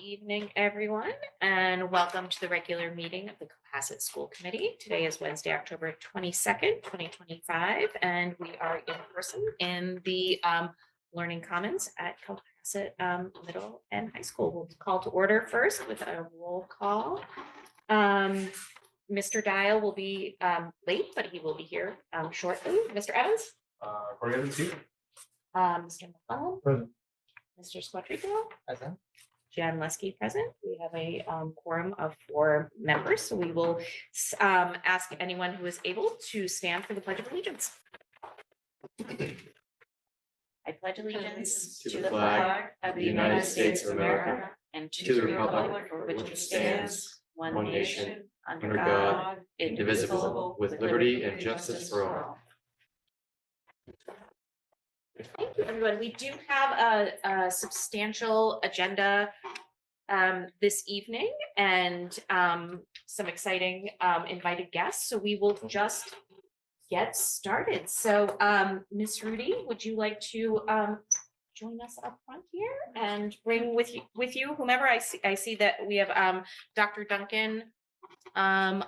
evening, everyone, and welcome to the regular meeting of the Cohasset School Committee. Today is Wednesday, October 22nd, 2025, and we are in person in the Learning Commons at Cohasset Middle and High School. We'll call to order first with a roll call. Mr. Dial will be late, but he will be here shortly. Mr. Evans? Mr. McClellan? Present. Mr. Squatrico? Present. Jan Lesky present. We have a quorum of 4 members, so we will ask anyone who is able to stand for the Pledge of Allegiance. I pledge allegiance to the flag of the United States of America and to the republic for which it stands, one nation, under God, indivisible, with liberty and justice for all. Thank you, everyone. We do have a substantial agenda this evening and some exciting invited guests. So we will just get started. So Ms. Rudy, would you like to join us up front here and bring with you whomever? I see that we have Dr. Duncan on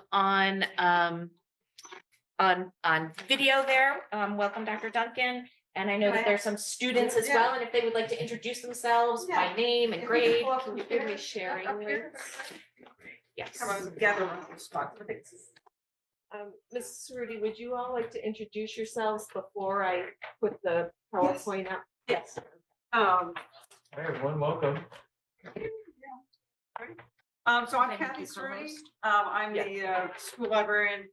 video there. Welcome, Dr. Duncan. And I know that there's some students as well, and if they would like to introduce themselves by name and grade. Can you give me sharing links? Yes. Come on, gather around the spot. Ms. Rudy, would you all like to introduce yourselves before I put the PowerPoint up? Yes. Hi, everyone, welcome. So I'm Kathy Cerruti. I'm the school librarian,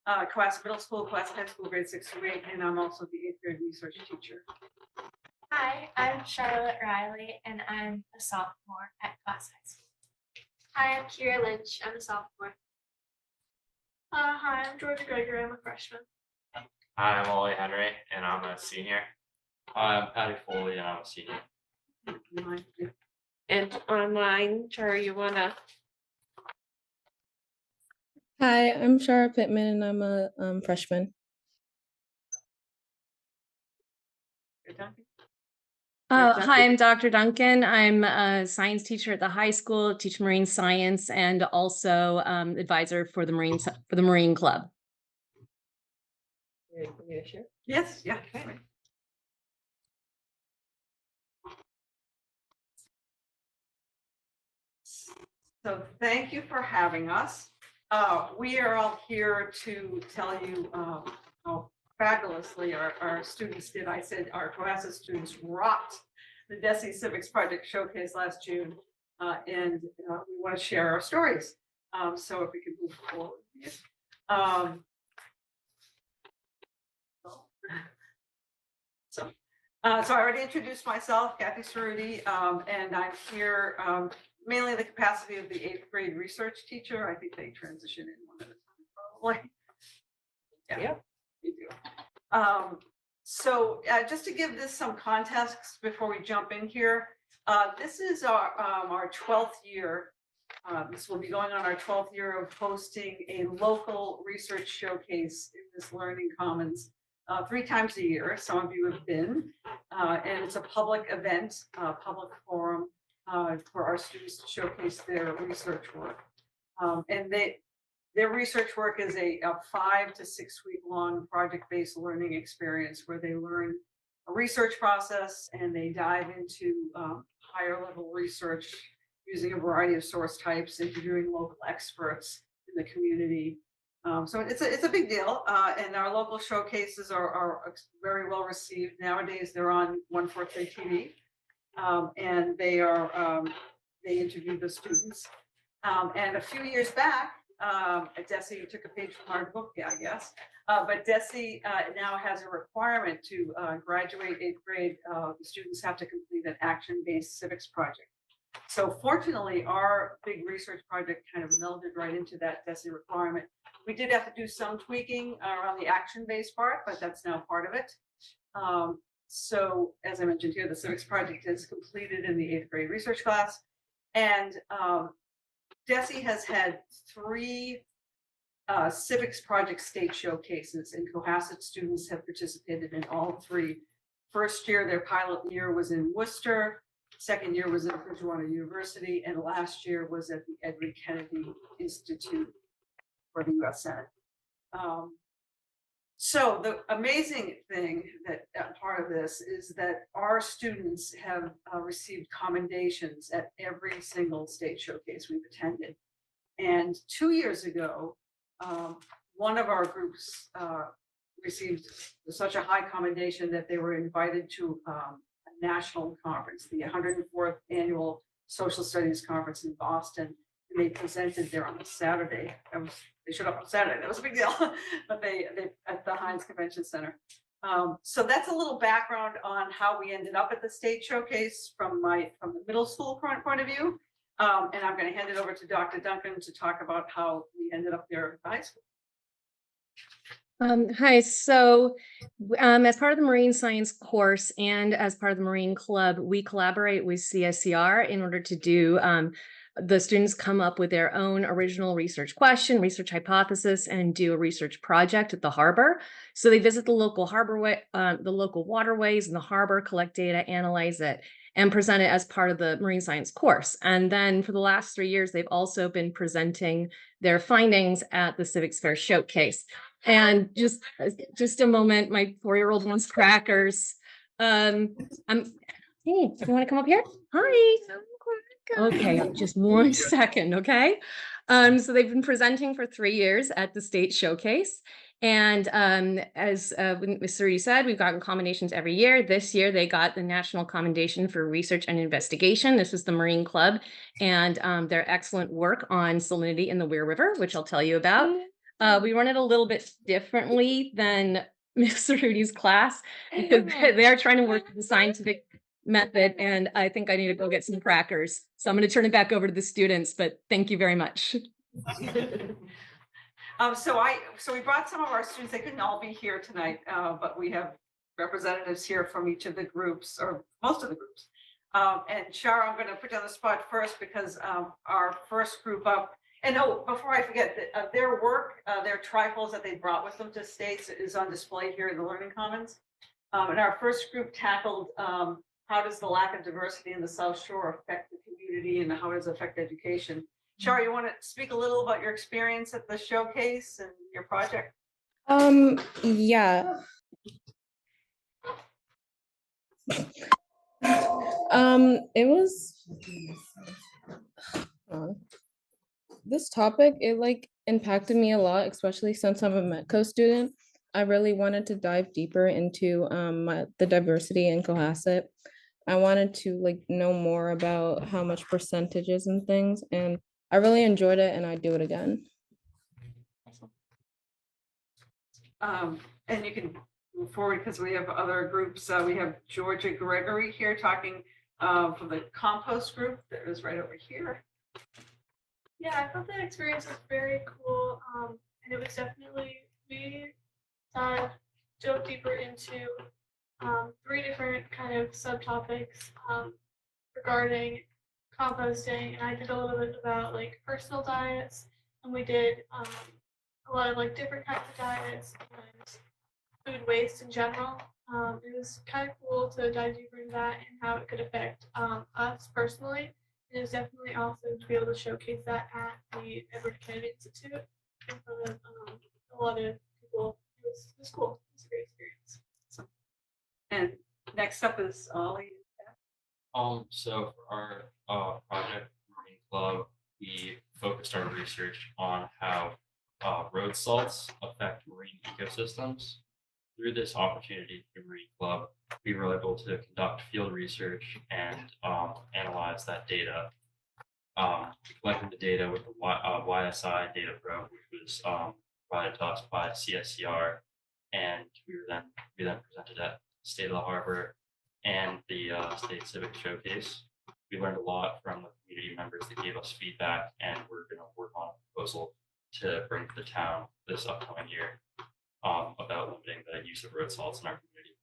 Cohasset Middle School, Cohasset High School, grade 6 to 8, and I'm also the 8th grade research teacher. Hi, I'm Charlotte Riley, and I'm a sophomore at Cohasset High School. Hi, I'm Kira Lynch. I'm a sophomore. Hi, I'm Georgia Gregory. I'm a freshman. Hi, I'm Ollie Henry, and I'm a senior. Hi, I'm Patty Foley, and I'm a senior. And online, Char, you wanna? Hi, I'm Shara Pittman, and I'm a freshman. Hi, I'm Dr. Duncan. I'm a science teacher at the high school, teach marine science, and also advisor for the Marine Club. Yes, yeah. Okay. So thank you for having us. We are all here to tell you how fabulously our students did. I said our Cohasset students rocked the DESE Civics Project Showcase last June, and we want to share our stories. So if we could move forward. So I already introduced myself, Kathy Cerruti, and I'm here mainly in the capacity of the 8th grade research teacher. I think they transition in one at a time, probably. Yeah, you do. So just to give this some context before we jump in here, this is our 12th year. This will be going on our 12th year of hosting a local research showcase in this Learning Commons 3 times a year. Some of you have been, and it's a public event, public forum for our students to showcase their research work. And their research work is a 5 to 6 week long project-based learning experience where they learn a research process and they dive into higher level research using a variety of source types, interviewing local experts in the community. So it's a big deal, and our local showcases are very well received. Nowadays, they're on 143 TV, and they interview the students. And a few years back, DESE took a page from our book, I guess. But DESE now has a requirement to graduate 8th grade. The students have to complete an action-based civics project. So fortunately, our big research project kind of melded right into that DESE requirement. We did have to do some tweaking around the action-based part, but that's now part of it. So as I mentioned here, the civics project is completed in the 8th grade research class. And DESE has had 3 civics project state showcases, and Cohasset students have participated in all 3. First year, their pilot year was in Worcester. second year was at Bridgewater University, and last year was at the Edward Kennedy Institute for the US Senate. So the amazing thing that part of this is that our students have received commendations at every single state showcase we've attended. And 2 years ago, one of our groups received such a high commendation that they were invited to a national conference, the 104th Annual Social Studies Conference in Boston. And they presented there on a Saturday. They showed up on Saturday. That was a big deal, but they at the Heinz Convention Center. So that's a little background on how we ended up at the state showcase from the middle school point of view. And I'm going to hand it over to Dr. Duncan to talk about how we ended up there at the high school. Hi, so as part of the marine science course and as part of the Marine Club, we collaborate with CSCR in order to do the students come up with their own original research question, research hypothesis, and do a research project at the harbor. So they visit the local the local waterways and the harbor, collect data, analyze it, and present it as part of the marine science course. And then for the last 3 years, they've also been presenting their findings at the Civics Fair Showcase. And just a moment, my 4-year-old wants crackers. Hey, do you want to come up here? Hi. Okay, just 1 second, okay? So they've been presenting for 3 years at the state showcase. And as Ms. Cerruti said, we've gotten commendations every year. This year, they got the National Commendation for Research and Investigation. This is the Marine Club and their excellent work on salinity in the Weir River, which I'll tell you about. We run it a little bit differently than Ms. Cerruti's class because they're trying to work with the scientific method, and I think I need to go get some crackers. So I'm going to turn it back over to the students, but thank you very much. So we brought some of our students. They couldn't all be here tonight, but we have representatives here from each of the groups, or most of the groups. And Shara, I'm going to put you on the spot first because our first group up, and before I forget, their work, their triples that they brought with them to states is on display here in the Learning Commons. And our first group tackled how does the lack of diversity in the South Shore affect the community and how does it affect education? Shara, you want to speak a little about your experience at the showcase and your project? Yeah. It was this topic, it like impacted me a lot, especially since I'm a Metco student. I really wanted to dive deeper into the diversity in Cohasset. I wanted to like know more about how much percentages and things, and I really enjoyed it and I'd do it again. And you can move forward because we have other groups. We have Georgia Gregory here talking from the compost group that is right over here. Yeah, I thought that experience was very cool. And it was definitely, we dove deeper into 3 different kind of subtopics regarding composting, and I did a little bit about like personal diets, and we did a lot of like different kinds of diets and food waste in general. It was kind of cool to dive deeper into that and how it could affect us personally. It was definitely also to be able to showcase that at the Edward Kennedy Institute in front of a lot of people. It was cool. It was a great experience. And next up is Ollie. So for our project Marine Club, we focused our research on how road salts affect marine ecosystems. Through this opportunity through Marine Club, we were able to conduct field research and analyze that data. We collected the data with the YSI data probe, which was provided to us by CSCR, and we then presented at State of the Harbor and the State Civic Showcase. We learned a lot from the community members that gave us feedback, and we're going to work on a proposal to bring to the town this upcoming year about limiting the use of road salts in our community.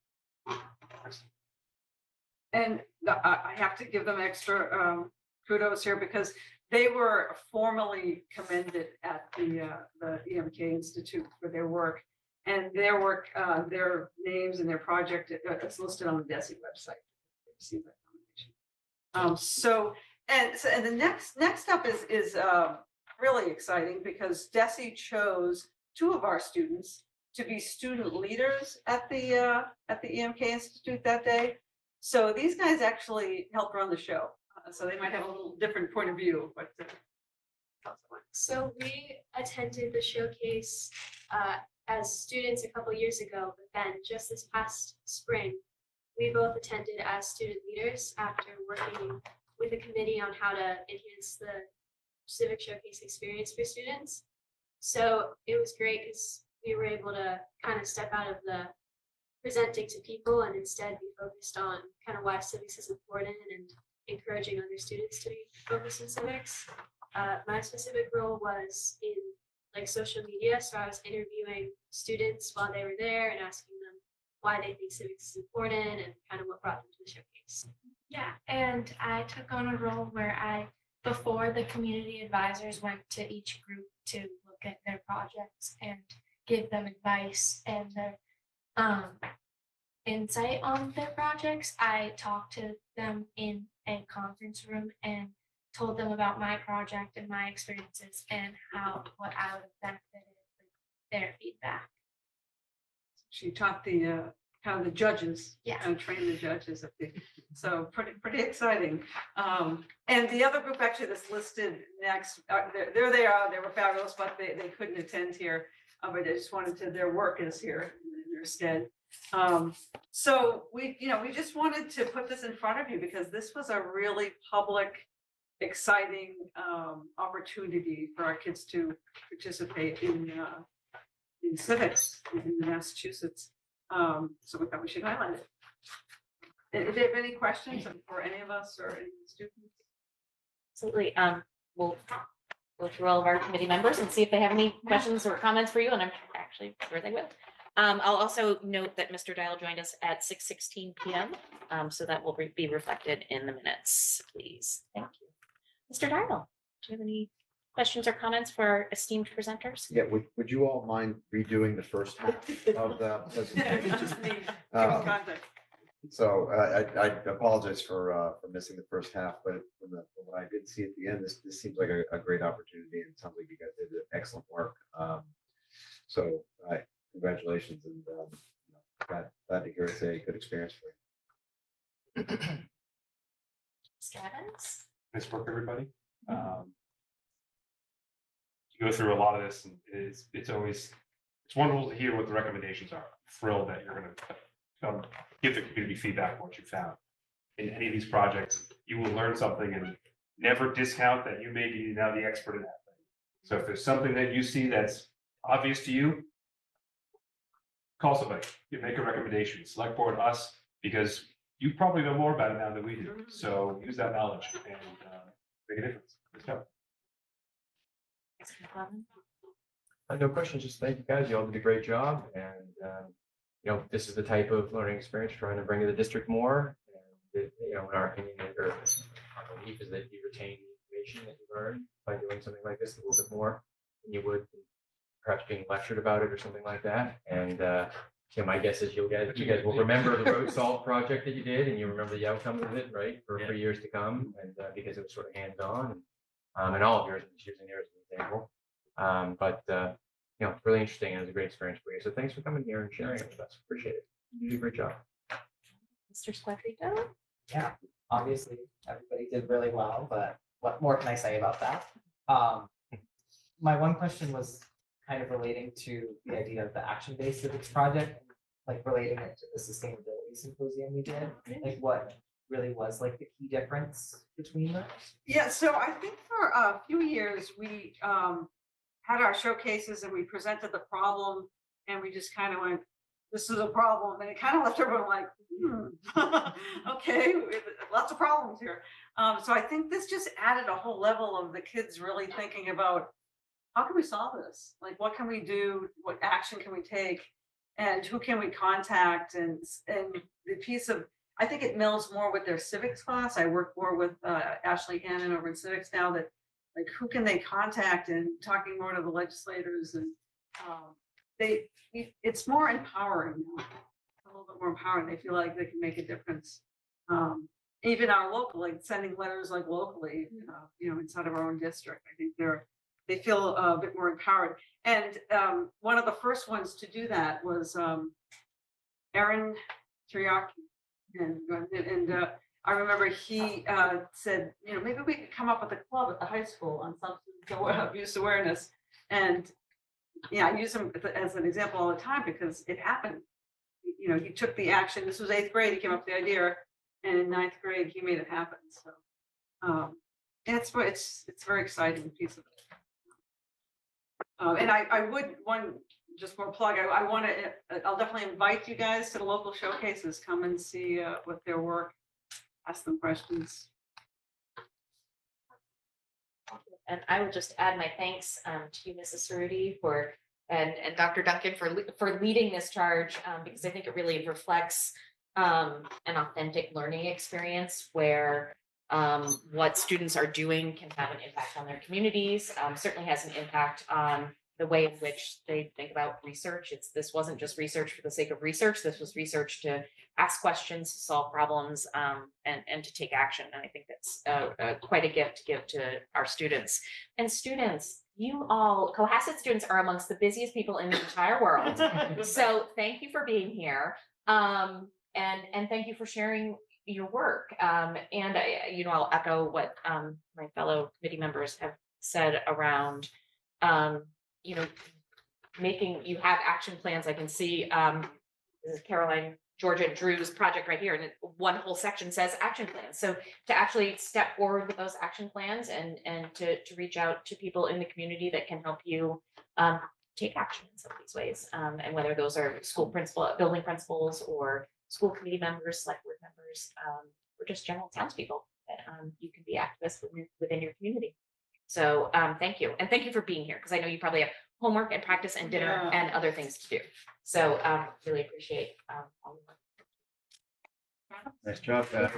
And I have to give them extra kudos here because they were formally commended at the EMK Institute for their work. And their work, their names and their project, it's listed on the DESE website. See that And the next up is really exciting because Desi chose 2 of our students to be student leaders at the EMK Institute that day. So these guys actually helped run the show. So they might have a little different point of view, but. So we attended the showcase as students a couple years ago, but then just this past spring, we both attended as student leaders after working with a committee on how to enhance the civic showcase experience for students. So it was great because we were able to kind of step out of the presenting to people and instead be focused on kind of why civics is important and encouraging other students to be focused in civics. My specific role was in like social media, so I was interviewing students while they were there and asking them why they think civics is important and kind of what brought them to the showcase. Yeah, and I took on a role where before the community advisors went to each group to look at their projects and give them advice and their insight on their projects, I talked to them in a conference room and told them about my project and my experiences and what I would have benefited with their feedback. She taught the kind of the judges. Yeah. And trained the judges. So pretty exciting. And the other group actually that's listed next, there they are. They were fabulous, but they couldn't attend here. But I just wanted to. Their work is here in their stead. So we just wanted to put this in front of you because this was a really public, exciting opportunity for our kids to participate in civics in Massachusetts. So we thought we should highlight it. If you have any questions for any of us or any students? Absolutely. We'll go through all of our committee members and see if they have any questions or comments for you, and I'm actually sure they will. I'll also note that Mr. Dial joined us at 6:16 p.m. So that will be reflected in the minutes, please. Thank you. Mr. Dial, do you have any questions or comments for our esteemed presenters? Yeah, would you all mind redoing the first half of the presentation? Just me, giving Um, context. So I apologize for missing the first half, but from what I did see at the end, this seems like a great opportunity, and it sounds like you guys did excellent work. So congratulations, and glad to hear it's a good experience for you. Mr. Evans? Nice work, everybody. You go through a lot of this, and it's wonderful to hear what the recommendations are. I'm thrilled that you're going to give the community feedback on what you found. In any of these projects, you will learn something, and never discount that you may be now the expert in that thing. So if there's something that you see that's obvious to you, call somebody, you make a recommendation, select board, us, because you probably know more about it now than we do. So use that knowledge and make a difference. Let's go. No questions, just thank you guys. You all did a great job, and this is the type of learning experience we're trying to bring to the district more. And in our opinion, or our belief is that you retain the information that you learn by doing something like this a little bit more than you would perhaps being lectured about it or something like that. And my guess is you guys will remember the road salt project that you did, and you remember the outcome of it, right, for years to come, and because it was sort of hands-on, and all of yours, using yours as an example. Really interesting, and it was a great experience for you. So thanks for coming here and sharing it with us. Appreciate it. You did a great job. Mr. Squadrito? Yeah, obviously everybody did really well, but what more can I say about that? My one question was kind of relating to the idea of the action-based civics project, like relating it to the sustainability symposium we did. Like what really was like the key difference between those? Yeah, so I think for a few years, we had our showcases and we presented the problem and we just kind of went, this is a problem. And it kind of left everyone like, okay, lots of problems here. So I think this just added a whole level of the kids really thinking about, how can we solve this? Like, what can we do? What action can we take? And who can we contact? And the piece of, I think it melds more with their civics class. I work more with Ashley Hannon over in civics now, that like, who can they contact, and talking more to the legislators, and it's more empowering now, a little bit more empowering. They feel like they can make a difference. even our local, like sending letters like locally, inside of our own district. I think they feel a bit more empowered. And one of the first ones to do that was Aaron Teriyaki. And I remember he said, maybe we could come up with a club at the high school on substance abuse awareness. And yeah, I use him as an example all the time because it happened. He took the action. This was 8th grade. He came up with the idea, and in 9th grade, he made it happen. So, and it's a very exciting piece of it. And I would just more plug. I'll definitely invite you guys to the local showcases. Come and see what their work. Ask them questions. And I will just add my thanks to you, Mrs. Cerruti, and Dr. Duncan for leading this charge, because I think it really reflects an authentic learning experience where what students are doing can have an impact on their communities, certainly has an impact on the way in which they think about research. This wasn't just research for the sake of research. This was research to ask questions, solve problems, and to take action. And I think that's quite a gift to give to our students. And students, you all, Cohasset students are amongst the busiest people in the entire world. So thank you for being here. And thank you for sharing your work. And I'll echo what my fellow committee members have said around you have action plans. I can see this is Caroline, Georgia, Drew's project right here, and one whole section says action plans. So to actually step forward with those action plans and to reach out to people in the community that can help you take action in some of these ways, and whether those are building principals, or school committee members, select board members, or just general townspeople, that you can be activists within your community. So thank you. And thank you for being here, because I know you probably have homework and practice and dinner and other things to do. So really appreciate all of that. Nice job, Pat.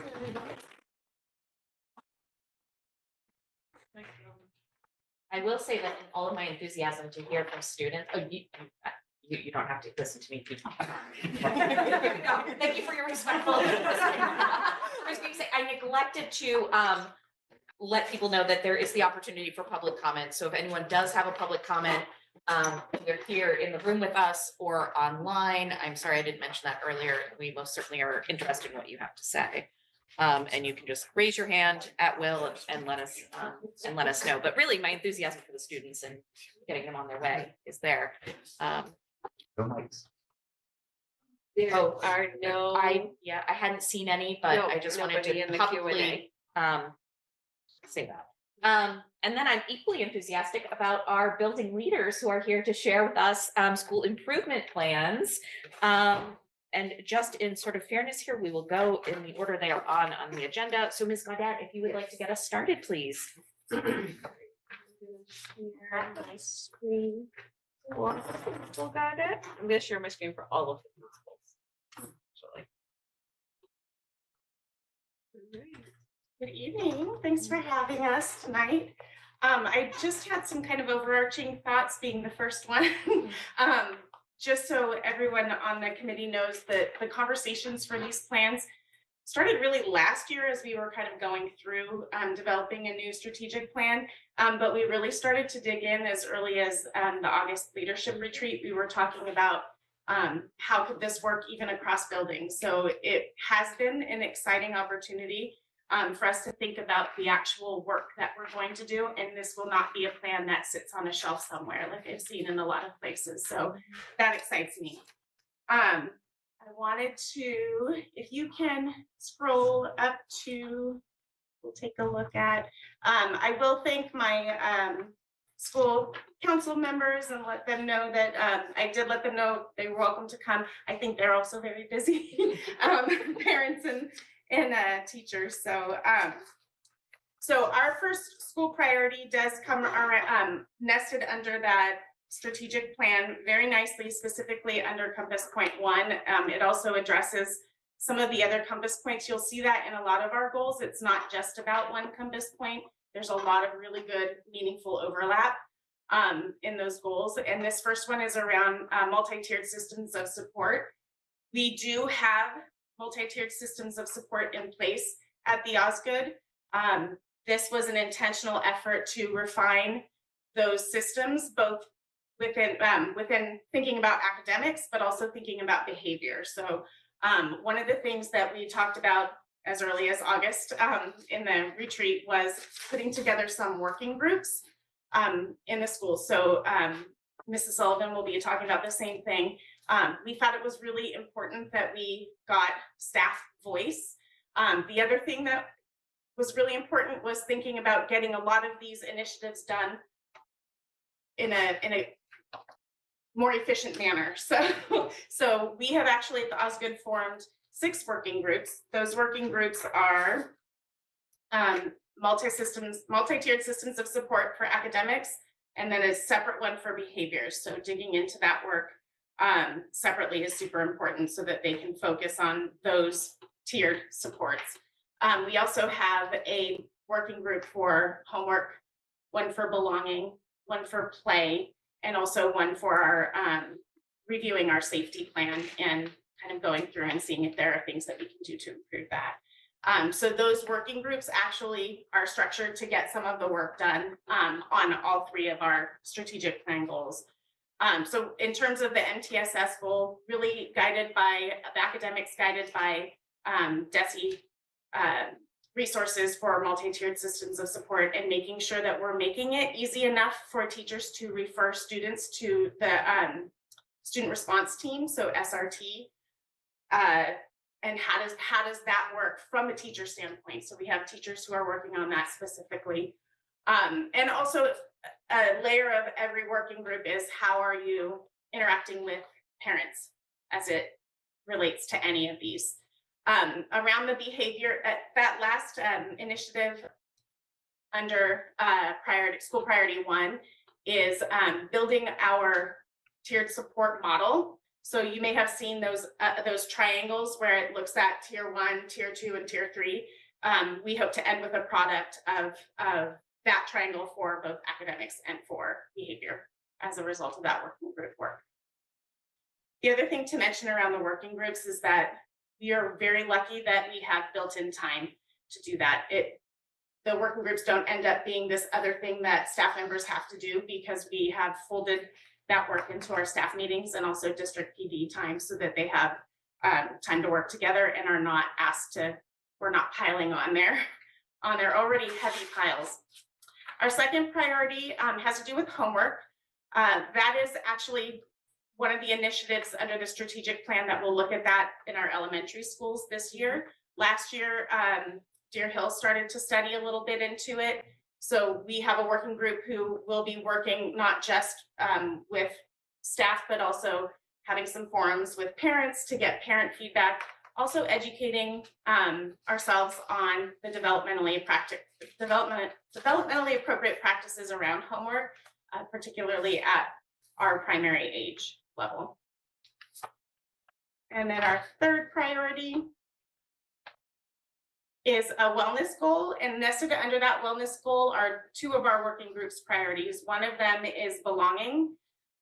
I will say that in all of my enthusiasm to hear from students, you don't have to listen to me. Thank you for your respectful listening. I was going to say, I neglected to let people know that there is the opportunity for public comment. So if anyone does have a public comment, either here in the room with us or online, I'm sorry I didn't mention that earlier. We most certainly are interested in what you have to say. And you can just raise your hand at will and let us know. But really, my enthusiasm for the students and getting them on their way is there. There are no. I hadn't seen any, but I just wanted nobody in to the publicly say that. And then I'm equally enthusiastic about our building leaders who are here to share with us school improvement plans. And just in sort of fairness here, we will go in the order they are on the agenda. So Ms. Gaudet, if you would like to get us started, please. Share my screen. Still got it. I'm going to share my screen for all of the principals. Good evening. Thanks for having us tonight. I just had some kind of overarching thoughts, being the first one. Just so everyone on the committee knows that the conversations for these plans started really last year as we were kind of going through developing a new strategic plan. But we really started to dig in as early as the August leadership retreat. We were talking about how could this work even across buildings. So it has been an exciting opportunity for us to think about the actual work that we're going to do. And this will not be a plan that sits on a shelf somewhere like I've seen in a lot of places. So that excites me. I wanted to, if you can scroll up to, we'll take a look at, I will thank my school council members and let them know that I did let them know they were welcome to come. I think they're also very busy, parents and teachers. So so our first school priority does come nested under that strategic plan very nicely, specifically under Compass Point 1. It also addresses some of the other compass points. You'll see that in a lot of our goals. It's not just about one compass point. There's a lot of really good, meaningful overlap in those goals. And this first one is around multi-tiered systems of support. We do have multi-tiered systems of support in place at the Osgood. This was an intentional effort to refine those systems, both within thinking about academics, but also thinking about behavior. So one of the things that we talked about as early as August in the retreat was putting together some working groups in the school. So Mrs. Sullivan will be talking about the same thing. We thought it was really important that we got staff voice. The other thing that was really important was thinking about getting a lot of these initiatives done in a more efficient manner. So we have actually at the Osgood formed 6 working groups. Those working groups are multi-tiered systems of support for academics, and then a separate one for behaviors. So digging into that work separately is super important so that they can focus on those tiered supports. We also have a working group for homework, one for belonging, one for play, and also one for our reviewing our safety plan and kind of going through and seeing if there are things that we can do to improve that. So those working groups actually are structured to get some of the work done on all 3 of our strategic plan goals. So in terms of the MTSS goal, really guided by the academics, guided by DESE resources for multi-tiered systems of support, and making sure that we're making it easy enough for teachers to refer students to the student response team, so SRT. And how does that work from a teacher standpoint? So we have teachers who are working on that specifically. And also a layer of every working group is how are you interacting with parents as it relates to any of these. Around the behavior, that last initiative under school priority 1 is building our tiered support model. So you may have seen those triangles where it looks at tier 1, tier 2, and tier 3. We hope to end with a product of that triangle for both academics and for behavior as a result of that working group work. The other thing to mention around the working groups is that we are very lucky that we have built-in time to do that. The working groups don't end up being this other thing that staff members have to do, because we have folded that work into our staff meetings and also district PD time so that they have time to work together and are not we're not piling on their already heavy piles. Our second priority has to do with homework. That is actually one of the initiatives under the strategic plan that will look at that in our elementary schools this year. Last year, Deer Hill started to study a little bit into it. So we have a working group who will be working not just with staff, but also having some forums with parents to get parent feedback, also educating ourselves on the developmentally appropriate practices around homework, particularly at our primary age level. And then our third priority is a wellness goal, and nested under that wellness goal are 2 of our working groups priorities. One of them is belonging,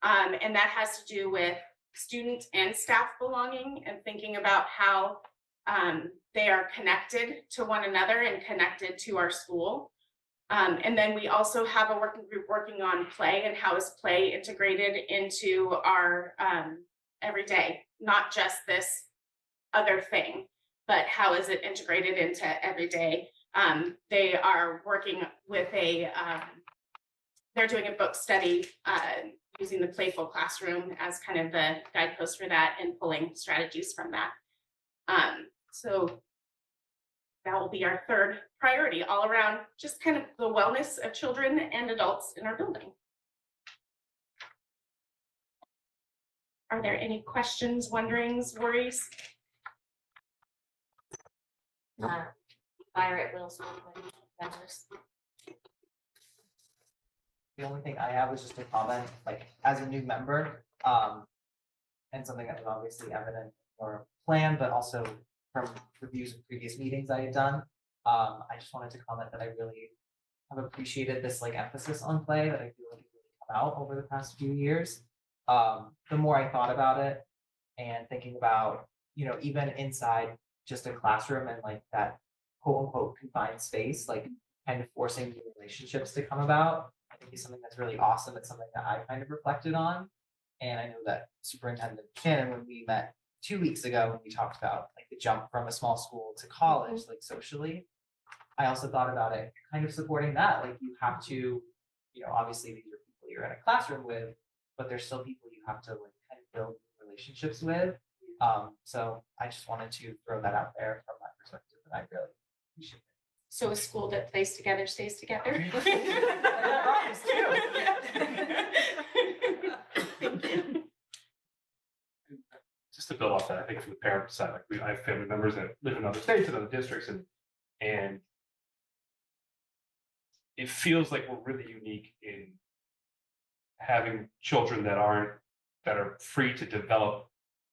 and that has to do with student and staff belonging and thinking about how they are connected to one another and connected to our school. And then we also have a working group working on play and how is play integrated into our everyday, not just this other thing, but how is it integrated into everyday. They are working with they're doing a book study using the Playful Classroom as kind of the guidepost for that and pulling strategies from that. So that will be our third priority, all around just kind of the wellness of children and adults in our building. Are there any questions, wonderings, worries? Fire at will school members. The only thing I have was just a comment, like as a new member, and something that was obviously evident or planned, but also from reviews of previous meetings I had done. I just wanted to comment that I really have appreciated this like emphasis on play that I feel like has really come out over the past few years. The more I thought about it and thinking about, even inside just a classroom and like that quote unquote confined space, like kind of forcing new relationships to come about, I think is something that's really awesome. It's something that I kind of reflected on. And I know that Superintendent Shannon, when we met 2 weeks ago, when we talked about like the jump from a small school to college, like socially, I also thought about it kind of supporting that. Like you have to, obviously these are people you're in a classroom with, but there's still people you have to like kind of build relationships with. So I just wanted to throw that out there from my perspective, and I really appreciate it. So a school that plays together stays together. Just to build off that, I think from the parent side, like I have family members that live in other states and other districts, and it feels like we're really unique in having children that are free to develop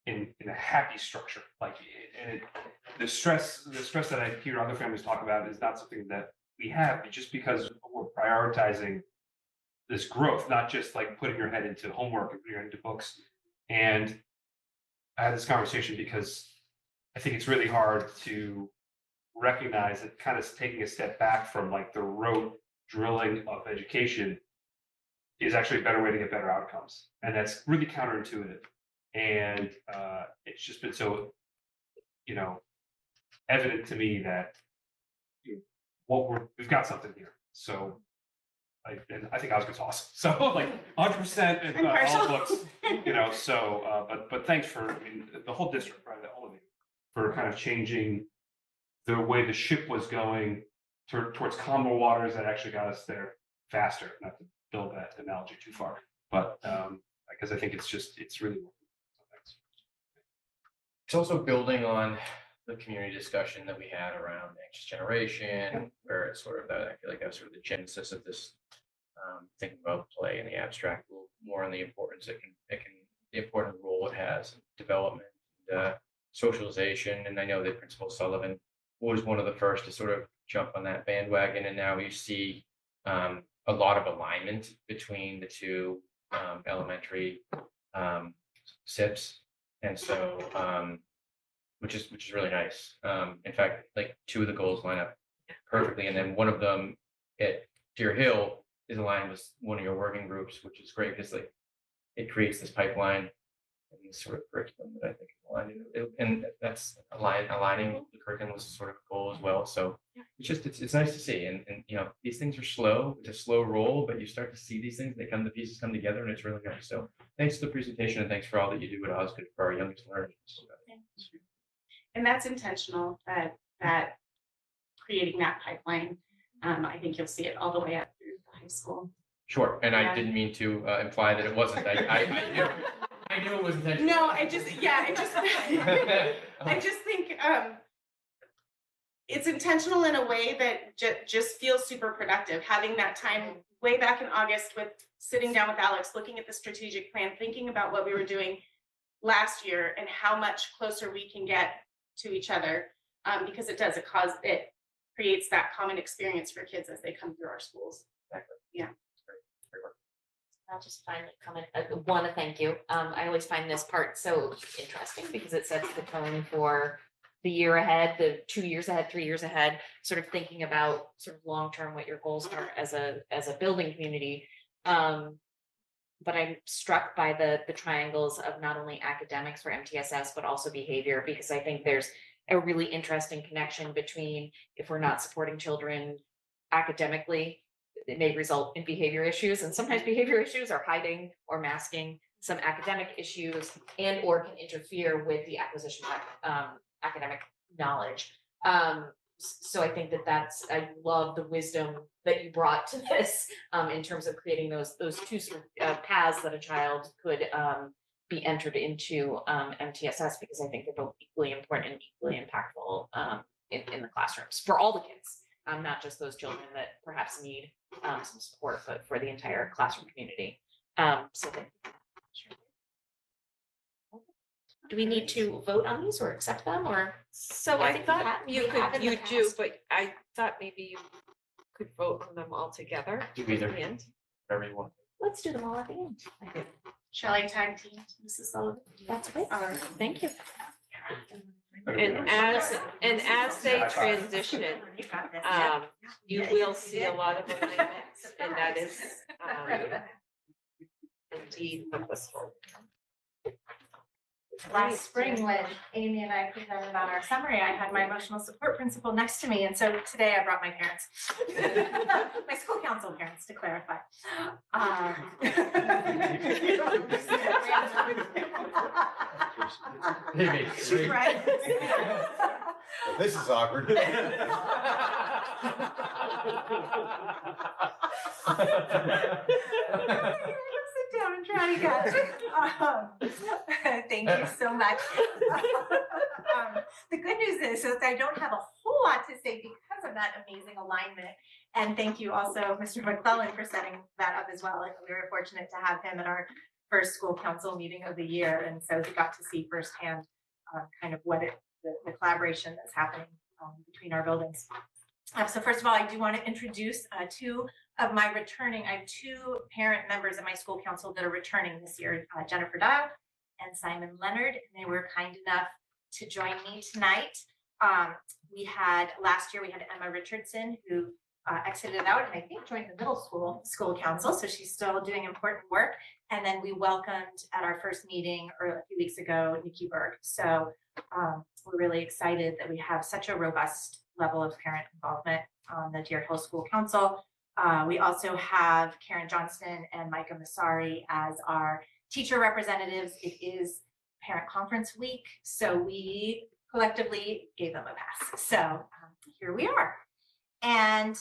in a happy structure. Like, and the stress that I hear other families talk about is not something that we have, just because we're prioritizing this growth, not just like putting your head into homework and putting your head into books. And I had this conversation because I think it's really hard to recognize that kind of taking a step back from like the rote drilling of education is actually a better way to get better outcomes. And that's really counterintuitive. And it's just been so, evident to me that we've got something here. So and I think Osgood's awesome. So like 100% in all books, so, but thanks for, the whole district, right, all of you, for kind of changing the way the ship was going towards calmer waters that actually got us there faster, not to build that analogy too far, but because I think it's really working. So thanks. It's also building on the community discussion that we had around Anxious Generation, where it's sort of that, I feel like that was sort of the genesis of this thinking about play in the abstract, a little more on the importance the important role it has in development, socialization. And I know that Principal Sullivan was one of the first to sort of jump on that bandwagon, and now you see a lot of alignment between the two elementary SIPs, and so which is really nice. In fact, like 2 of the goals line up perfectly, and then one of them at Deer Hill is aligned with one of your working groups, which is great because like it creates this pipeline and this sort of curriculum that I think is aligned, and that's aligning the curriculum was sort of a goal as well. So it's nice to see, and these things are slow. It's a slow roll, but you start to see these things. The pieces come together, and it's really nice. So thanks for the presentation, and thanks for all that you do at Osgood for our youngest learners. And that's intentional, that creating that pipeline. I think you'll see it all the way up through the high school. Sure, and Yeah. I didn't mean to imply that it wasn't. I knew it was intentional. No, I just think it's intentional in a way that just feels super productive. Having that time way back in August with sitting down with Alex, looking at the strategic plan, thinking about what we were doing last year and how much closer we can get to each other, because it creates that common experience for kids as they come through our schools. Exactly. Yeah. I'll just finally comment. I want to thank you. I always find this part so interesting because it sets the tone for the year ahead, the 2 years ahead, 3 years ahead, sort of thinking about sort of long-term what your goals are as a building community. But I'm struck by the triangles of not only academics for MTSS, but also behavior, because I think there's a really interesting connection between if we're not supporting children academically, it may result in behavior issues. And sometimes behavior issues are hiding or masking some academic issues and or can interfere with the acquisition of academic knowledge. So I think I love the wisdom that you brought to this in terms of creating those two sort of paths that a child could be entered into MTSS, because I think they're both equally important and equally impactful in the classrooms for all the kids, not just those children that perhaps need some support, but for the entire classroom community. So thank you. Sure. Do we need to vote on these or accept them, or? So I I think thought we you have could, in the you do, past. but I thought maybe you could vote on them all together. Do at either. the end. Whatever you want. Let's do them all at the end. I think Shall I tag team, Mrs. Sullivan? that's great. All right. Thank you. And as they transition, you will see a lot of alignments, and that is indeed purposeful. Last spring, when Amy and I presented on our summary, I had my emotional support principal next to me, and so today I brought my parents. My school council parents, to clarify. Right. This is awkward. Sit down and try again. Thank you so much. The good news is that I don't have a whole lot to say because of that amazing alignment. And thank you also, Mr. McClellan, for setting that up as well. We were fortunate to have him at our first school council meeting of the year. And so he got to see firsthand kind of what the collaboration that's happening between our buildings. So first of all, I do want to introduce two of my returning, I have two parent members of my school council that are returning this year, Jennifer Dial and Simon Leonard, and they were kind enough to join me tonight. Last year we had Emma Richardson, who exited out and I think joined the middle school council, so she's still doing important work. And then we welcomed at our first meeting a few weeks ago, Nikki Berg. So we're really excited that we have such a robust level of parent involvement on the Deer Hill School Council. We also have Karen Johnston and Micah Masari as our teacher representatives. It is parent conference week, so we collectively gave them a pass. So here we are. And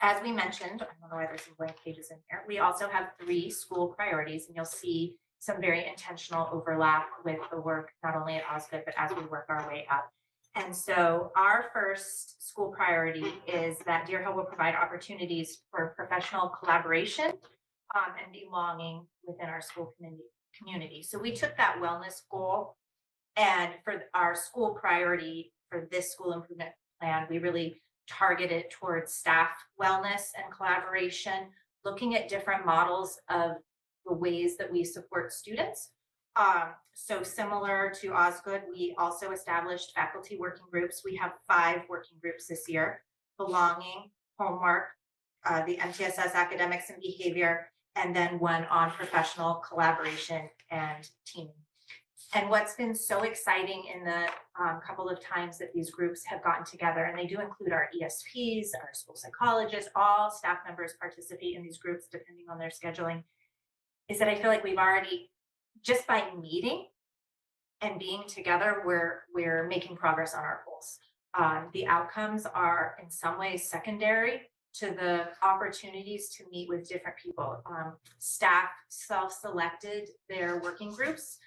as we mentioned, I don't know why there's some blank pages in here, we also have 3 school priorities, and you'll see some very intentional overlap with the work, not only at Osgood, but as we work our way up. And so our first school priority is that Deer Hill will provide opportunities for professional collaboration and belonging within our school community. So we took that wellness goal, and for our school priority for this school improvement plan, we really targeted towards staff wellness and collaboration, looking at different models of the ways that we support students. So similar to Osgood, we also established faculty working groups. We have 5 working groups this year: belonging, homework, the MTSS academics and behavior, and then one on professional collaboration and teaming. And what's been so exciting in the couple of times that these groups have gotten together, and they do include our ESPs, our school psychologists, all staff members participate in these groups depending on their scheduling, is that I feel like we've already, just by meeting and being together, we're making progress on our goals. The outcomes are in some ways secondary to the opportunities to meet with different people. Staff self-selected their working groups.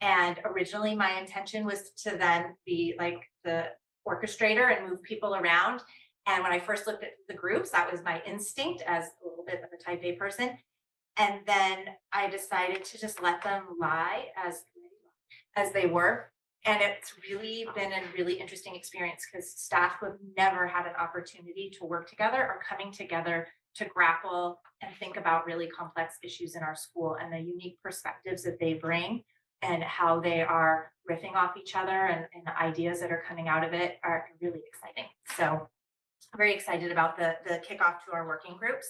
And originally my intention was to then be like the orchestrator and move people around. And when I first looked at the groups, that was my instinct as a little bit of a type A person. And then I decided to just let them lie as they were. And it's really been a really interesting experience because staff who have never had an opportunity to work together are coming together to grapple and think about really complex issues in our school, and the unique perspectives that they bring and how they are riffing off each other, and the ideas that are coming out of it are really exciting. So I'm very excited about the kickoff to our working groups.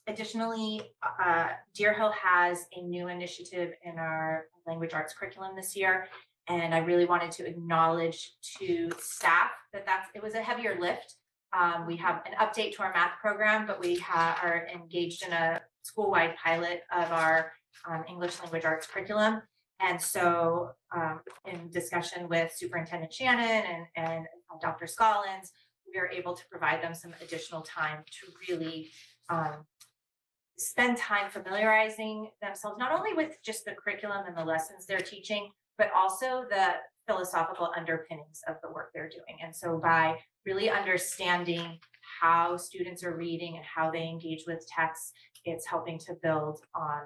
Additionally, Deer Hill has a new initiative in our language arts curriculum this year, and I really wanted to acknowledge to staff that it was a heavier lift. We have an update to our math program, but we are engaged in a school-wide pilot of our English language arts curriculum. And so in discussion with Superintendent Shannon and Dr. Scollins, we are able to provide them some additional time to really spend time familiarizing themselves, not only with just the curriculum and the lessons they're teaching, but also the philosophical underpinnings of the work they're doing. And so by really understanding how students are reading and how they engage with text, it's helping to build on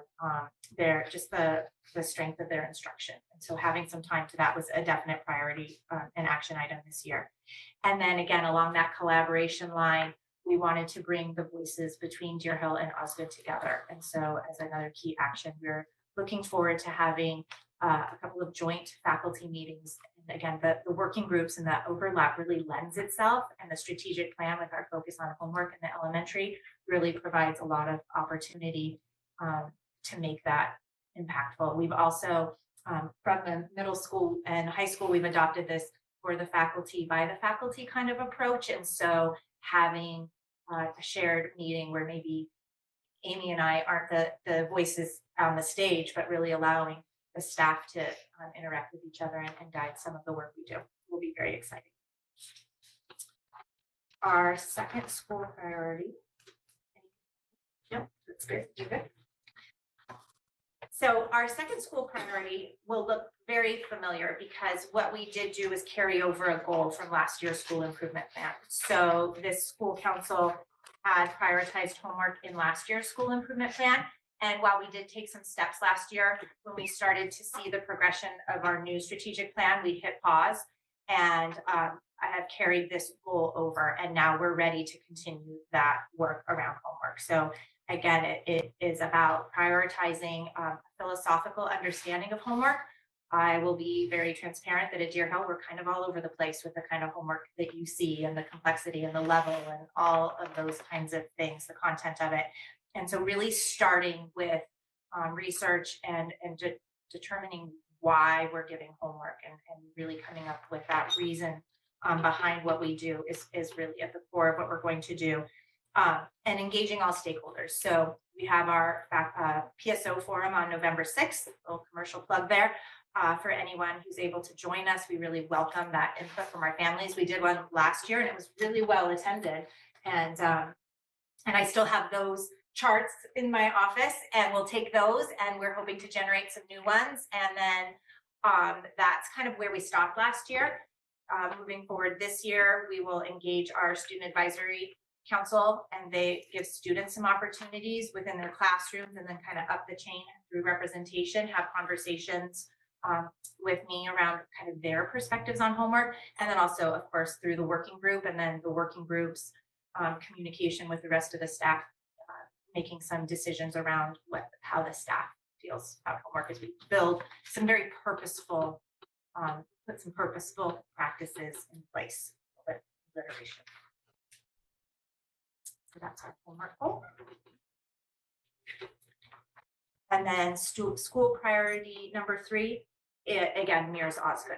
their the strength of their instruction. And so having some time to that was a definite priority and action item this year. And then again, along that collaboration line, we wanted to bring the voices between Deer Hill and Osgood together. And so as another key action, we're looking forward to having a couple of joint faculty meetings. And again, the working groups and that overlap really lends itself, and the strategic plan with our focus on homework in the elementary really provides a lot of opportunity to make that impactful. We've also, from the middle school and high school, we've adopted this for the faculty by the faculty kind of approach. And so having a shared meeting where maybe Amy and I aren't the voices on the stage, but really allowing the staff to interact with each other and guide some of the work we do will be very exciting. Our second school priority. Yep, that's good. You're good. So our second school priority will look very familiar because what we did do is carry over a goal from last year's school improvement plan. So this school council had prioritized homework in last year's school improvement plan. And while we did take some steps last year, when we started to see the progression of our new strategic plan, we hit pause. And I have carried this goal over, and now we're ready to continue that work around homework. So again, it is about prioritizing philosophical understanding of homework. I will be very transparent that at Deer Hill, we're kind of all over the place with the kind of homework that you see and the complexity and the level and all of those kinds of things, the content of it. And so really starting with research and determining why we're giving homework and really coming up with that reason behind what we do is really at the core of what we're going to do. And engaging all stakeholders. So we have our PSO forum on November 6th, a little commercial plug there. For anyone who's able to join us, we really welcome that input from our families. We did one last year and it was really well attended. And I still have those charts in my office, and we'll take those, and we're hoping to generate some new ones. And then that's kind of where we stopped last year. Moving forward this year, we will engage our student advisory council, and they give students some opportunities within their classrooms and then kind of up the chain through representation, have conversations with me around kind of their perspectives on homework. And then also, of course, through the working group, and then the working groups communication with the rest of the staff, making some decisions around how the staff feels about homework as we build some very purposeful, put some purposeful practices in place with literation. So that's our homework goal. And then school priority number 3, it again mirrors Osgood.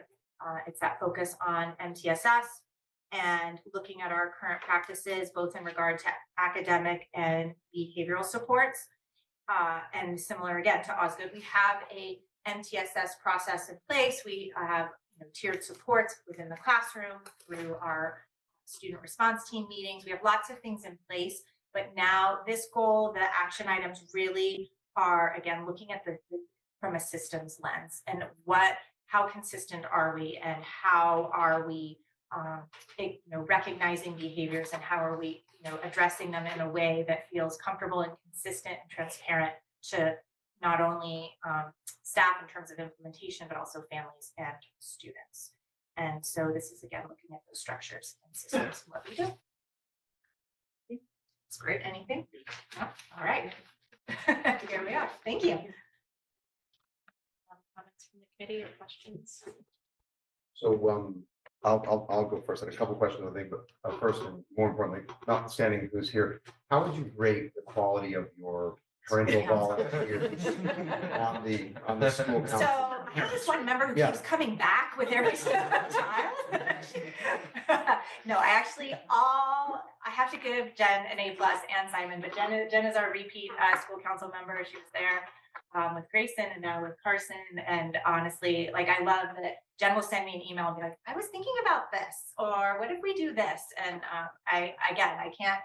It's that focus on MTSS and looking at our current practices, both in regard to academic and behavioral supports. And similar again to Osgood, we have a MTSS process in place. We have tiered supports within the classroom through our student response team meetings. We have lots of things in place, but now this goal, the action items really are, again, looking at from a systems lens and how consistent are we, and how are we recognizing behaviors, and how are we addressing them in a way that feels comfortable and consistent and transparent to not only staff in terms of implementation, but also families and students. And so this is again looking at those structures and systems and what we do. It's great. Anything? No? All right. Here we are. Thank you. Comments from the committee or questions? So I'll go first. I had a couple questions, I think, but first and more importantly, notwithstanding who's here, how would you rate the quality of your parental volunteers on the school council? So I have this one member who keeps coming back with every single child. No, I have to give Jen an A+ and Simon, but Jen is our repeat school council member. She was there with Grayson and now with Carson. And honestly, I love that Jen will send me an email and be like, I was thinking about this, or what if we do this? And I can't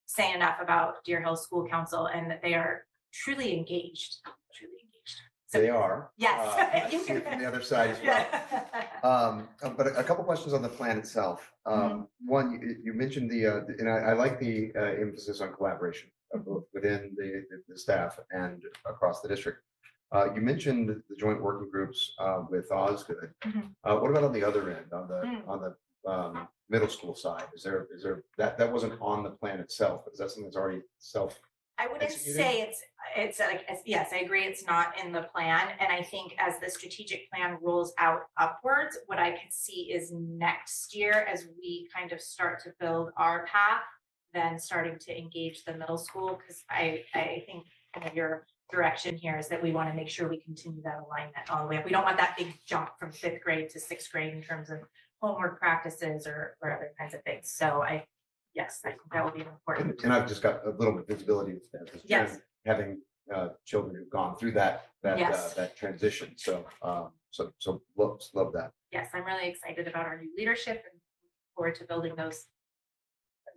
say enough about Deer Hill School Council, and that they are truly engaged. So, they are. Yes. I see it from the other side as well. But a couple questions on the plan itself. One, you mentioned and I like the emphasis on collaboration both within the staff and across the district. You mentioned the joint working groups with Osgood. What about on the other end, on the middle school side? Is there that wasn't on the plan itself, but is that something that's already I wouldn't say it's like, yes, I agree, it's not in the plan, and I think as the strategic plan rolls out upwards, what I could see is next year, as we kind of start to build our path, then starting to engage the middle school, because I think kind of your direction here is that we want to make sure we continue that alignment all the way up. We don't want that big jump from 5th grade to 6th grade in terms of homework practices or other kinds of things. So yes, I think that will be important. And I've just got a little bit of visibility into that. as Yes. parent, Having children who've gone through that Yes. that transition. So so love that. Yes, I'm really excited about our new leadership and look forward to building those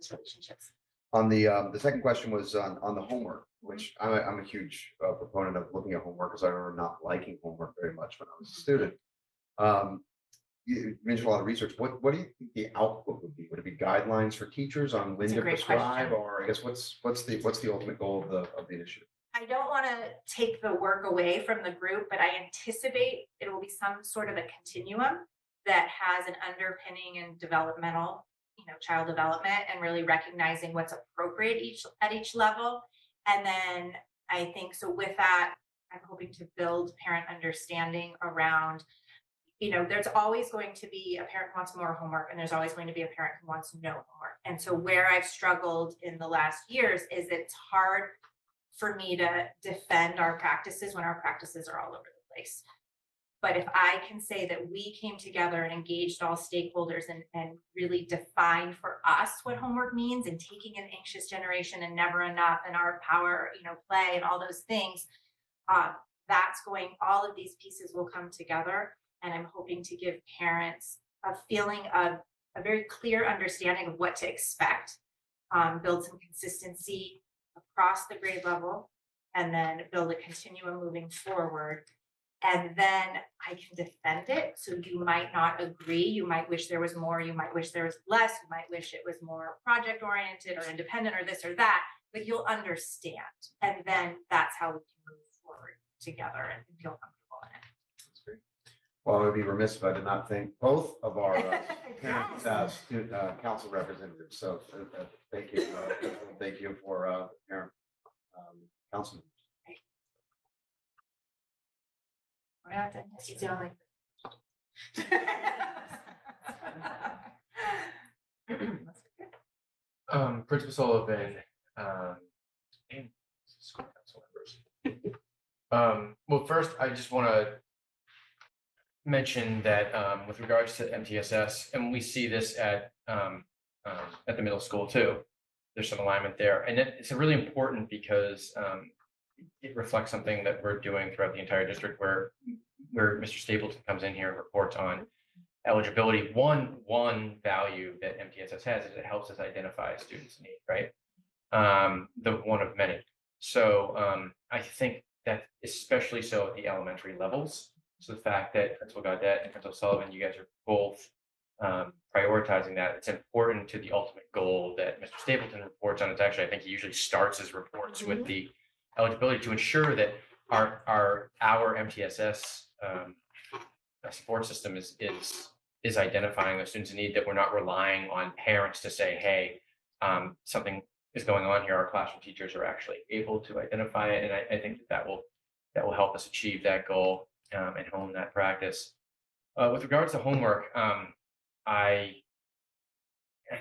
relationships. On the second question was on the homework, which I'm a huge proponent of looking at homework, because I remember not liking homework very much when I was a student. You mentioned a lot of research. What do you think the output would be? Would it be guidelines for teachers on when That's a to great prescribe, question. or I guess what's the ultimate goal of the initiative? I don't want to take the work away from the group, but I anticipate it will be some sort of a continuum that has an underpinning and developmental, child development, and really recognizing what's appropriate at each level. And then I think, so with that, I'm hoping to build parent understanding around, there's always going to be a parent who wants more homework, and there's always going to be a parent who wants no homework. And so where I've struggled in the last years is it's hard for me to defend our practices when our practices are all over the place. But if I can say that we came together and engaged all stakeholders and really defined for us what homework means, and taking an anxious generation and never enough and our power, play and all those things, all of these pieces will come together. And I'm hoping to give parents a feeling of a very clear understanding of what to expect, build some consistency across the grade level, and then build a continuum moving forward. And then I can defend it. So you might not agree. You might wish there was more. You might wish there was less. You might wish it was more project oriented or independent or this or that, but you'll understand. And then that's how we can move forward together and feel comfortable in it. That's great. Well, I would be remiss if I did not thank both of our parent student council representatives. So thank you. Thank you for parent council. We're not done yet. It's only- Principal Sullivan, and school council members. Well, first, I just want to mention that with regards to MTSS, and we see this at the middle school too, there's some alignment there. And it's really important because it reflects something that we're doing throughout the entire district, where Mr. Stapleton comes in here and reports on eligibility. One value that MTSS has is it helps us identify students in need, right? The one of many. So I think that especially so at the elementary levels. So the fact that Principal Gaudet and Principal Sullivan, you guys are both prioritizing that, it's important to the ultimate goal that Mr. Stapleton reports on. It's actually, I think he usually starts his reports with the eligibility to ensure that our MTSS support system is identifying the students in need, that we're not relying on parents to say, hey, something is going on here. Our classroom teachers are actually able to identify it. And I think that will help us achieve that goal and hone that practice. With regards to homework, I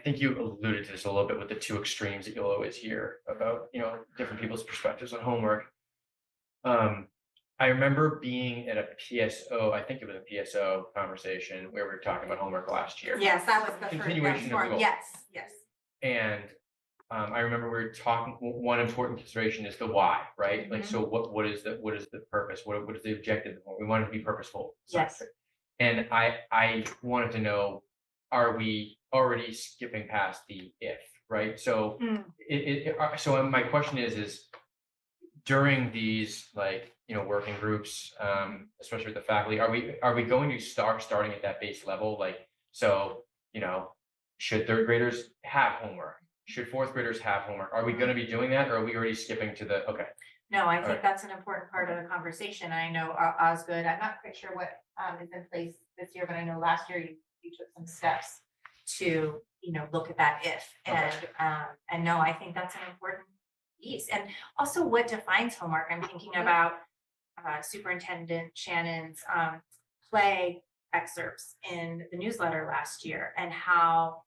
think you alluded to this a little bit with the two extremes that you'll always hear about, different people's perspectives on homework. I remember being at a PSO, I think it was a PSO conversation where we were talking about homework last year. Yes, that was the Continuation of the goal. Yes. And I remember we were talking, one important consideration is the why, right? Like, so what is the purpose? What is the objective? We want it to be purposeful. Yes. And I wanted to know, are we already skipping past the if, right? So so my question is during these working groups, especially with the faculty, are we going to starting at that base level? Like, so, should third graders have homework? Should fourth graders have homework? Are we going to be doing that, or are we already skipping to the, okay? No, I think that's an important part of the conversation. I know Osgood, I'm not quite sure what is in place this year, but I know last year you took some steps to, look at that if. And no, I think that's an important piece. And also what defines homework. I'm thinking about Superintendent Shannon's play excerpts in the newsletter last year, and how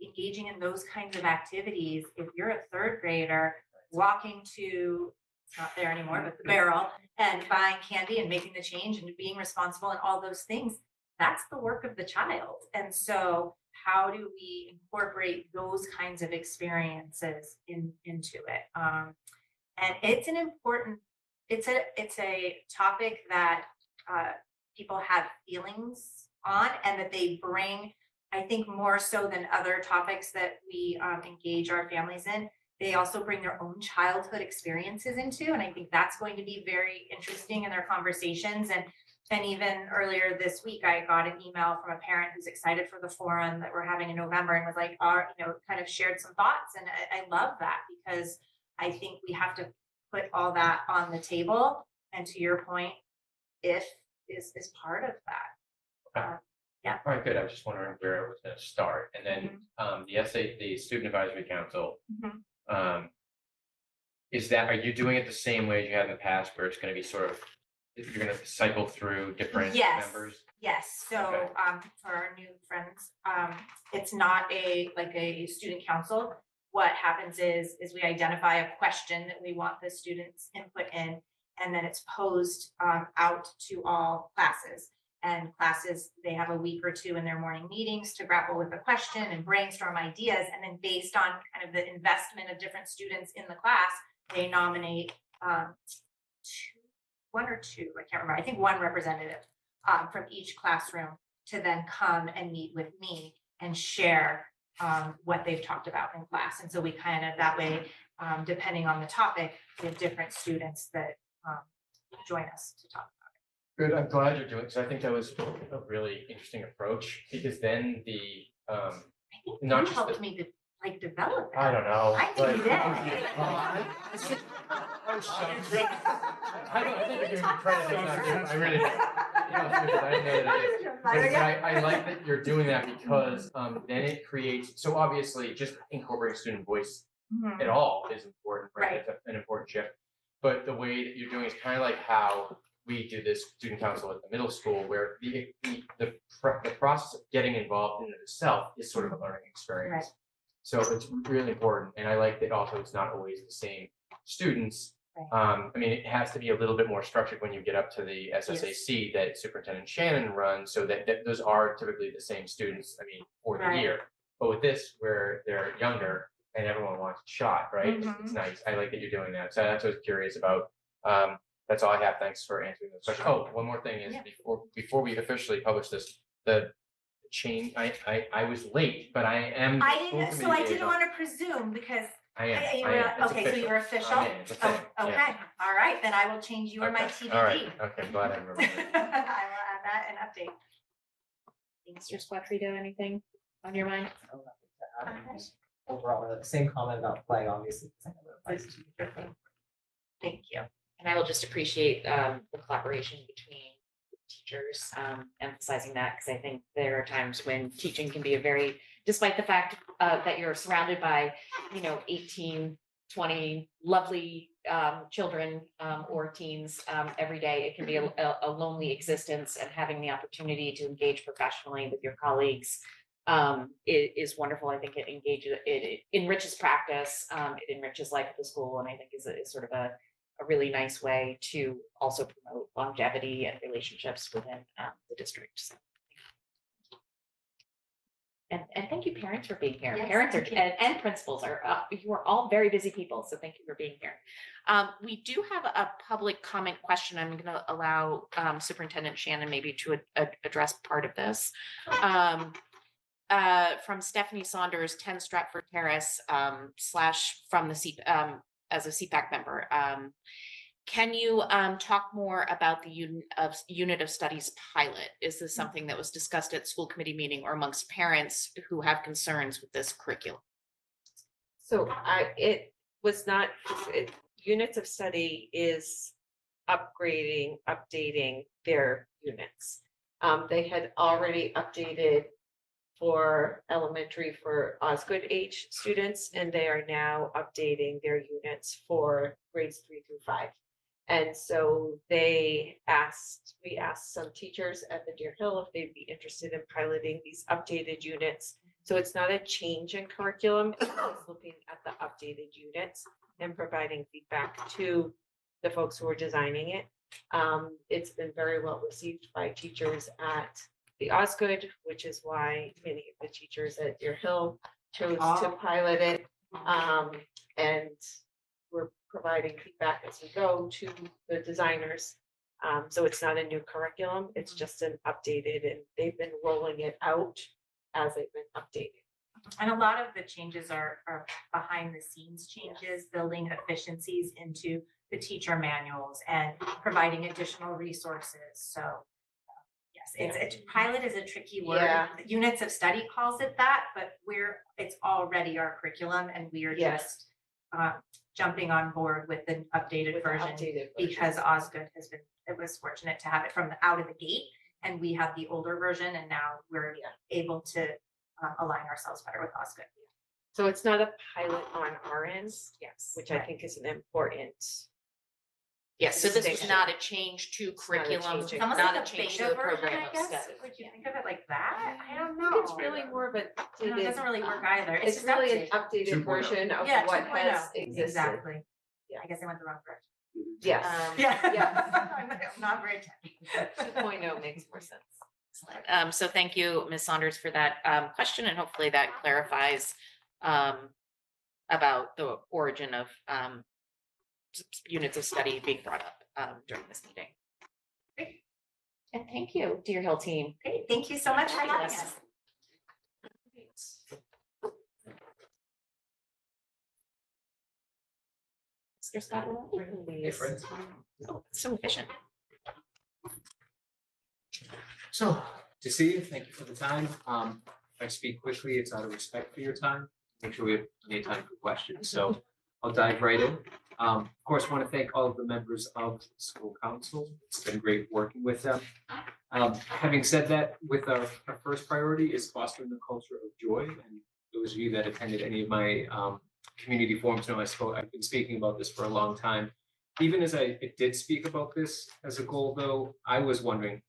engaging in those kinds of activities, if you're a third grader walking to, it's not there anymore, but the barrel, and buying candy and making the change and being responsible and all those things, that's the work of the child. And so how do we incorporate those kinds of experiences into it? And it's an important, it's a topic that people have feelings on, and that they bring, I think, more so than other topics that we engage our families in. They also bring their own childhood experiences into, and I think that's going to be very interesting in their conversations. And even earlier this week, I got an email from a parent who's excited for the forum that we're having in November, and was like, kind of shared some thoughts. And I love that, because I think we have to put all that on the table. And to your point, if is part of that. Yeah. All right, good. I was just wondering where it was going to start. And then the Student Advisory Council, are you doing it the same way as you have in the past, where it's going to be sort of, you're going to cycle through different members? Yes. So Okay. For our new friends, it's not like a student council. What happens is we identify a question that we want the students' input in, and then it's posed out to all classes. And classes, they have a week or two in their morning meetings to grapple with the question and brainstorm ideas. And then based on kind of the investment of different students in the class, they nominate one or two, I can't remember, I think one representative from each classroom to then come and meet with me and share what they've talked about in class. And so we kind of, that way, depending on the topic, we have different students that join us to talk about it. Good. I'm glad you're doing it, because I think that was a really interesting approach, because then the I think not you just helped the- me to like develop it. I don't know. I think you did. I think you're giving me credit. That's not good. I really, I didn't know that it is. But I like that you're doing that, because then it creates, so obviously just incorporating student voice at all is important, right? Right. It's an important shift. But the way that you're doing is kind of like how we do this student council at the middle school, where the process of getting involved in it itself is sort of a learning experience. Right. So it's really important. And I like that also it's not always the same students. I mean, it has to be a little bit more structured when you get up to the SSAC that Superintendent Shannon runs, so that those are typically the same students, I mean, for the Right. year. But with this, where they're younger and everyone wants a shot, right? It's Mhm. nice. I like that you're doing that. So that's what I was curious about. That's all I have. Thanks for answering those questions. Oh, one more thing is Yeah. before we officially publish this, the change, I was late, but I am. I full didn't, so committee I didn't liaison. want to presume, because I am. you I were, am. It's okay, so you were official? I'm in. It's a thing. Oh, Yeah. okay, all right, then I will change, you are my Okay. TBD. All right. Okay, I'm glad I remember. I will add that and update. Mr. Squatrito, anything on your mind? Overall, the same comment about play, obviously. Thank you. And I will just appreciate the collaboration between teachers, emphasizing that, because I think there are times when teaching can be a very, despite the fact that you're surrounded by, 18, 20 lovely children or teens every day, it can be a lonely existence, and having the opportunity to engage professionally with your colleagues is wonderful. I think it enriches practice, it enriches life at the school, and I think is sort of a really nice way to also promote longevity and relationships within the district. So. And thank you, parents, for being here. Yes, Parents thank you. and principals you are all very busy people, so thank you for being here. We do have a public comment question. I'm going to allow Superintendent Shannon maybe to address part of this. From Stephanie Saunders, 10 Stratford Terrace, / from the as a CPAC member. Can you talk more about the unit of studies pilot? Is this something that was discussed at school committee meeting or amongst parents who have concerns with this curriculum? So it was not, units of study is upgrading, updating their units. They had already updated for elementary for Osgood age students, and they are now updating their units for grades 3 through 5. And so we asked some teachers at the Deer Hill if they'd be interested in piloting these updated units. So it's not a change in curriculum, it's just looking at the updated units and providing feedback to the folks who are designing it. It's been very well received by teachers at the Osgood, which is why many of the teachers at Deer Hill chose to pilot it. And we're providing feedback as we go to the designers. So it's not a new curriculum, it's just an updated, and they've been rolling it out as they've been updated. And a lot of the changes are behind the scenes changes, building efficiencies into the teacher manuals and providing additional resources. So yes, it's pilot is a tricky word. Yeah. Units of study calls it that, but it's already our curriculum and we are just jumping on board with the updated version because Osgood it was fortunate to have it from out of the gate, and we have the older version, and now we're able to align ourselves better with Osgood. So it's not a pilot on our end, Yes. which I think is an important. Yes, so this was distinction. not a change to curriculum, change. It's almost not like a change to beta the version, program I of guess. study. Would you think of it like that? I don't I know. think it's really more of a. No, it doesn't really work either. It's just really an updated. updated 2.0. version of Yeah, what 2.0. has existed. Exactly. Yeah. I guess I went the wrong direction. Yes. Yeah. I'm not very techy. 2.0 makes more sense. So thank you, Ms. Saunders, for that question, and hopefully that clarifies about the origin of units of study being brought up during this meeting. Great. And thank you, Deer Hill team. Great. Thank you so much for having us. Mr. Scott, please. Oh, so efficient. So, to see you, thank you for the time. If I speak quickly, it's out of respect for your time. Make sure we have plenty of time for questions, so I'll dive right in. Of course, I want to thank all of the members of the school council. It's been great working with them. Having said that, with our first priority is fostering the culture of joy. And those of you that attended any of my community forums know I've been speaking about this for a long time. Even as I did speak about this as a goal, though, I was wondering,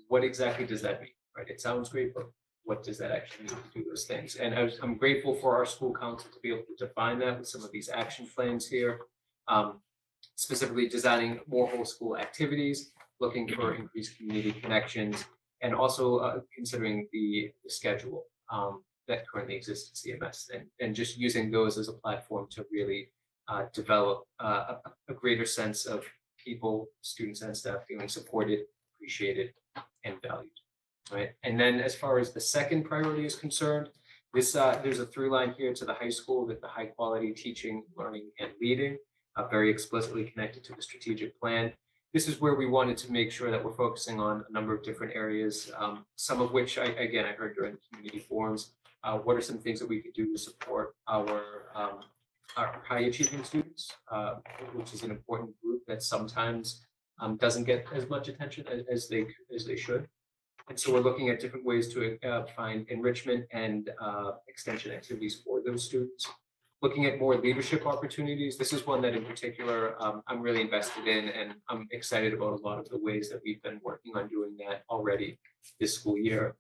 what exactly does that mean, right? It sounds great, but what does that actually mean to do those things? And I'm grateful for our school council to be able to define that with some of these action plans here. Specifically designing more whole school activities, looking for increased community connections, and also considering the schedule that currently exists at CMS, and just using those as a platform to really develop a greater sense of people, students and staff feeling supported, appreciated, and valued, right? And then as far as the second priority is concerned, there's a through line here to the high school with the high quality teaching, learning, and leading, very explicitly connected to the strategic plan. This is where we wanted to make sure that we're focusing on a number of different areas, some of which I heard during the community forums. What are some things that we could do to support our high achieving students, which is an important group that sometimes doesn't get as much attention as they should. And so we're looking at different ways to find enrichment and extension activities for those students. Looking at more leadership opportunities. This is one that in particular I'm really invested in, and I'm excited about a lot of the ways that we've been working on doing that already this school year.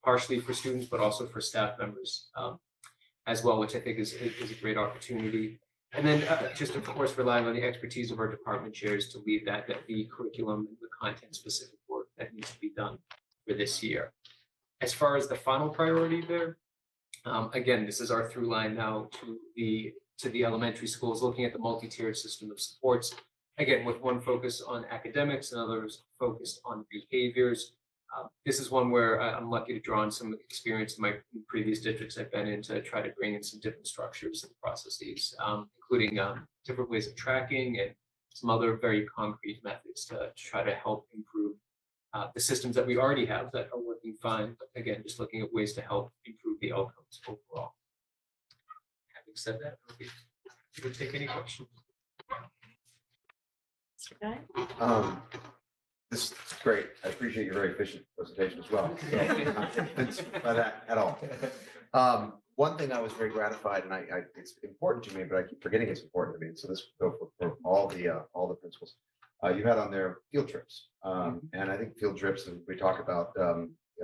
Partially for students, but also for staff members as well, which I think is a great opportunity. And then just of course relying on the expertise of our department chairs to lead that the curriculum and the content specific work that needs to be done for this year. As far as the final priority there, again, this is our through line now to the elementary schools, looking at the multi-tiered system of supports. Again, with one focus on academics and others focused on behaviors. This is one where I'm lucky to draw on some experience in my previous districts I've been in to try to bring in some different structures and processes, including different ways of tracking and some other very concrete methods to try to help improve the systems that we already have that are working fine. But again, just looking at ways to help improve the outcomes overall. Having said that, we can take any questions. This is great. I appreciate your very efficient presentation as well. So, I'm not convinced by that at all. One thing I was very gratified, and it's important to me, but I keep forgetting it's important to me. And so this will go for all the principals. You had on there field trips. And I think field trips, and we talk about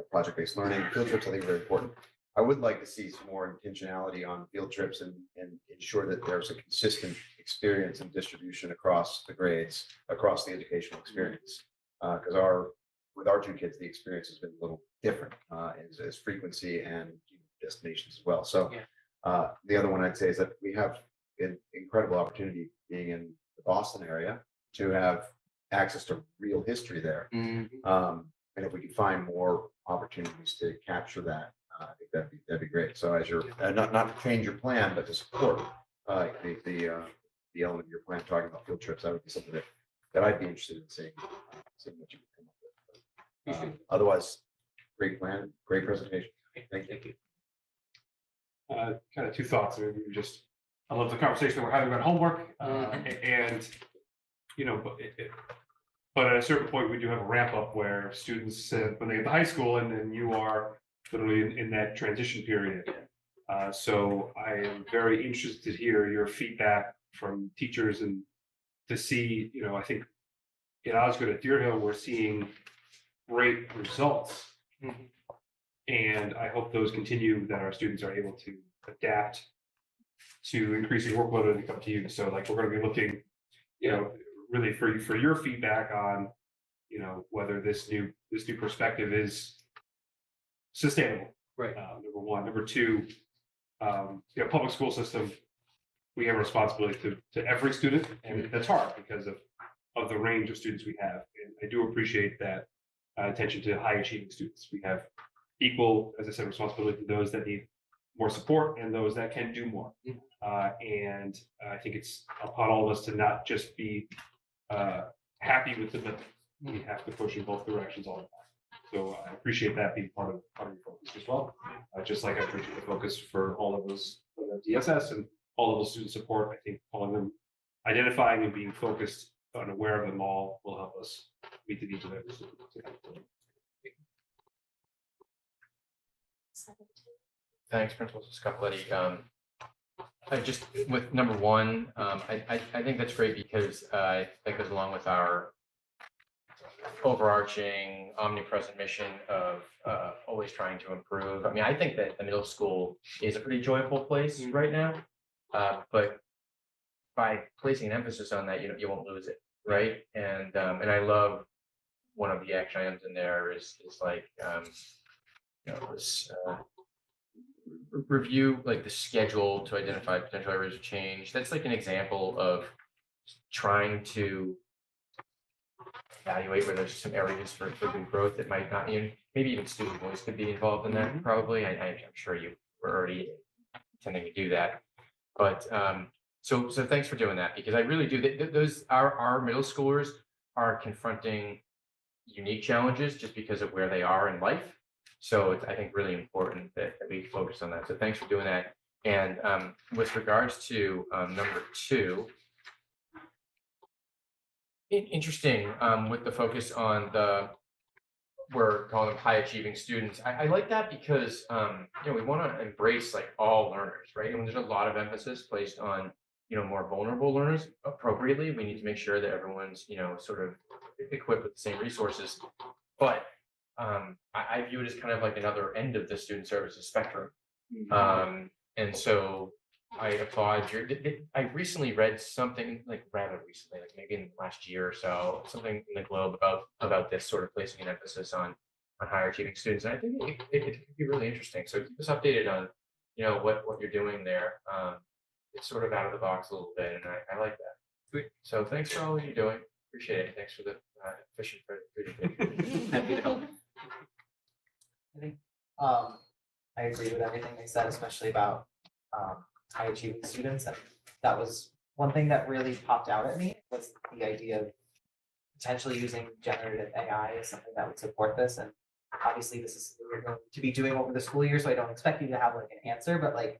project-based learning, field trips, I think are very important. I would like to see some more intentionality on field trips and ensure that there's a consistent experience and distribution across the grades, across the educational experience. Because with our two kids, the experience has been a little different as frequency and destinations as well. So the other one I'd say is that we have an incredible opportunity being in the Boston area to have access to real history there. And if we could find more opportunities to capture that, I think that'd be great. So as you're not to change your plan, but to support the element of your plan talking about field trips, that would be something that I'd be interested in seeing what you can come up with. Otherwise, great plan, great presentation. Thank you. Kind of two thoughts. I mean, I love the conversation that we're having about homework, and but at a certain point, we do have a ramp up where students, when they get to high school, and then you are literally in that transition period. So I am very interested to hear your feedback from teachers and to see, I think in Osgood at Deer Hill, we're seeing great results. And I hope those continue, that our students are able to adapt to increasing workload and come to you. So like, we're going to be looking, really for your feedback on, whether this new perspective is sustainable. Right. Number one. Number two, public school system, we have a responsibility to every student, and that's hard because of the range of students we have. And I do appreciate that attention to high achieving students. We have equal, as I said, responsibility to those that need more support and those that can do more. And I think it's upon all of us to not just be happy with the middle. We have to push in both directions all the time. So I appreciate that being part of your focus as well. Just like I appreciate the focus for all of those DSS and all of those student support. I think calling them, identifying and being focused and aware of them all will help us meet the needs of every student. Thanks, Principal Scapoletti. I just, with number one, I think that's great because that goes along with our overarching omnipresent mission of always trying to improve. I mean, I think that the middle school is a pretty joyful place right now, but by placing an emphasis on that, you won't lose it, right? And I love one of the action items in there is like this review like the schedule to identify potential areas of change. That's like an example of trying to evaluate where there's some areas for good growth that might not, maybe even student voice could be involved in that. Probably, I'm sure you were already intending to do that. But so thanks for doing that, because I really do. Those our middle schoolers are confronting unique challenges just because of where they are in life. So it's, I think, really important that we focus on that. So thanks for doing that. And with regards to number two, interesting with the focus on we're calling them high achieving students. I like that because we want to embrace like all learners, right? And there's a lot of emphasis placed on more vulnerable learners. Appropriately, we need to make sure that everyone's sort of equipped with the same resources. But I view it as kind of like another end of the student services spectrum. And so I applaud I recently read something, like rather recently, like maybe in the last year or so, something in the Globe about this sort of placing an emphasis on higher achieving students. And I think it could be really interesting. So keep us updated on, what you're doing there. It's sort of out of the box a little bit, and I like that. So thanks for all you're doing. Appreciate it. Thanks for the efficient presentation. Happy to help. I think I agree with everything they said, especially about high achieving students. And that was one thing that really popped out at me, was the idea of potentially using generative AI as something that would support this. And obviously this is what we're going to be doing over the school year, so I don't expect you to have like an answer, but like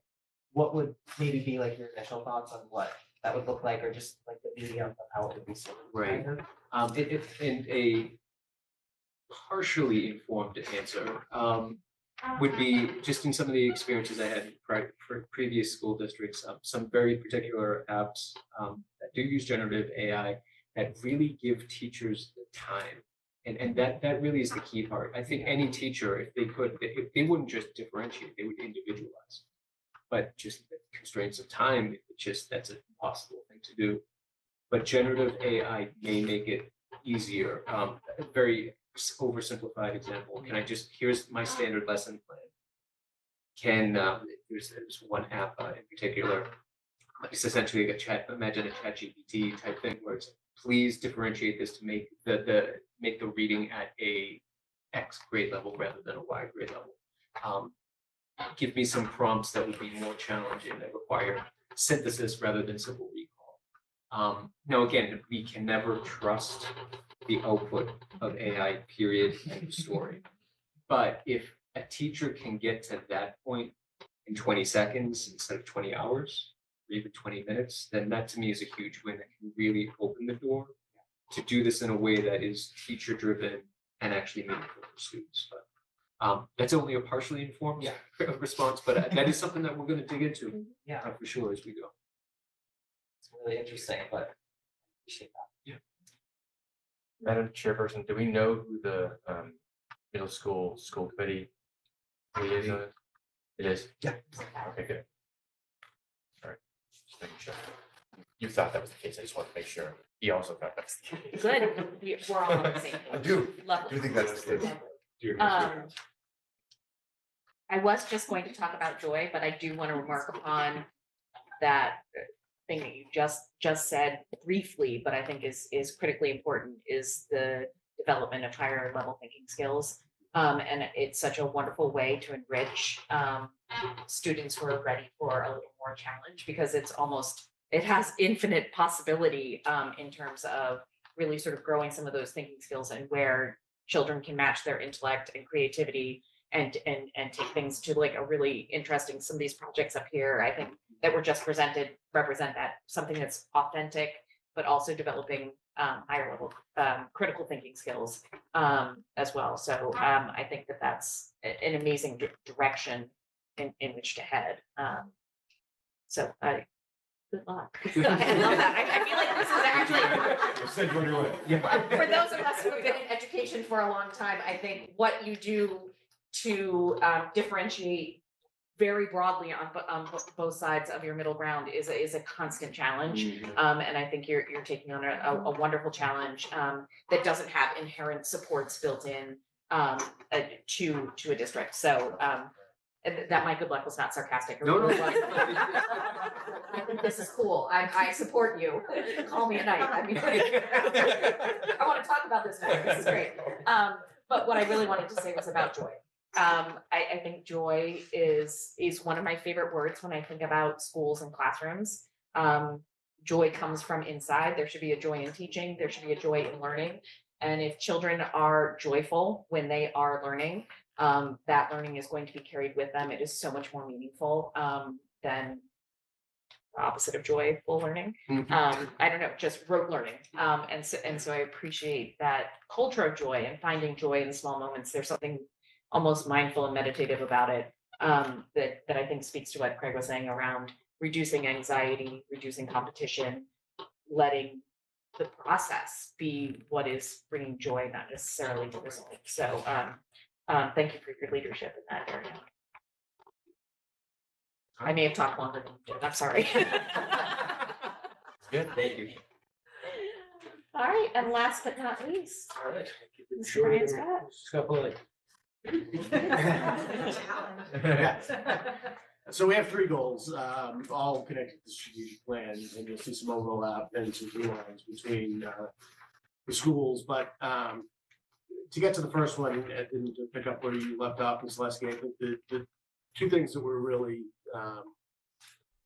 what would maybe be like your initial thoughts on what that would look like, or just like the medium of how it would be sorted? Right. If in a partially informed answer would be just in some of the experiences I had in previous school districts, some very particular apps that do use generative AI that really give teachers the time. And that really is the key part. I think any teacher, if they wouldn't just differentiate, they would individualize. But just the constraints of time, that's an impossible thing to do. But generative AI may make it easier. A very oversimplified example. Here's my standard lesson plan. There's one app in particular. It's essentially imagine a ChatGPT type thing where it's please differentiate this to make the reading at a X grade level rather than a Y grade level. Give me some prompts that would be more challenging, that require synthesis rather than simple recall. Now, again, we can never trust the output of AI, period, end of story. But if a teacher can get to that point in 20 seconds instead of 20 hours, or even 20 minutes, then that to me is a huge win that can really open the door to do this in a way that is teacher driven and actually meaningful for students. But that's only a partially informed response, but that is something that we're going to dig into for sure as we go. It's really interesting, but I appreciate that. Yeah. Madam Chairperson, do we know who the middle school committee liaison is? It is? Yeah. Okay, good. All right, just making sure. You thought that was the case. I just wanted to make sure. He also thought that's the case. Good. We're all on the same page. I do. Lovely. I think that's the case. I was just going to talk about Joy, but I do want to remark upon that thing that you just said briefly, but I think is critically important, is the development of higher level thinking skills. And it's such a wonderful way to enrich students who are ready for a little more challenge, because it has infinite possibility in terms of really sort of growing some of those thinking skills, and where children can match their intellect and creativity and take things to like a really interesting, some of these projects up here, I think that were just presented represent that, something that's authentic, but also developing higher level critical thinking skills as well. So I think that that's an amazing direction in which to head. So good luck. I love that. I feel like this is actually, for those of us who have been in education for a long time, I think what you do to differentiate very broadly on both sides of your middle ground is a constant challenge. And I think you're taking on a wonderful challenge that doesn't have inherent supports built in to a district. So that my good luck was not sarcastic. No. I think this is cool. I support you. Call me at night. I mean, I want to talk about this more. This is great. But what I really wanted to say was about joy. I think joy is one of my favorite words when I think about schools and classrooms. Joy comes from inside. There should be a joy in teaching. There should be a joy in learning. And if children are joyful when they are learning, that learning is going to be carried with them. It is so much more meaningful than the opposite of joyful learning. I don't know, just rote learning. And so I appreciate that culture of joy and finding joy in the small moments. There's something almost mindful and meditative about it that I think speaks to what Craig was saying around reducing anxiety, reducing competition, letting the process be what is bringing joy, not necessarily the result. So thank you for your leadership in that area. I may have talked longer than you did. I'm sorry. Good, thank you. All right, and last but not least, All right. Mr. Ryan Scott. Scott Bullock. So we have 3 goals, all connected to the strategic plan, and you'll see some overlap and some through lines between the schools. But to get to the first one and to pick up where you left off, Ms. Lesky, I think the 2 things that we're really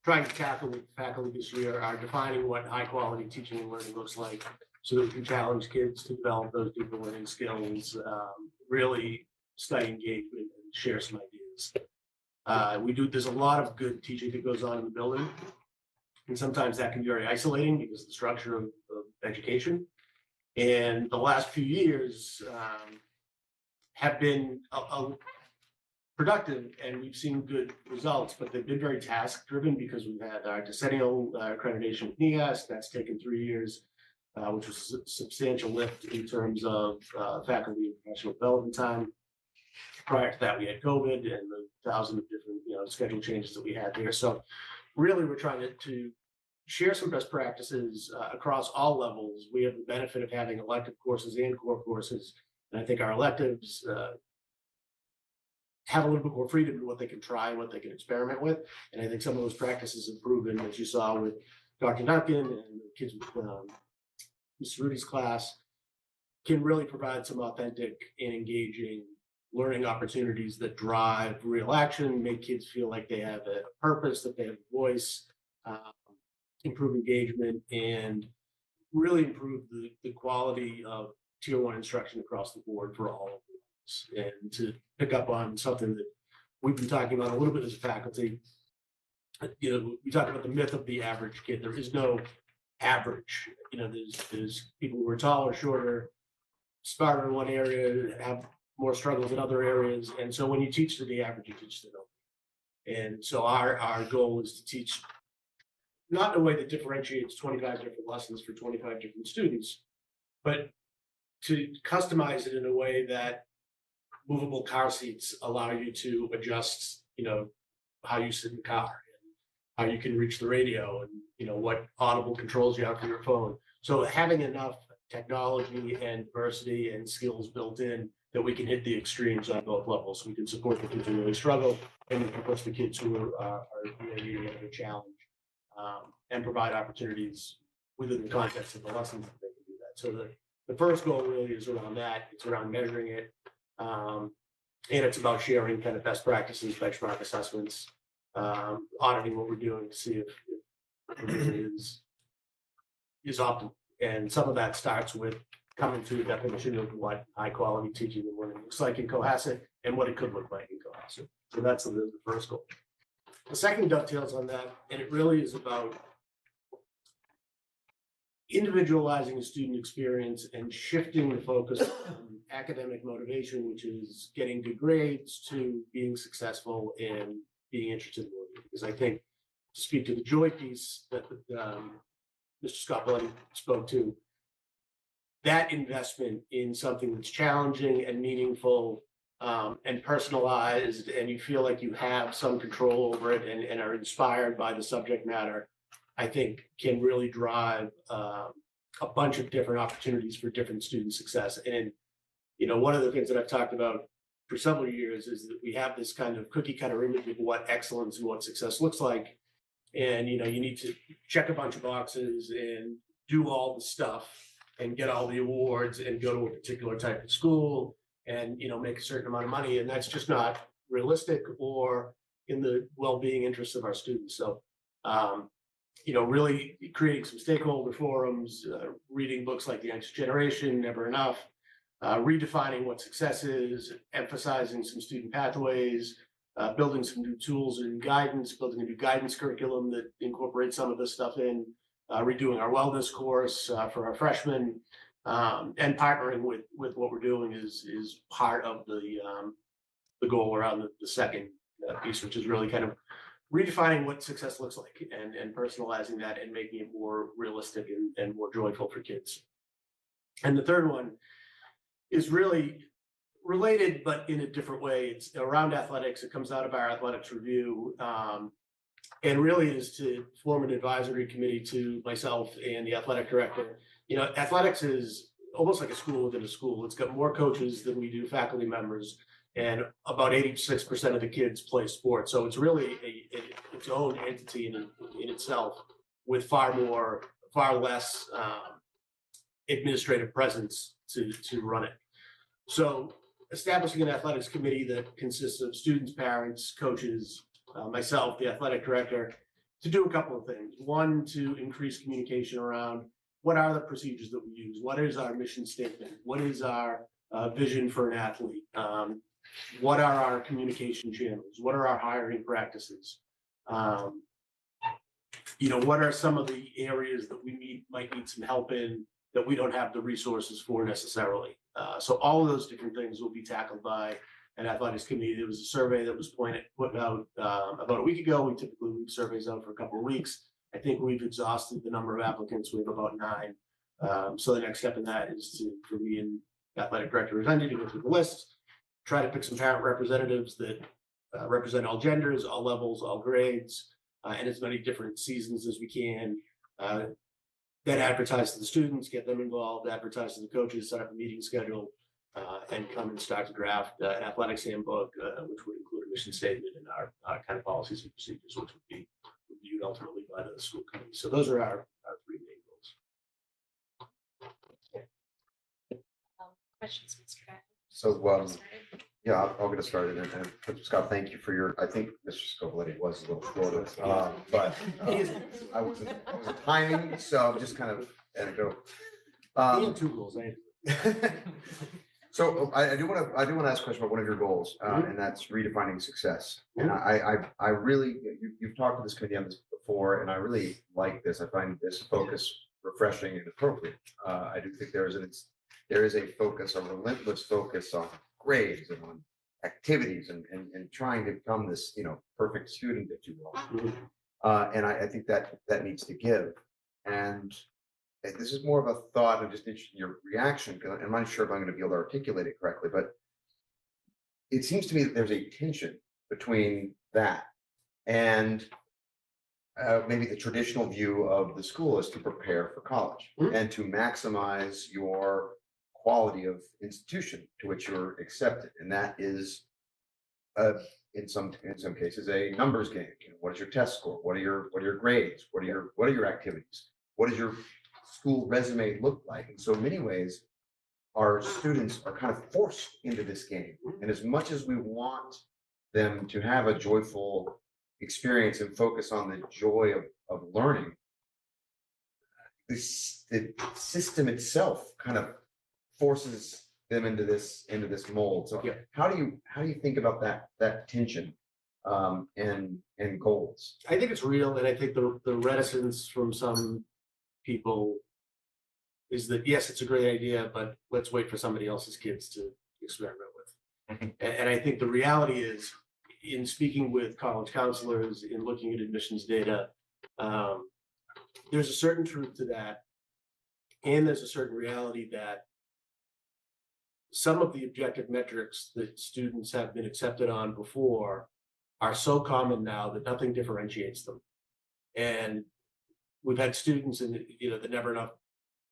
trying to tackle with faculty this year are defining what high quality teaching and learning looks like, so that we can challenge kids to develop those deeper learning skills, really study engagement and share some ideas. There's a lot of good teaching that goes on in the building. And sometimes that can be very isolating because of the structure of education. And the last few years, have been productive, and we've seen good results, but they've been very task driven because we've had our decennial accreditation with NEAS. That's taken 3 years, which was a substantial lift in terms of faculty and professional development time. Prior to that, we had COVID and the thousand of different, schedule changes that we had there. So really, we're trying to share some best practices across all levels. We have the benefit of having elective courses and core courses. And I think our electives have a little bit more freedom in what they can try and what they can experiment with. And I think some of those practices have proven, as you saw with Dr. Duncan and the kids with Mr. Rudy's class, can really provide some authentic and engaging learning opportunities that drive real action, make kids feel like they have a purpose, that they have a voice, improve engagement, and really improve the quality of tier 1 instruction across the board for all of us. And to pick up on something that we've been talking about a little bit as a faculty, we talk about the myth of the average kid. There is no average. There's people who are taller, shorter, smarter in one area, have more struggles in other areas. And so when you teach to the average, you teach to the nobody. And so our goal is to teach not in a way that differentiates 25 different lessons for 25 different students, but to customize it in a way that movable car seats allow you to adjust, how you sit in the car, and how you can reach the radio, and what audible controls you have for your phone. So having enough technology and diversity and skills built in that we can hit the extremes on both levels. We can support the kids who really struggle, and we can push the kids who are needing a challenge, and provide opportunities within the context of the lessons that they can do that. So the first goal really is around that. It's around measuring it. And it's about sharing kind of best practices, benchmark assessments, auditing what we're doing to see if it is optimal. And some of that starts with coming to a definition of what high quality teaching and learning looks like in Cohasset and what it could look like in Cohasset. So that's the first goal. The second dovetails on that, and it really is about individualizing the student experience and shifting the focus from academic motivation, which is getting good grades, to being successful and being interested in learning. Because I think, to speak to the joy piece that Mr. Scott Bloody spoke to, that investment in something that's challenging and meaningful and personalized, and you feel like you have some control over it and are inspired by the subject matter, I think can really drive a bunch of different opportunities for different student success. And, one of the things that I've talked about for several years is that we have this kind of cookie cutter image of what excellence and what success looks like. And, you need to check a bunch of boxes and do all the stuff and get all the awards and go to a particular type of school and, make a certain amount of money. And that's just not realistic or in the well-being interests of our students. So, really creating some stakeholder forums, reading books like The Next Generation, Never Enough, redefining what success is, emphasizing some student pathways, building some new tools and guidance, building a new guidance curriculum that incorporates some of this stuff in, redoing our wellness course for our freshmen, and partnering with what we're doing is part of the goal around the second piece, which is really kind of redefining what success looks like and personalizing that and making it more realistic and more joyful for kids. And the third one is really related, but in a different way. It's around athletics. It comes out of our athletics review, and really is to form an advisory committee to myself and the athletic director. Athletics is almost like a school within a school. It's got more coaches than we do faculty members, and about 86% of the kids play sports. So it's really its own entity in itself, with far less administrative presence to run it. So establishing an athletics committee that consists of students, parents, coaches, myself, the athletic director, to do a couple of things. One, to increase communication around what are the procedures that we use? What is our mission statement? What is our vision for an athlete? What are our communication channels? What are our hiring practices? What are some of the areas that we might need some help in that we don't have the resources for necessarily? So all of those different things will be tackled by an athletics committee. There was a survey that was put out about a week ago. We typically leave surveys out for a couple of weeks. I think we've exhausted the number of applicants. We have about 9. So the next step in that is for me and athletic director Revendi to go through the list, try to pick some parent representatives that represent all genders, all levels, all grades, and as many different seasons as we can. Then advertise to the students, get them involved, advertise to the coaches, set up a meeting schedule, and come and start to draft an athletics handbook, which would include a mission statement and our kind of policies and procedures, which would be reviewed ultimately by the school committee. So those are our 3 main goals. Questions, Mr. Beck? So, yeah, I'll get us started. And Scott, thank you for your, I think Mr. Scopoletti was a little shorter, but I was timing, so just kind of anecdote. We have 2 goals. So I do want to ask a question about one of your goals, and that's redefining success. And I really, you've talked to this committee on this before, and I really like this. I find this focus refreshing and appropriate. I do think there is a focus, a relentless focus on grades and on activities and trying to become this, perfect student, if you will. And I think that needs to give. And this is more of a thought and just interested in your reaction, because I'm not sure if I'm going to be able to articulate it correctly, but it seems to me that there's a tension between that and maybe the traditional view of the school is to prepare for college and to maximize your quality of institution to which you're accepted. And that is in some cases a numbers game. What is your test score? What are your grades? What are your activities? What does your school resume look like? And so in many ways, our students are kind of forced into this game. And as much as we want them to have a joyful experience and focus on the joy of learning, the system itself kind of forces them into this mold. So how do you think about that tension and goals? I think it's real, and I think the reticence from some people is that yes, it's a great idea, but let's wait for somebody else's kids to experiment with. And I think the reality is, in speaking with college counselors, in looking at admissions data, there's a certain truth to that, and there's a certain reality that some of the objective metrics that students have been accepted on before are so common now that nothing differentiates them. And we've had students in the Never Enough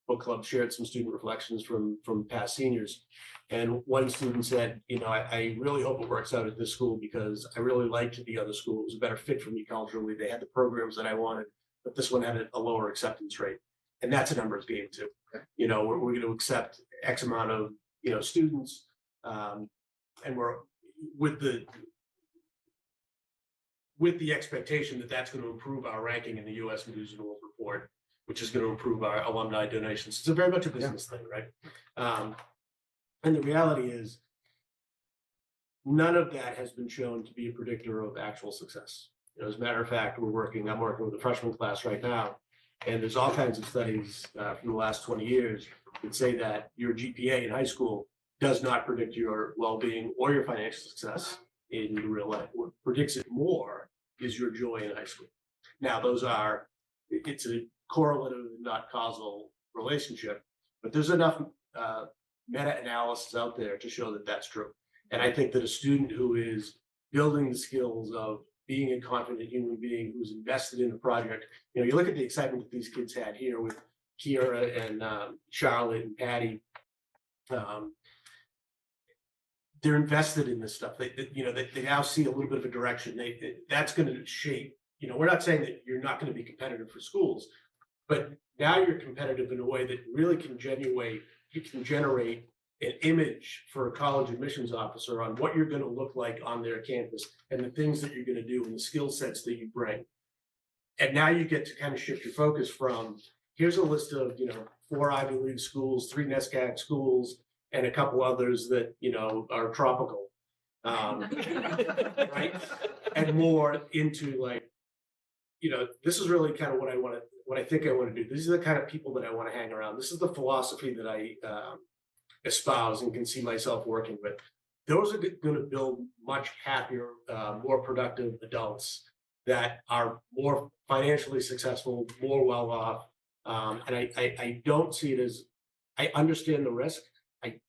Book Club shared some student reflections from past seniors. And one student said, I really hope it works out at this school because I really liked the other school. It was a better fit for me culturally. They had the programs that I wanted, but this one had a lower acceptance rate. And that's a numbers game too. We're going to accept X amount of students, and we're with the expectation that that's going to improve our ranking in the U.S. News and World Report, which is going to improve our alumni donations. It's a very much a business thing, right? And the reality is, none of that has been shown to be a predictor of actual success. As a matter of fact, I'm working with a freshman class right now, and there's all kinds of studies from the last 20 years that say that your GPA in high school does not predict your well-being or your financial success in your real life. What predicts it more is your joy in high school. Now, it's a correlative, not causal relationship, but there's enough meta-analysis out there to show that that's true. And I think that a student who is building the skills of being a confident human being who's invested in the project, you look at the excitement that these kids had here with Kiera and Charlotte and Patty. They're invested in this stuff. They now see a little bit of a direction. That's going to shape. We're not saying that you're not going to be competitive for schools, but now you're competitive in a way that really can generate an image for a college admissions officer on what you're going to look like on their campus and the things that you're going to do and the skill sets that you bring. And now you get to kind of shift your focus from, here's a list of, 4 Ivy League schools, 3 NESCAC schools, and a couple others that, are tropical, right? And more into this is really kind of what I think I want to do. These are the kind of people that I want to hang around. This is the philosophy that espouse and can see myself working with. Those are going to build much happier, more productive adults that are more financially successful, more well off. And I don't see it as, I understand the risk. I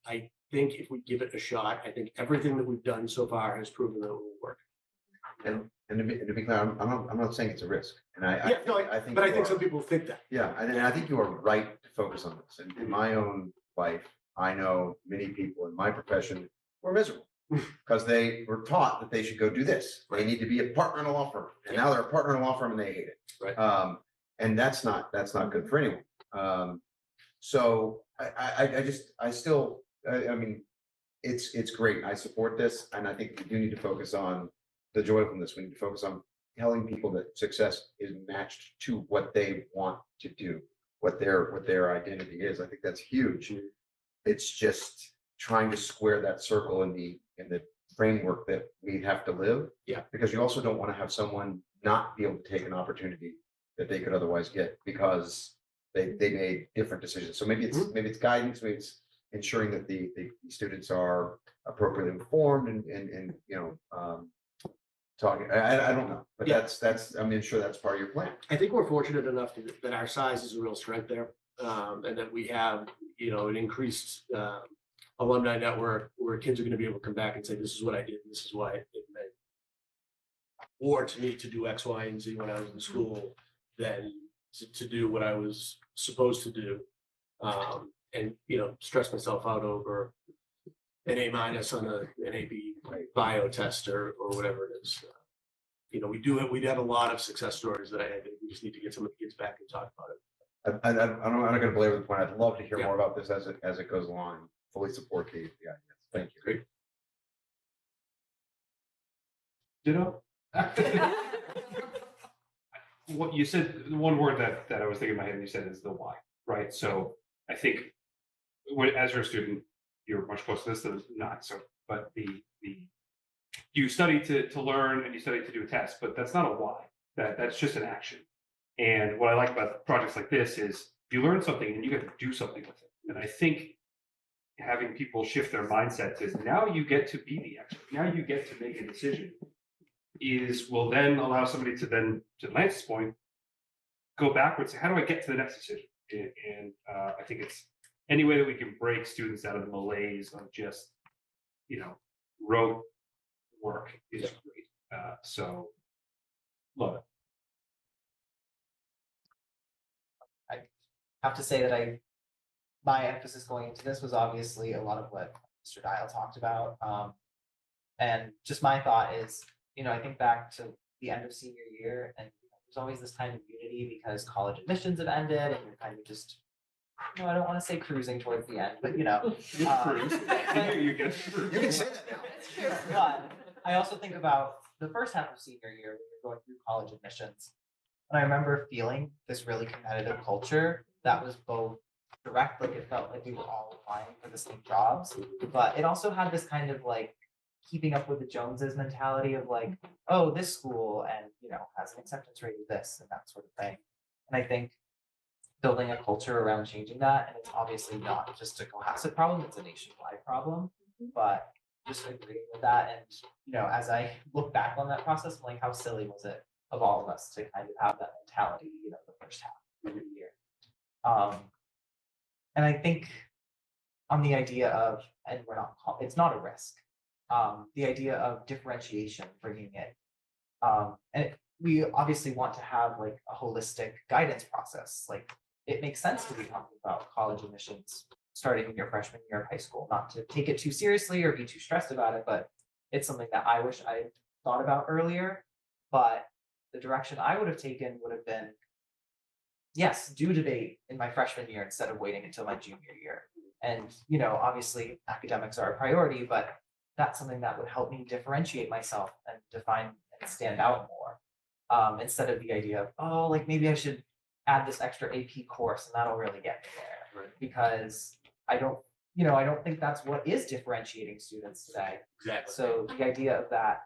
think if we give it a shot, I think everything that we've done so far has proven that it will work. And to be clear, I'm not saying it's a risk, and Yeah, no, I think. but I you think are. some people think that. Yeah, and I think you are right to focus on this. In my own life, I know many people in my profession were miserable because they were taught that they should go do this. They need to be a partner in a law firm, and now they're a partner in a law firm and they hate it. Right. And that's not good for anyone. So I mean, it's great. I support this, and I think we do need to focus on the joyfulness. We need to focus on telling people that success is matched to what they want to do, what their identity is. I think that's huge. It's just trying to square that circle in the framework that we have to live. Yeah. Because you also don't want to have someone not be able to take an opportunity that they could otherwise get because they made different decisions. So maybe it's guidance, maybe it's ensuring that the students are appropriately informed and talking. I don't know, but Yeah. that's I'm sure that's part of your plan. I think we're fortunate enough that our size is a real strength there, and that we have, an increased alumni network where kids are going to be able to come back and say, this is what I did, this is why it meant more to me to do X, Y, and Z when I was in school than to do what I was supposed to do, and stress myself out over an A- on an AP bio test or whatever it is. We have a lot of success stories that I think we just need to get some of the kids back and talk about it. I'm not going to belabor the point. I'd love to hear more about this as it goes along. Fully support the ideas. Thank you. Great. Ditto. What you said, the one word that I was thinking in my head, and you said is the why, right? So I think as you're a student, you're much closer to this than not. So, but you study to learn and you study to do a test, but that's not a why. That's just an action. And what I like about projects like this is you learn something and you get to do something with it. And I think having people shift their mindsets is now you get to be the expert. Now you get to make a decision. Will then allow somebody to then, to Lance's point, go backwards. How do I get to the next decision? And I think it's any way that we can break students out of the malaise of just, rote work is great. So love it. I have to say that my emphasis going into this was obviously a lot of what Mr. Dial talked about. And just my thought is, I think back to the end of senior year, and there's always this kind of unity because college admissions have ended and you're kind of just, I don't want to say cruising towards the end, but You can say that now. It's true. But I also think about the first half of senior year when you're going through college admissions. And I remember feeling this really competitive culture that was both direct, like it felt like we were all applying for the same jobs, but it also had this kind of like keeping up with the Joneses mentality of like, oh, this school and has an acceptance rate of this and that sort of thing. And I think building a culture around changing that, and it's obviously not just a Cohasset problem, it's a nationwide problem, but just agreeing with that. And as I look back on that process, I'm like, how silly was it of all of us to kind of have that mentality, the first half of the year. And I think on the idea of, and it's not a risk, the idea of differentiation, bringing it, and we obviously want to have like a holistic guidance process. Like it makes sense to be talking about college admissions starting in your freshman year of high school, not to take it too seriously or be too stressed about it, but it's something that I wish I thought about earlier. But the direction I would have taken would have been, yes, do debate in my freshman year instead of waiting until my junior year. And, obviously academics are a priority, but that's something that would help me differentiate myself and define and stand out more. Instead of the idea of, oh, like maybe I should add this extra AP course and that'll really get me there. Right. Because I don't think that's what is differentiating students today. Exactly. So the idea of that,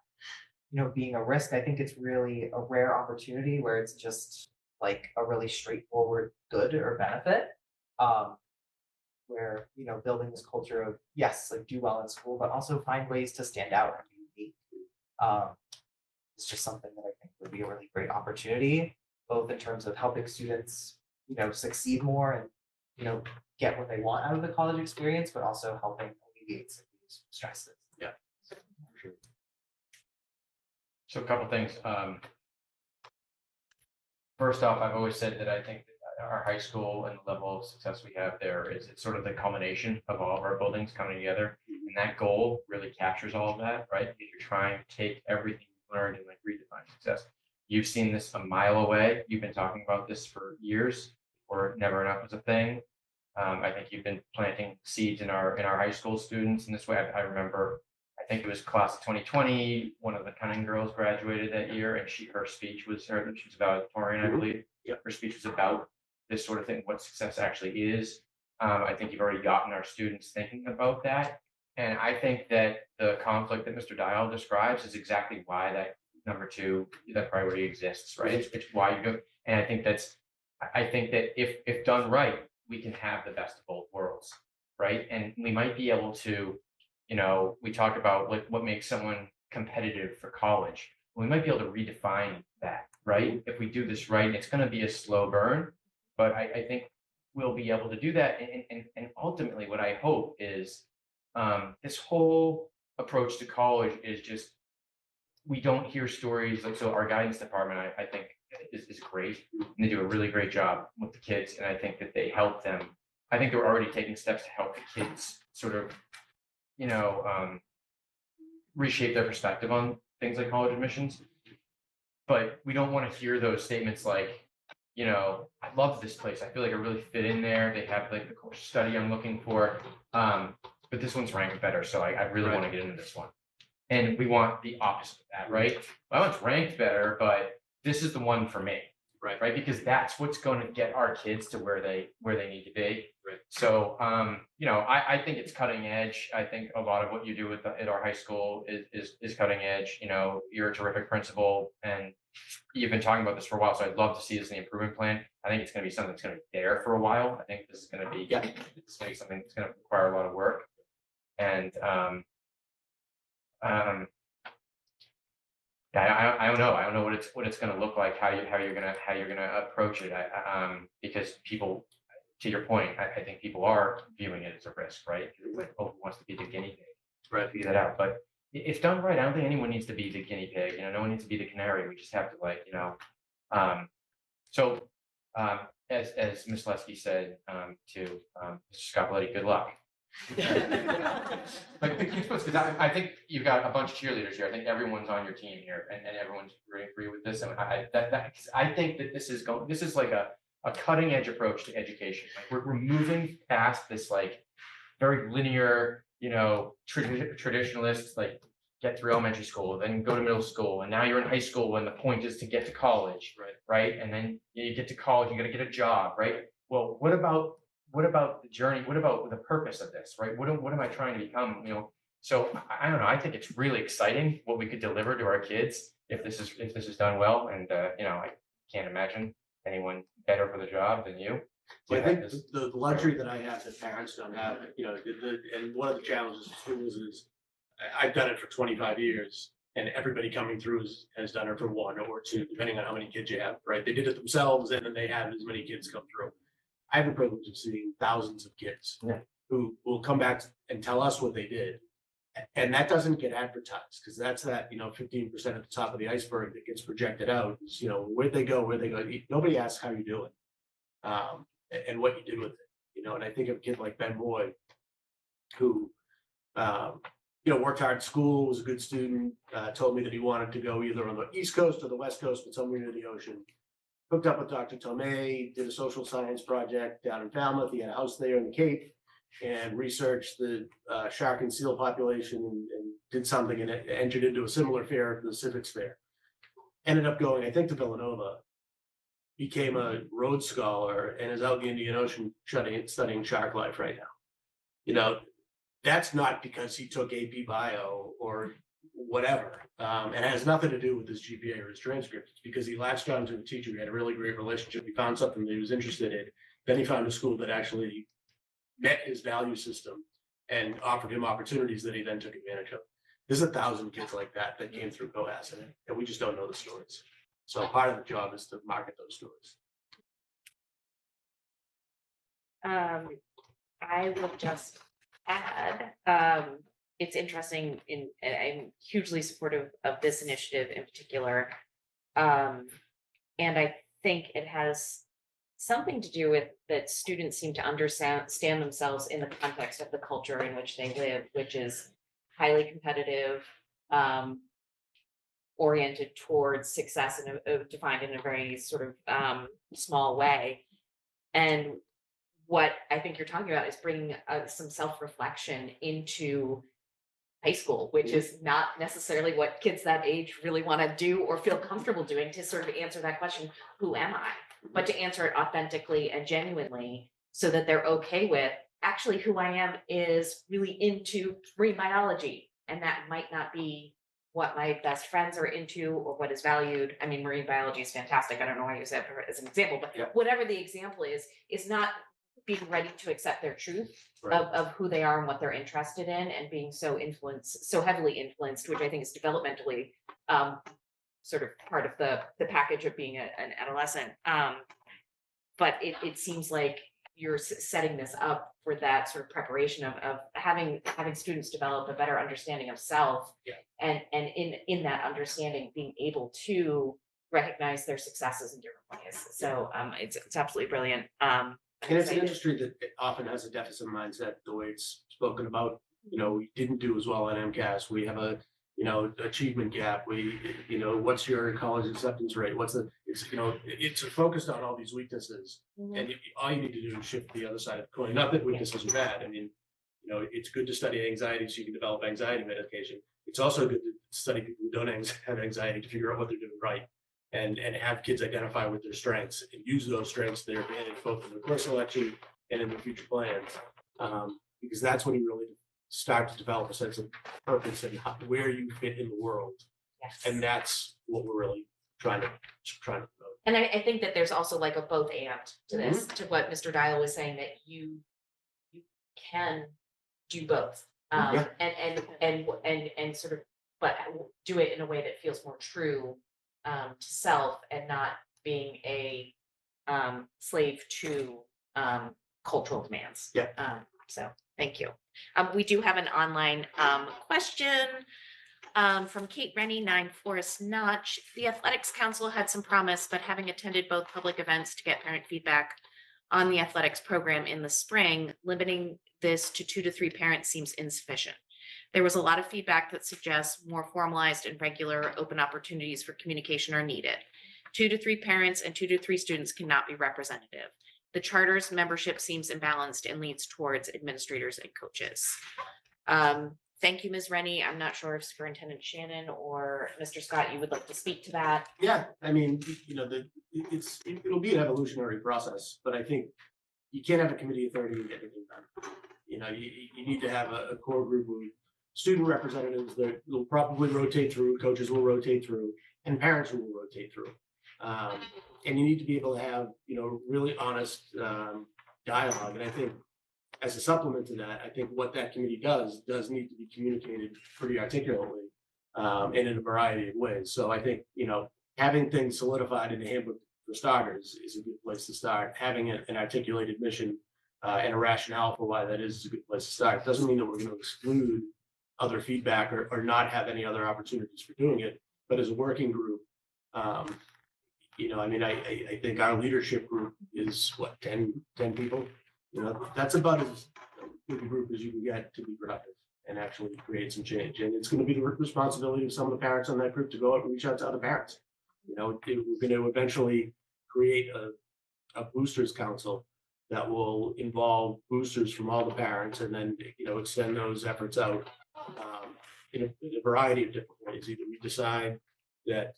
being a risk, I think it's really a rare opportunity where it's just like a really straightforward good or benefit. where, you know, building this culture of, yes, like do well in school, but also find ways to stand out and be unique. It's just something that I think would be a really great opportunity, both in terms of helping students, you know, succeed more and, you know, get what they want out of the college experience, but also helping alleviate some of these stresses. Yeah. So a couple things. First off, I've always said that I think that our high school and the level of success we have there is it's sort of the culmination of all of our buildings coming together. And that goal really captures all of that, right? Because you're trying to take everything you've learned and like redefine success. You've seen this a mile away. You've been talking about this for years, or never enough was a thing. I think you've been planting seeds in our high school students in this way. I remember, I think it was class of 2020, one of the Cunning girls graduated that year, and her speech was she was valedictorian, I believe. Her speech was about this sort of thing, what success actually is. I think you've already gotten our students thinking about that. And I think that the conflict that Mr. Dial describes is exactly why that number two, that priority exists, right? It's why you do. And I think that if done right, we can have the best of both worlds, right? And we might be able to, you know, we talk about what makes someone competitive for college. We might be able to redefine that, right? If we do this right, it's going to be a slow burn, but I think we'll be able to do that. And ultimately, what I hope is this whole approach to college is just, we don't hear stories like, so our guidance department, I think is great. And they do a really great job with the kids. And I think that they help them. I think they're already taking steps to help the kids sort of, you know, reshape their perspective on things like college admissions. But we don't want to hear those statements like, you know, I love this place. I feel like I really fit in there. They have like the course study I'm looking for. But this one's ranked better. So I really want to get into this one. And we want the opposite of that, right? Well, it's ranked better, but this is the one for me. Right. Because that's what's going to get our kids to where they need to be. Right. So you know, I think it's cutting edge. I think a lot of what you do at our high school is cutting edge. You know, you're a terrific principal and you've been talking about this for a while. So I'd love to see this in the improvement plan. I think it's going to be something that's going to be there for a while. I think this is going to be something that's going to require a lot of work. And I don't know. I don't know what it's going to look like. How you're gonna approach it. Because people, to your point, I think people are viewing it as a risk, right? Who wants to be the guinea pig, right? Figure that out. But if done right, I don't think anyone needs to be the guinea pig. You know, no one needs to be the canary. We just have to like, you know. As Ms. Lesky said to Mr. Scapoletti, good luck. Like the kids, because I think you've got a bunch of cheerleaders here. I think everyone's on your team here, and everyone's really agree with this. And I think that this is like a cutting edge approach to education. Like we're moving past this like very linear, you know, traditionalist, like get through elementary school, then go to middle school, and now you're in high school, and the point is to get to college, right? And then you get to college, you got to get a job, right? Well, what about the journey? What about the purpose of this, right? What am I trying to become? You know, so I don't know. I think it's really exciting what we could deliver to our kids if this is done well. And you know, I can't imagine anyone better for the job than you. Well, I think the luxury that I have that parents don't have, you know, and one of the challenges of schools is I've done it for 25 years, and everybody coming through has done it for 1 or 2, depending on how many kids you have, right? They did it themselves, and then they have as many kids come through. I have the privilege of seeing thousands of kids who will come back and tell us what they did. And that doesn't get advertised because that's that, you know, 15% at the top of the iceberg that gets projected out is, you know, where'd they go? Nobody asks how you do it and what you did with it, you know. And I think of a kid like Ben Boyd who, you know, worked hard at school, was a good student, told me that he wanted to go either on the East Coast or the West Coast, but somewhere near the ocean. Hooked up with Dr. Tomei, did a social science project down in Falmouth. He had a house there in the Cape and researched the shark and seal population and did something and entered into a similar fair, the Civics Fair. Ended up going, I think, to Villanova, became a Rhodes Scholar and is out in the Indian Ocean studying shark life right now. You know, that's not because he took AP Bio or whatever. It has nothing to do with his GPA or his transcript. It's because he latched on to a teacher. He had a really great relationship. He found something that he was interested in. Then he found a school that actually met his value system and offered him opportunities that he then took advantage of. There's 1,000 kids like that that came through Cohasset, and we just don't know the stories. So part of the job is to market those stories. I would just add, it's interesting and I'm hugely supportive of this initiative in particular. And I think it has something to do with that students seem to understand themselves in the context of the culture in which they live, which is highly competitive, oriented towards success and defined in a very sort of small way. And what I think you're talking about is bringing some self-reflection into high school, which is not necessarily what kids that age really want to do or feel comfortable doing, to sort of answer that question, who am I? But to answer it authentically and genuinely so that they're okay with, actually who I am is really into marine biology. And that might not be what my best friends are into or what is valued. I mean, marine biology is fantastic. I don't know why I use that as an example, but whatever the example is not being ready to accept their truth of who they are and what they're interested in, and being so heavily influenced, which I think is developmentally sort of part of the package of being an adolescent. But it seems like you're setting this up for that sort of preparation of having students develop a better understanding of self, and in that understanding being able to recognize their successes in different ways. So it's absolutely brilliant. And it's an industry that often has a deficit mindset, the way it's spoken about. You know, we didn't do as well on MCAS. We have a, achievement gap. What's your college acceptance rate? It's focused on all these weaknesses. And all you need to do is shift the other side of the coin. Not that weaknesses are bad. I mean, it's good to study anxiety so you can develop anxiety medication. It's also good to study people who don't have anxiety to figure out what they're doing right. And have kids identify with their strengths and use those strengths to their advantage, both in their course selection and in their future plans. Because that's when you really start to develop a sense of purpose and where you fit in the world. Yes. And that's what we're really trying to promote. And I think that there's also like a both and to this, to what Mr. Dial was saying, that you can do both. And sort of, but do it in a way that feels more true to self, and not being a slave to cultural demands. So thank you. We do have an online question from Kate Rennie, 9 Forest Notch. The Athletics Council had some promise, but having attended both public events to get parent feedback on the athletics program in the spring, limiting this to 2 to 3 parents seems insufficient. There was a lot of feedback that suggests more formalized and regular open opportunities for communication are needed. 2 to 3 parents and 2 to 3 students cannot be representative. The charter's membership seems imbalanced and leads towards administrators and coaches. Thank you, Ms. Rennie. I'm not sure if Superintendent Shannon or Mr. Scott, you would like to speak to that. Yeah, I mean, it'll be an evolutionary process, but I think you can't have a committee of 30 and get anything done. You need to have a core group of student representatives that will probably rotate through, coaches will rotate through, and parents will rotate through. And you need to be able to have, really honest dialogue. And I think as a supplement to that, I think what that committee does need to be communicated pretty articulately and in a variety of ways. So I think, having things solidified in the handbook for starters is a good place to start. Having an articulated mission and a rationale for why that is a good place to start. It doesn't mean that we're going to exclude other feedback or not have any other opportunities for doing it. But as a working group, I think our leadership group is 10 people. That's about as big a group as you can get to be productive and actually create some change. And it's going to be the responsibility of some of the parents on that group to go out and reach out to other parents. We're going to eventually create a boosters council that will involve boosters from all the parents, and then extend those efforts out in a variety of different ways. Either we decide that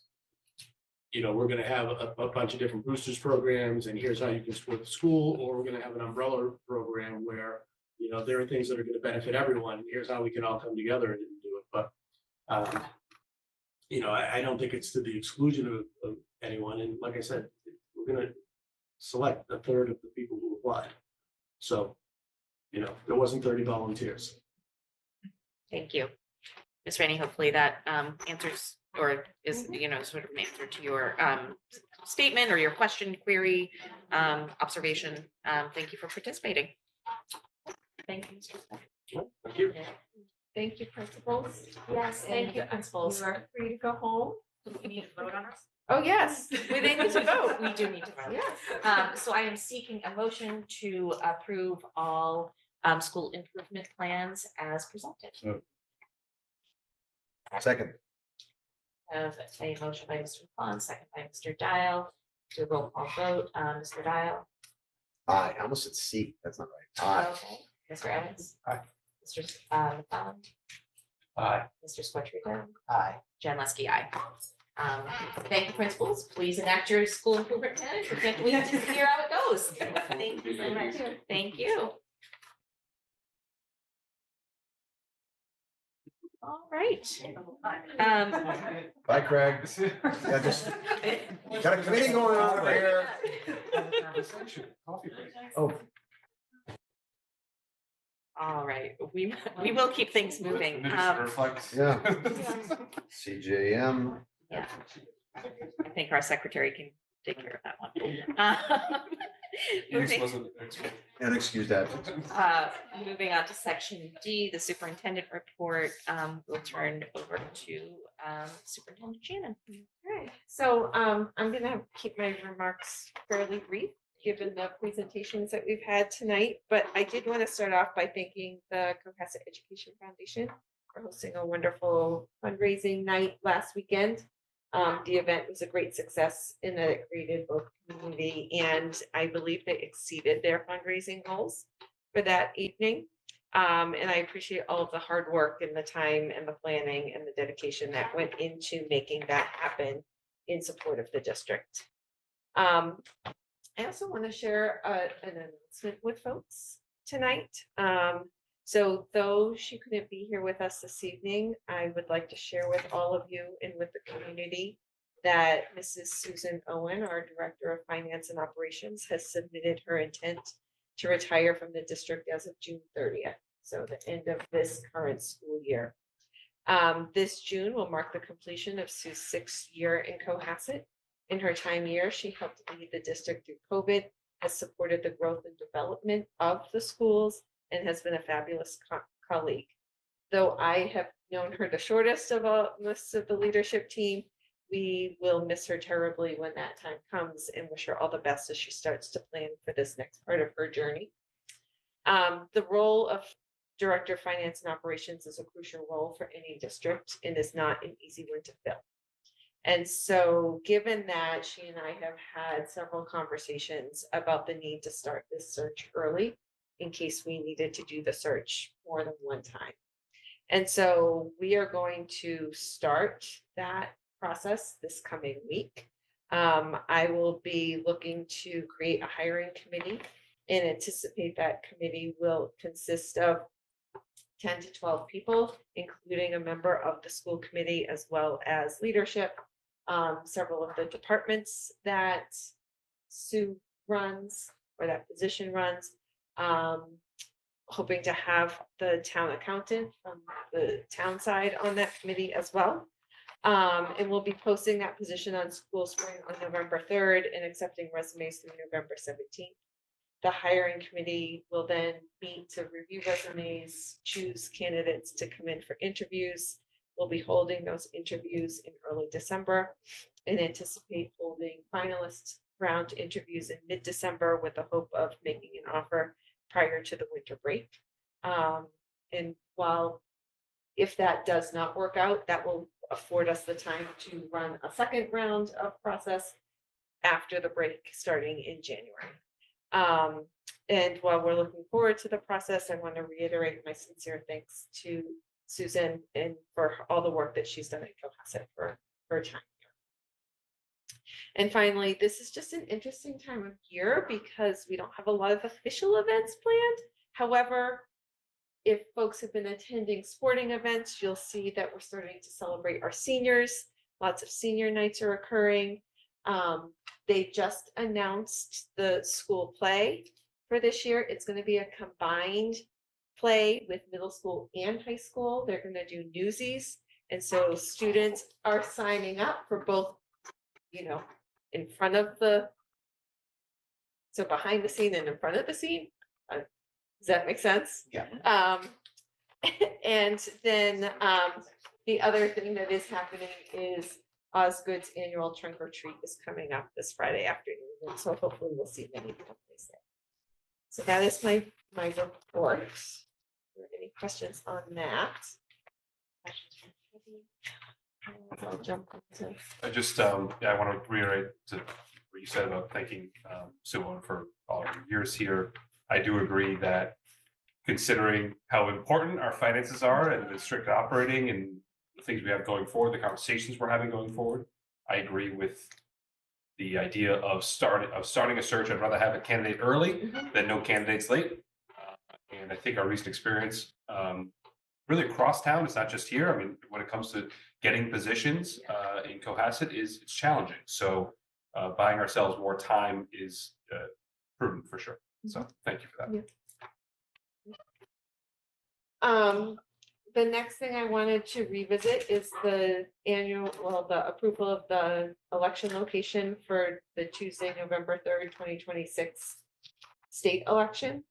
we're going to have a bunch of different boosters programs, and here's how you can support the school, or we're going to have an umbrella program where there are things that are going to benefit everyone. Here's how we can all come together and do it. But I don't think it's to the exclusion of anyone. And like I said, we're going to select a third of the people who applied. So there wasn't 30 volunteers. Thank you. Ms. Rainey, hopefully that answers or is, sort of an answer to your statement or your question, query, observation. Thank you for participating. Thank you, Mr. Smith. Thank you. Thank you, principals. Yes, thank you. Principals. You are free to go home. We need to vote on this? Oh, yes, we need to vote. We do need to vote. Yes. So I am seeking a motion to approve all school improvement plans as presented. Second. Have a motion by Mr. Pond, second by Mr. Dial. Do a roll call vote. Mr. Dial. Aye, I almost said C, that's not right. Aye. Okay. Mr. Evans. Aye. Mr. McFarland. Aye. Mr. Squattrito. Aye. Jen Leske, aye. Thank you, principals. Please enact your school improvement plan. We can't wait to hear how it goes. Thank you so much. Thank you. All right. Bye, Craig. Yeah, just got a committee going on over here. Coffee break. Oh, All right, we will keep things moving. Minutes reflect. Yeah. CJM. Yeah. I think our secretary can take care of that one. Yes, Moving wasn't expected. Unexcused absence. moving on to section D, the superintendent report, we'll turn over to Superintendent Shannon. Alright, so I'm gonna keep my remarks fairly brief, given the presentations that we've had tonight, but I did want to start off by thanking the Cohasset Education Foundation for hosting a wonderful fundraising night last weekend. The event was a great success in that it created both community and I believe they exceeded their fundraising goals for that evening. And I appreciate all of the hard work and the time and the planning and the dedication that went into making that happen in support of the district. I also want to share an announcement with folks tonight. So though she couldn't be here with us this evening, I would like to share with all of you and with the community that Mrs. Susan Owen, our Director of Finance and Operations, has submitted her intent to retire from the district as of June 30th. So the end of this current school year. This June will mark the completion of Sue's 6th year in Cohasset. In her time here, she helped lead the district through COVID, has supported the growth and development of the schools, and has been a fabulous colleague. Though I have known her the shortest of most of the leadership team, we will miss her terribly when that time comes and wish her all the best as she starts to plan for this next part of her journey. The role of Director of Finance and Operations is a crucial role for any district and is not an easy one to fill. And so given that she and I have had several conversations about the need to start this search early in case we needed to do the search more than one time. And so we are going to start that process this coming week. I will be looking to create a hiring committee and anticipate that committee will consist of 10 to 12 people, including a member of the school committee as well as leadership. Several of the departments that Sue runs or that position runs. Hoping to have the town accountant from the town side on that committee as well. And we'll be posting that position on School Spring on November 3rd and accepting resumes through November 17th. The hiring committee will then meet to review resumes, choose candidates to come in for interviews. We'll be holding those interviews in early December and anticipate holding finalist round interviews in mid-December with the hope of making an offer prior to the winter break. And while if that does not work out, that will afford us the time to run a second round of process after the break starting in January. And while we're looking forward to the process, I want to reiterate my sincere thanks to Susan and for all the work that she's done at Cohasset for her time here. And finally, this is just an interesting time of year because we don't have a lot of official events planned. However, if folks have been attending sporting events, you'll see that we're starting to celebrate our seniors. Lots of senior nights are occurring. They just announced the school play for this year. It's gonna be a combined play with middle school and high school. They're gonna do Newsies. And so students are signing up for both, you know, in front of the, so behind the scene and in front of the scene. Does that make sense? Yeah. And then the other thing that is happening is Osgood's annual trunk or treat is coming up this Friday afternoon. And so hopefully we'll see many families there. So that is my report. Are there any questions on that? I'll jump into. I just, yeah, I want to reiterate to what you said about thanking Sue for all of your years here. I do agree that considering how important our finances are and the strict operating and the things we have going forward, the conversations we're having going forward, I agree with the idea of starting a search. I'd rather have a candidate early than no candidates late. And I think our recent experience, really across town, it's not just here. I mean, when it comes to getting positions in Cohasset, it's challenging. So buying ourselves more time is prudent for sure. So thank you for that. The next thing I wanted to revisit is the approval of the election location for the Tuesday, November 3rd, 2026 state election.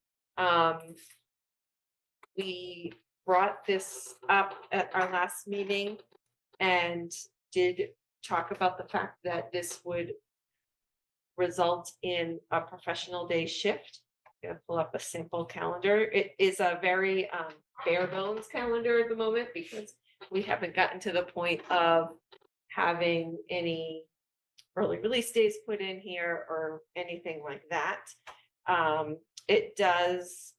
We brought this up at our last meeting and did talk about the fact that this would result in a professional day shift. I'm gonna pull up a simple calendar. It is a very bare bones calendar at the moment because we haven't gotten to the point of having any early release days put in here or anything like that. It does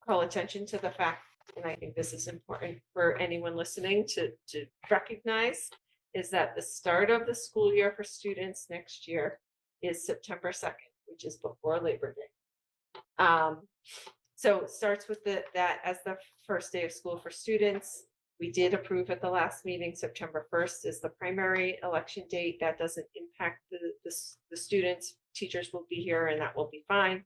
call attention to the fact, and I think this is important for anyone listening to recognize, is that the start of the school year for students next year is September 2nd, which is before Labor Day. So it starts with that as the first day of school for students. We did approve at the last meeting, September 1st is the primary election date. That doesn't impact the students. Teachers will be here and that will be fine.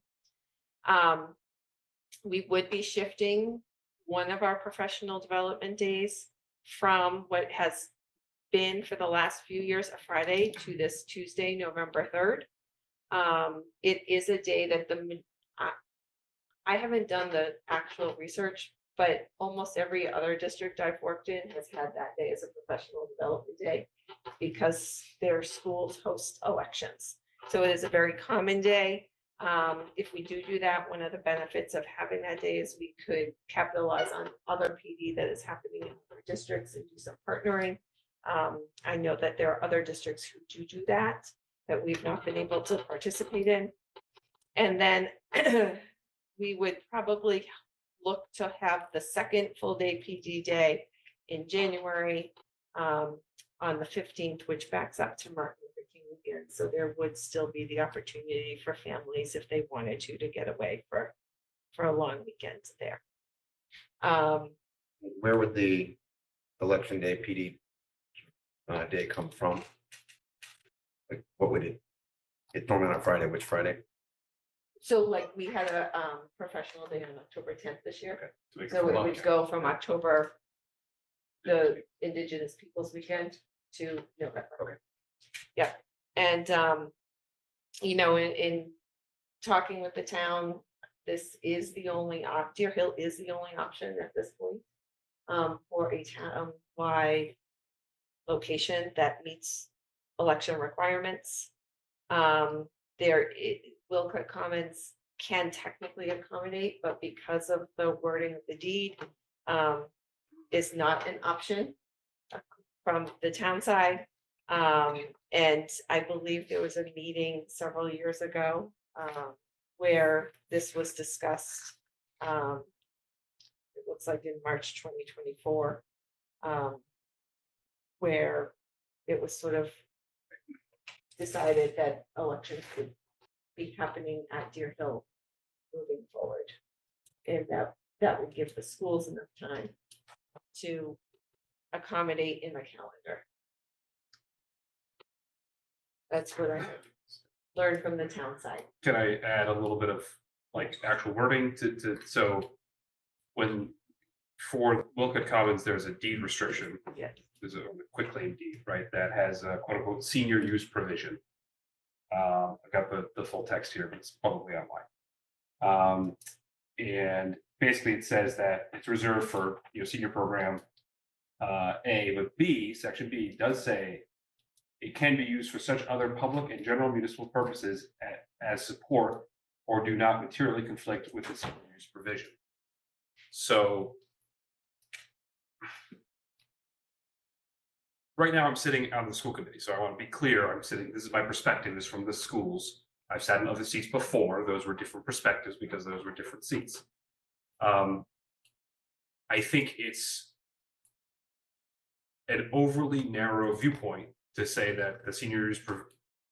We would be shifting one of our professional development days from what has been for the last few years a Friday to this Tuesday, November 3rd. It is a day that I haven't done the actual research, but almost every other district I've worked in has had that day as a professional development day because their schools host elections. So it is a very common day. If we do that, one of the benefits of having that day is we could capitalize on other PD that is happening in other districts and do some partnering. I know that there are other districts who do that we've not been able to participate in. And then we would probably look to have the second full day PD day in January on the 15th, which backs up to Martin Luther King weekend. So there would still be the opportunity for families if they wanted to get away for a long weekend there. Where would the election day PD day come from? Like, what would it? It's normally on a Friday. Which Friday? So like we had a professional day on October 10th this year. Okay. So it would go from October, the Indigenous Peoples Weekend, to November. Okay. Yeah, and you know, in talking with the town, this is the only Deer Hill is the only option at this point for a town-wide location that meets election requirements. Wilcott Commons can technically accommodate, but because of the wording of the deed, is not an option from the town side. And I believe there was a meeting several years ago where this was discussed. It looks like in March 2024, where it was sort of decided that elections could be happening at Deer Hill moving forward. And that would give the schools enough time to accommodate in the calendar. That's what I learned from the town side. Can I add a little bit of like actual wording so when for Wilcott Commons, there's a deed restriction. Yeah. There's a quitclaim deed, right, that has a quote unquote senior use provision. I got the full text here, but it's probably online. And basically it says that it's reserved for, senior program A, but B, section B does say it can be used for such other public and general municipal purposes as support or do not materially conflict with the senior use provision. So right now I'm sitting on the school committee, so I want to be clear. This is my perspective, is from the schools. I've sat in other seats before. Those were different perspectives because those were different seats. I think it's an overly narrow viewpoint to say that the senior use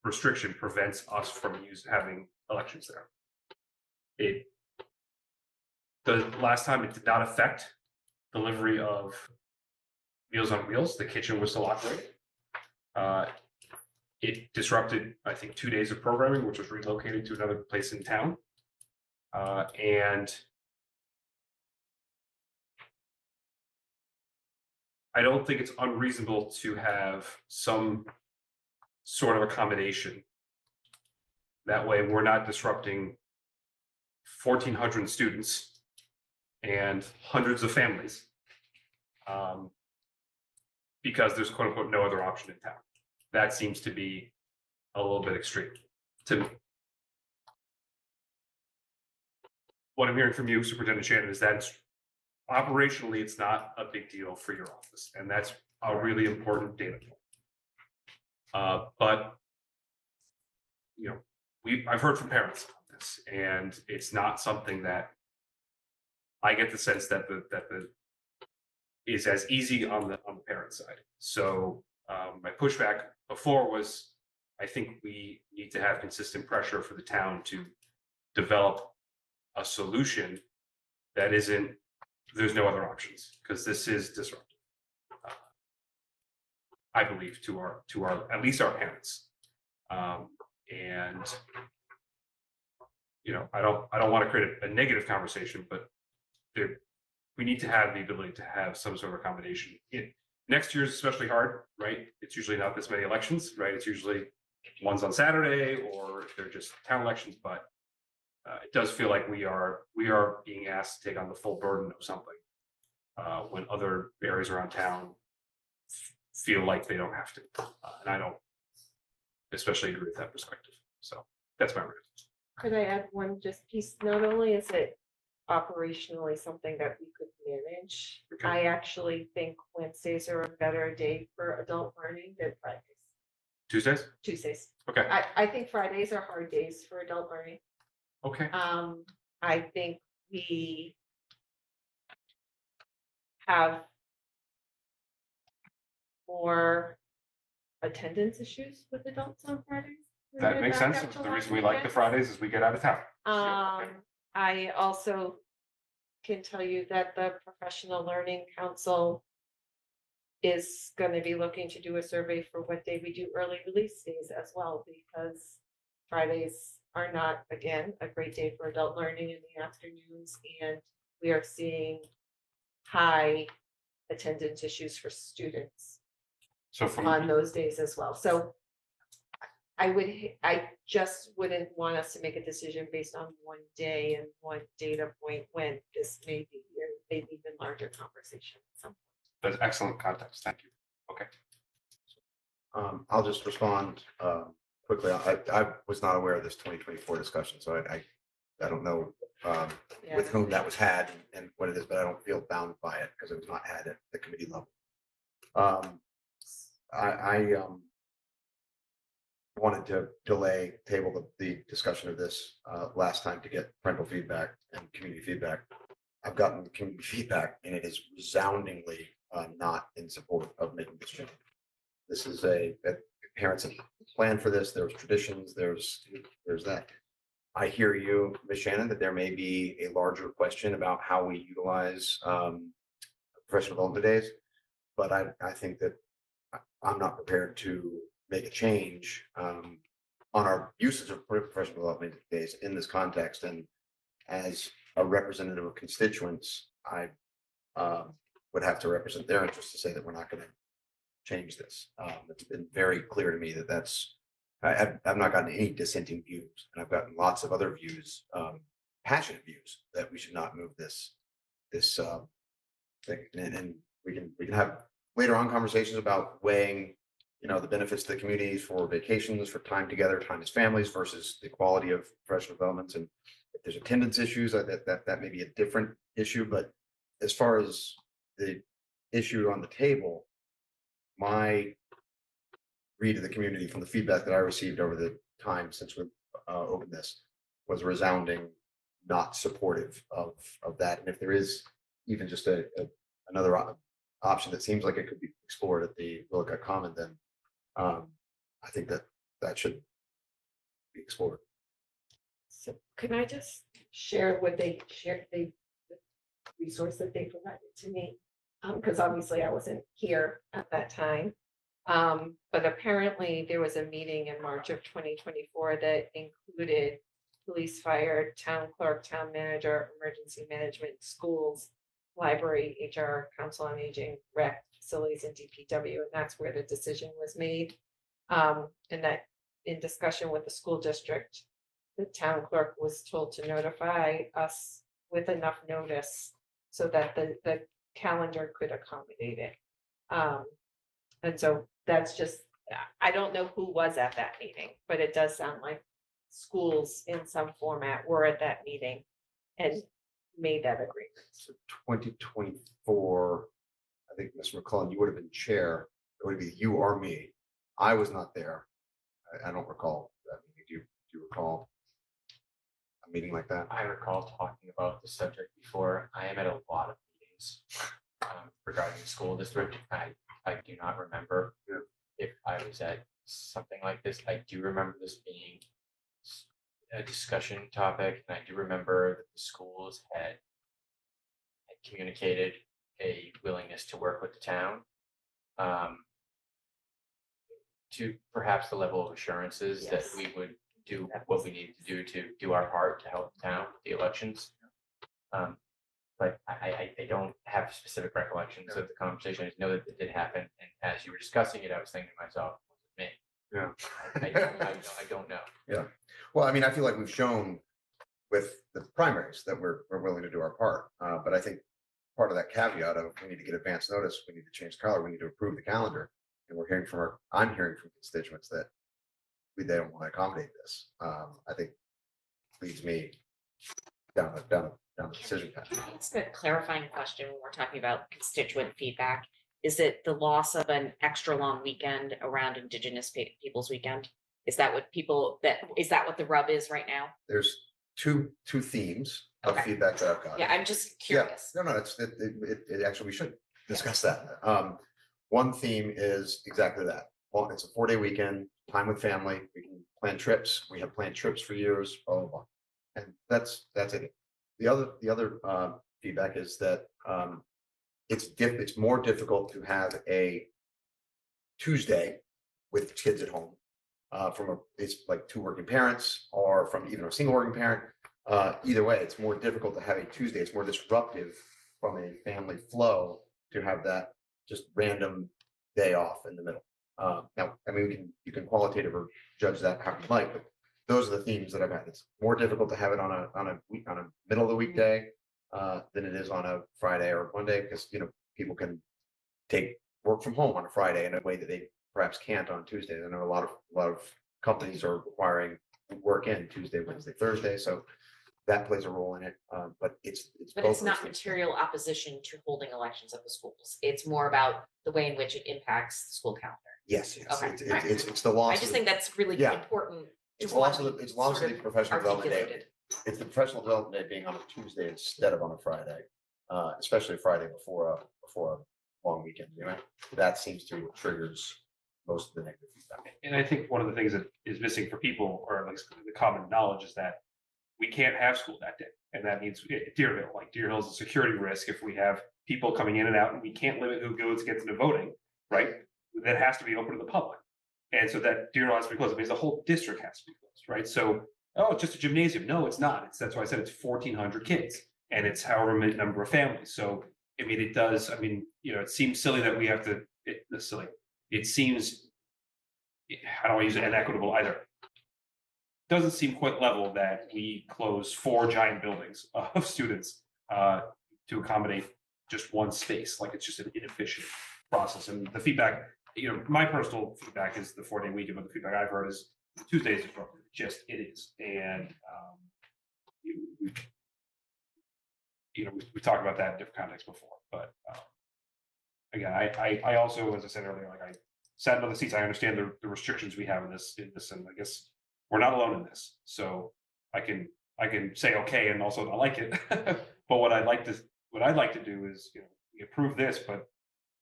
restriction prevents us from having elections there. The last time it did not affect delivery of Meals on Wheels. The kitchen was still operating. It disrupted, I think, 2 days of programming, which was relocated to another place in town. And I don't think it's unreasonable to have some sort of accommodation. That way we're not disrupting 1,400 students and hundreds of families because there's quote unquote no other option in town. That seems to be a little bit extreme to me. What I'm hearing from you, Superintendent Shannon, is that operationally, it's not a big deal for your office, and that's a really important data point. But I've heard from parents on this, and it's not something that I get the sense that the is as easy on the parent side. So my pushback before was, I think we need to have consistent pressure for the town to develop a solution that isn't, there's no other options, because this is disruptive. I believe to our at least our parents. And I don't want to create a negative conversation, but we need to have the ability to have some sort of accommodation. Next year is especially hard, right? It's usually not this many elections, right? It's usually ones on Saturday, or if they're just town elections, but it does feel like we are being asked to take on the full burden of something when other areas around town feel like they don't have to. And I don't especially agree with that perspective. So that's my reason. Could I add one just piece? Not only is it operationally something that we could manage, Okay. I actually think Wednesdays are a better day for adult learning than Fridays. Tuesdays? Tuesdays. Okay. I think Fridays are hard days for adult learning. Okay. I think we have more attendance issues with adults on Fridays. when That they're makes back sense. after The long reason we like the weekends. Fridays is we get out of town. Yeah, okay. I also can tell you that the Professional Learning Council is going to be looking to do a survey for what day we do early release days as well, because Fridays are not, again, a great day for adult learning in the afternoons, and we are seeing high attendance issues for students So from on those days as well. So I just wouldn't want us to make a decision based on one day and one data point when this may be maybe even larger conversation at some point. That's excellent context. Thank you. Okay. I'll just respond quickly. I was not aware of this 2024 discussion, so I don't know with whom that was had and what it is, but I don't feel bound by it because it was not had at the committee level. I wanted to table the discussion of this last time to get parental feedback and community feedback. I've gotten community feedback and it is resoundingly not in support of making this change. This is parents have planned for this. There's traditions. There's that. I hear you, Ms. Shannon, that there may be a larger question about how we utilize professional development days, but I think that I'm not prepared to make a change on our usage of professional development days in this context. And as a representative of constituents, I would have to represent their interests to say that we're not going to change this. It's been very clear to me that I've not gotten any dissenting views, and I've gotten lots of other views, passionate views that we should not move this thing. And we can have later on conversations about weighing, the benefits to the community for vacations, for time together, time as families versus the quality of professional development. And if there's attendance issues, that may be a different issue. But as far as the issue on the table, my read of the community from the feedback that I received over the time since we opened this was resounding not supportive of that. And if there is even just another option that seems like it could be explored at the Willicott Common, then I think that should be explored. So can I just share what they shared, the resource that they provided to me? Because obviously I wasn't here at that time. But apparently there was a meeting in March of 2024 that included police, fire, town clerk, town manager, emergency management, schools, library, HR, council on aging, rec, facilities, and DPW, and that's where the decision was made. And that in discussion with the school district, the town clerk was told to notify us with enough notice so that the calendar could accommodate it. And so that's just, I don't know who was at that meeting, but it does sound like schools in some format were at that meeting and made that agreement. So 2024, I think, Mr. McClellan, you would have been chair. It would be you or me. I was not there. I don't recall that meeting. Do you recall a meeting like that? I recall talking about the subject before. I am at a lot of meetings regarding the school district. I do not remember if I was at something like this. I do remember this being a discussion topic, and I do remember that the schools had communicated a willingness to work with the town to perhaps the level of assurances that we would do what we need to do our part to help the town with the elections. But I don't have specific recollections of the conversation. I just know that it did happen, and as you were discussing it, I was thinking to myself, was it me? Yeah. I don't know. Yeah. Well, I mean, I feel like we've shown with the primaries that we're willing to do our part. But I think part of that caveat of we need to get advance notice, we need to change color, we need to approve the calendar. And I'm hearing from constituents that they don't want to accommodate this. I think leads me down the decision path. Can I ask a clarifying question when we're talking about constituent feedback? Is it the loss of an extra long weekend around Indigenous Peoples Weekend? Is that what the rub is right now? There's two themes of feedback that I've got. Yeah, I'm just curious. Yeah. No, it actually, we should discuss that. One theme is exactly that. Well, it's a 4-day weekend, time with family. We can plan trips. We have planned trips for years, blah, blah, blah. And that's it. The other feedback is that it's more difficult to have a Tuesday with kids at home it's like 2 working parents or from even a single working parent. Either way, it's more difficult to have a Tuesday. It's more disruptive from a family flow to have that just random day off in the middle. Now, I mean, you can qualitative or judge that how you like, but those are the themes that I've had. It's more difficult to have it on a middle of the weekday than it is on a Friday or Monday, because people can take work from home on a Friday in a way that they perhaps can't on Tuesday. I know a lot of companies are requiring work in Tuesday, Wednesday, Thursday, so that plays a role in it. But it's not material opposition to holding elections at the schools. It's more about the way in which it impacts the school calendar. Yes. Okay. It's the loss. I just think that's really important. It's loss of the professional development day. It's the professional development day being on a Tuesday instead of on a Friday, especially Friday before a long weekend. That seems to triggers most of the negative feedback. And I think one of the things that is missing for people, or at least the common knowledge, is that we can't have school that day. And that means Deerville, like Deer Hill's a security risk if we have people coming in and out, and we can't limit who gets into voting, right? That has to be open to the public. And so that Deer Hill has to be closed. It means the whole district has to be closed, right? So oh, it's just a gymnasium. No, it's not. That's why I said it's 1,400 kids and it's however many number of families. So, I mean, it does, I mean, it seems silly that we have to, it seems, I don't want to use inequitable either. Doesn't seem quite level that we close 4 giant buildings of students to accommodate just one space. Like it's just an inefficient process. And the feedback, my personal feedback is the 4-day weekend, but the feedback I've heard is Tuesdays is just it is. And we talked about that in different contexts before, but again, I also, as I said earlier, like I sat in other seats. I understand the restrictions we have in this, and I guess we're not alone in this. So I can say okay and also not like it. But what I'd like to do is we approve this, but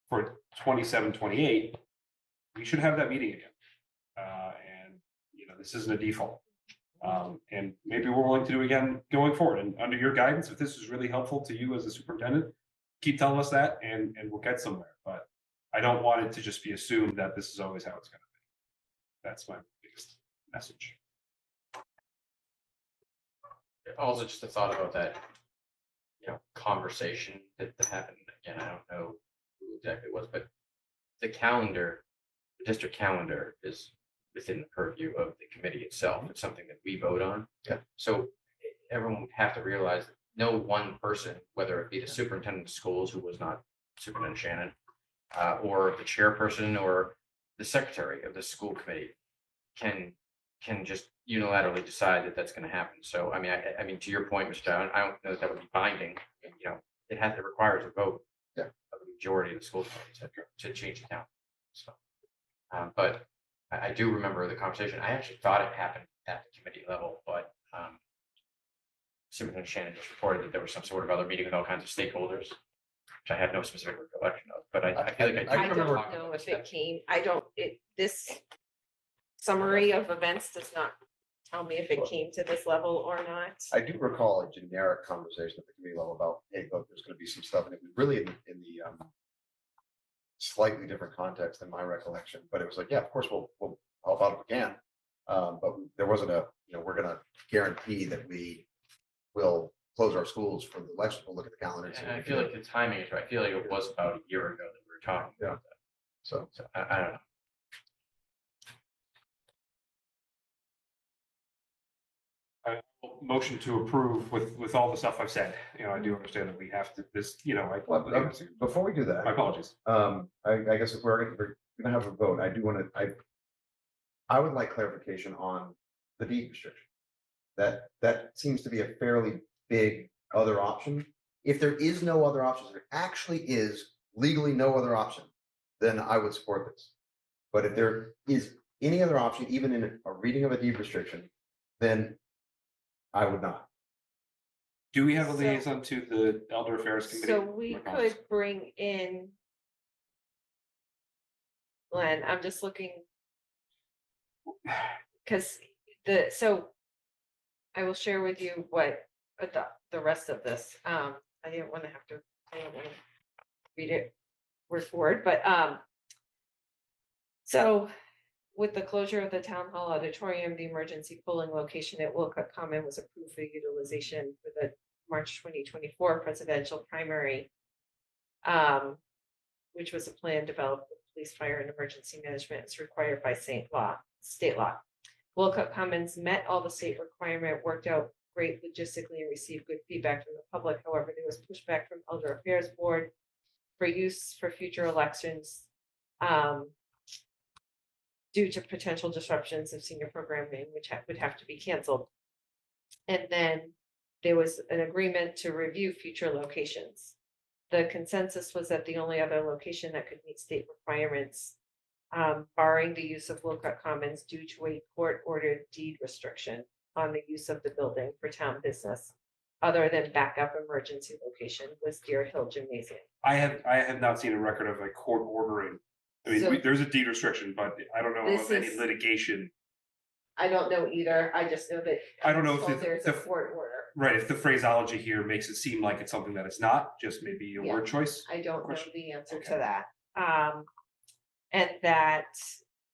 for 27, 28, we should have that meeting again. And this isn't a default. And maybe we're willing to do it again going forward. And under your guidance, if this is really helpful to you as a superintendent, keep telling us that and we'll get somewhere. But I don't want it to just be assumed that this is always how it's going to be. That's my biggest message. Also, just a thought about that, conversation that happened. Again, I don't know who exactly it was, but the district calendar is within the purview of the committee itself. It's something that we vote on. Yeah. So everyone would have to realize that no one person, whether it be the superintendent of schools, who was not Superintendent Shannon, or the chairperson or the secretary of the school committee, can just unilaterally decide that that's going to happen. So I mean, to your point, Mr. Allen, I don't know that would be binding. It requires a vote of the majority of the school committee to change it down. So, but I do remember the conversation. I actually thought it happened at the committee level, but Superintendent Shannon just reported that there was some sort of other meeting with all kinds of stakeholders, which I have no specific recollection of. But I feel like I don't know if it came, this summary of events does not tell me if it came to this level or not. I do recall a generic conversation at the committee level about, hey, look, there's going to be some stuff, and it was really in the slightly different context than my recollection. But it was like, yeah, of course we'll help out if we can. But there wasn't we're going to guarantee that we will close our schools for the election. We'll look at the calendar. And I feel like the timing is right. I feel like it was about a year ago that we were talking about that. So I don't know. Motion to approve with all the stuff I've said. I do understand that we have to Before we do that, my apologies. I guess if we're gonna have a vote, I do want to, I would like clarification on the deed restriction. That seems to be a fairly big other option. If there is no other option, if there actually is legally no other option, then I would support this. But if there is any other option, even in a reading of a deed restriction, then I would not. Do we have a liaison to the Elder Affairs Committee? So we could bring in Glenn. I'm just looking because I will share with you what the rest of this. I didn't want to read it word for word, but so with the closure of the town hall auditorium, the emergency polling location at Wilcott Common was approved for utilization for the March 2024 presidential primary, which was a plan developed with police, fire, and emergency management as required by state law. Wilcott Commons met all the state requirement, worked out great logistically, and received good feedback from the public. However, there was pushback from Elder Affairs Board for use for future elections due to potential disruptions of senior programming, which would have to be canceled. And then there was an agreement to review future locations. The consensus was that the only other location that could meet state requirements, barring the use of Wilcott Commons due to a court-ordered deed restriction on the use of the building for town business, other than backup emergency location, was Deer Hill Gymnasium. I have not seen a record of a court ordering. I mean, there's a deed restriction, but I don't know of any litigation. I don't know either. I just know that. I don't know if there's a court order. Right, if the phraseology here makes it seem like it's something that it's not, just maybe a word choice. I don't know the answer to that. And that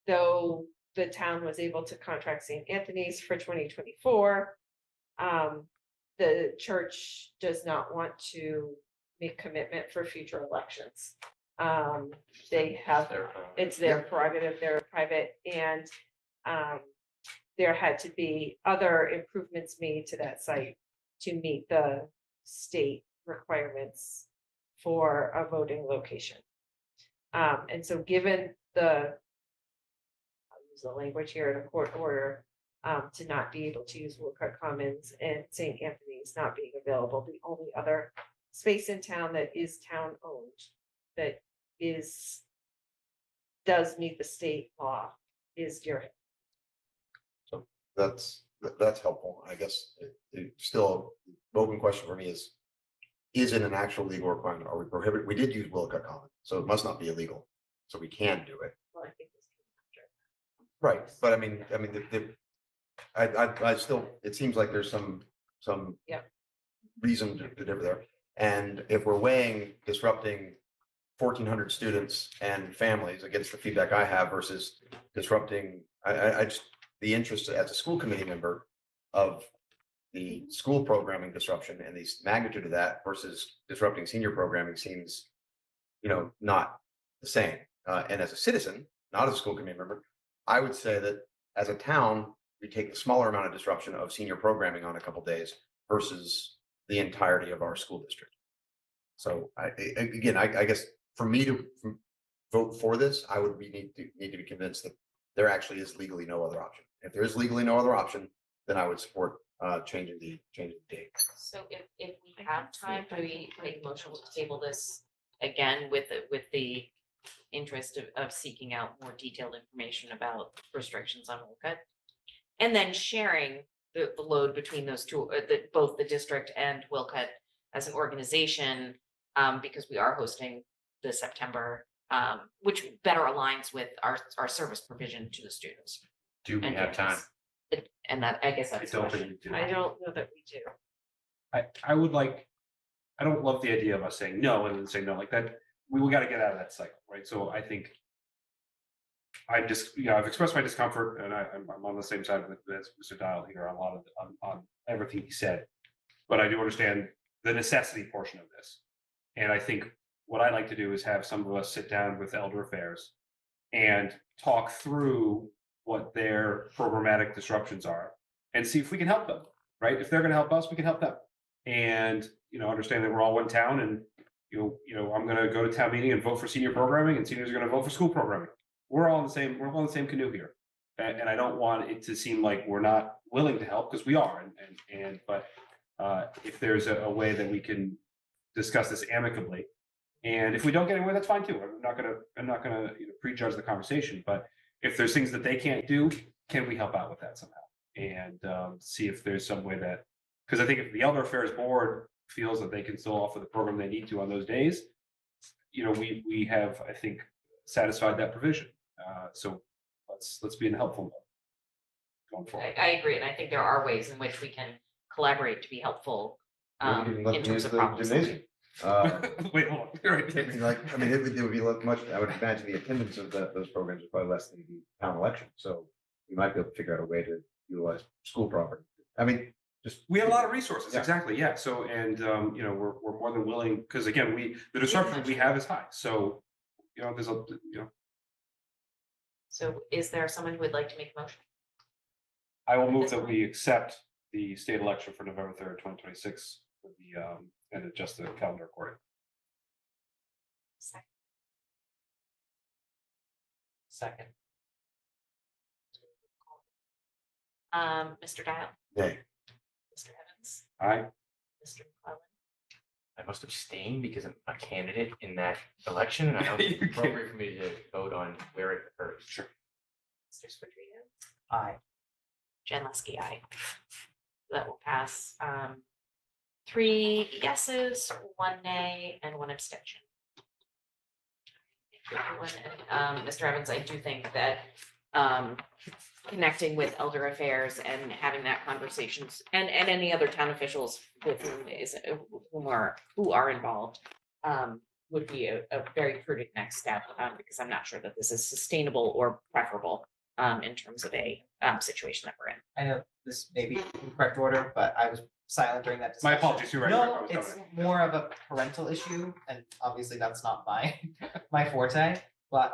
though the town was able to contract St. Anthony's for 2024. The church does not want to make commitment for future elections. They have, it's their prerogative, they're private, and there had to be other improvements made to that site to meet the state requirements for a voting location. And so given the, I'll use the language here in a court order, to not be able to use Woodcut Commons and St. Anthony's not being available, the only other space in town that is town owned, that does meet the state law is Deer Hill. That's helpful. I guess still, the open question for me is it an actual legal requirement? Are we prohibited? We did use Wilcott Common, so it must not be illegal. So we can do it. Well, I think this Right, but I mean, I still, it seems like there's some Yeah. reason to differ there. And if we're weighing disrupting 1,400 students and families against the feedback I have versus disrupting, I just, the interest as a school committee member of the school programming disruption and the magnitude of that versus disrupting senior programming seems, not the same. And as a citizen, not as a school committee member, I would say that as a town, we take the smaller amount of disruption of senior programming on a couple days versus the entirety of our school district. So I guess for me to vote for this, I would need to be convinced that there actually is legally no other option. If there is legally no other option, then I would support changing the date. So if we have time, do we make a motion to table this again with the interest of seeking out more detailed information about restrictions on Wolcott? And then sharing the load between those two, both the district and Wolcott as an organization, because we are hosting the September, which better aligns with our service provision to the students. Do we and have time? families. And that, I guess that's. I don't think we do. I don't know that we do. I would like, I don't love the idea of us saying no and then saying no like that. We got to get out of that cycle, right? So I think I've expressed my discomfort, and I'm on the same side with Mr. Dial here on a lot of on everything he said. But I do understand the necessity portion of this, and I think what I like to do is have some of us sit down with Elder Affairs and talk through what their programmatic disruptions are, and see if we can help them. Right? If they're going to help us, we can help them, and understand that we're all one town, and I'm going to go to town meeting and vote for senior programming, and seniors are going to vote for school programming. We're all in the same canoe here, and I don't want it to seem like we're not willing to help, because we are. But if there's a way that we can discuss this amicably, and if we don't get anywhere, that's fine too. I'm not gonna prejudge the conversation. But if there's things that they can't do, can we help out with that somehow? And see if there's some way that, because I think if the Elder Affairs Board feels that they can still offer the program they need to on those days, we have, I think, satisfied that provision. So let's be in a helpful mode going forward. I agree, and I think there are ways in which we can collaborate to be helpful in terms of problem solving. Wait, hold on. Right. It would be much. I would imagine the attendance of those programs is probably less than the town election. So we might be able to figure out a way to utilize school property. We have a lot of resources. Yeah. Exactly. Yeah. So, and we're more than willing, because again, the disruption we have is high. So, there's a. So is there someone who would like to make a motion? I will move that we accept the state election for November 3rd, 2026, for and adjust the calendar accordingly. Second. Mr. Dial. Nay. Mr. Evans. Aye. Mr. McClellan. I must abstain because I'm a candidate in that election, and I don't think it's appropriate for me to vote on where it occurs. Sure. Mr. Squidrido. Aye. Jen Leskey, aye. That will pass. 3 yeses, 1 nay, and 1 abstention. Thank you, everyone. And, Mr. Evans, I do think that connecting with Elder Affairs and having that conversations and any other town officials with who are involved would be a very prudent next step, because I'm not sure that this is sustainable or preferable in terms of a situation that we're in. I know this may be in correct order, but I was silent during that My discussion. apologies, you're right. I No, was it's coming. more of a parental issue, and obviously that's not my, my forte. But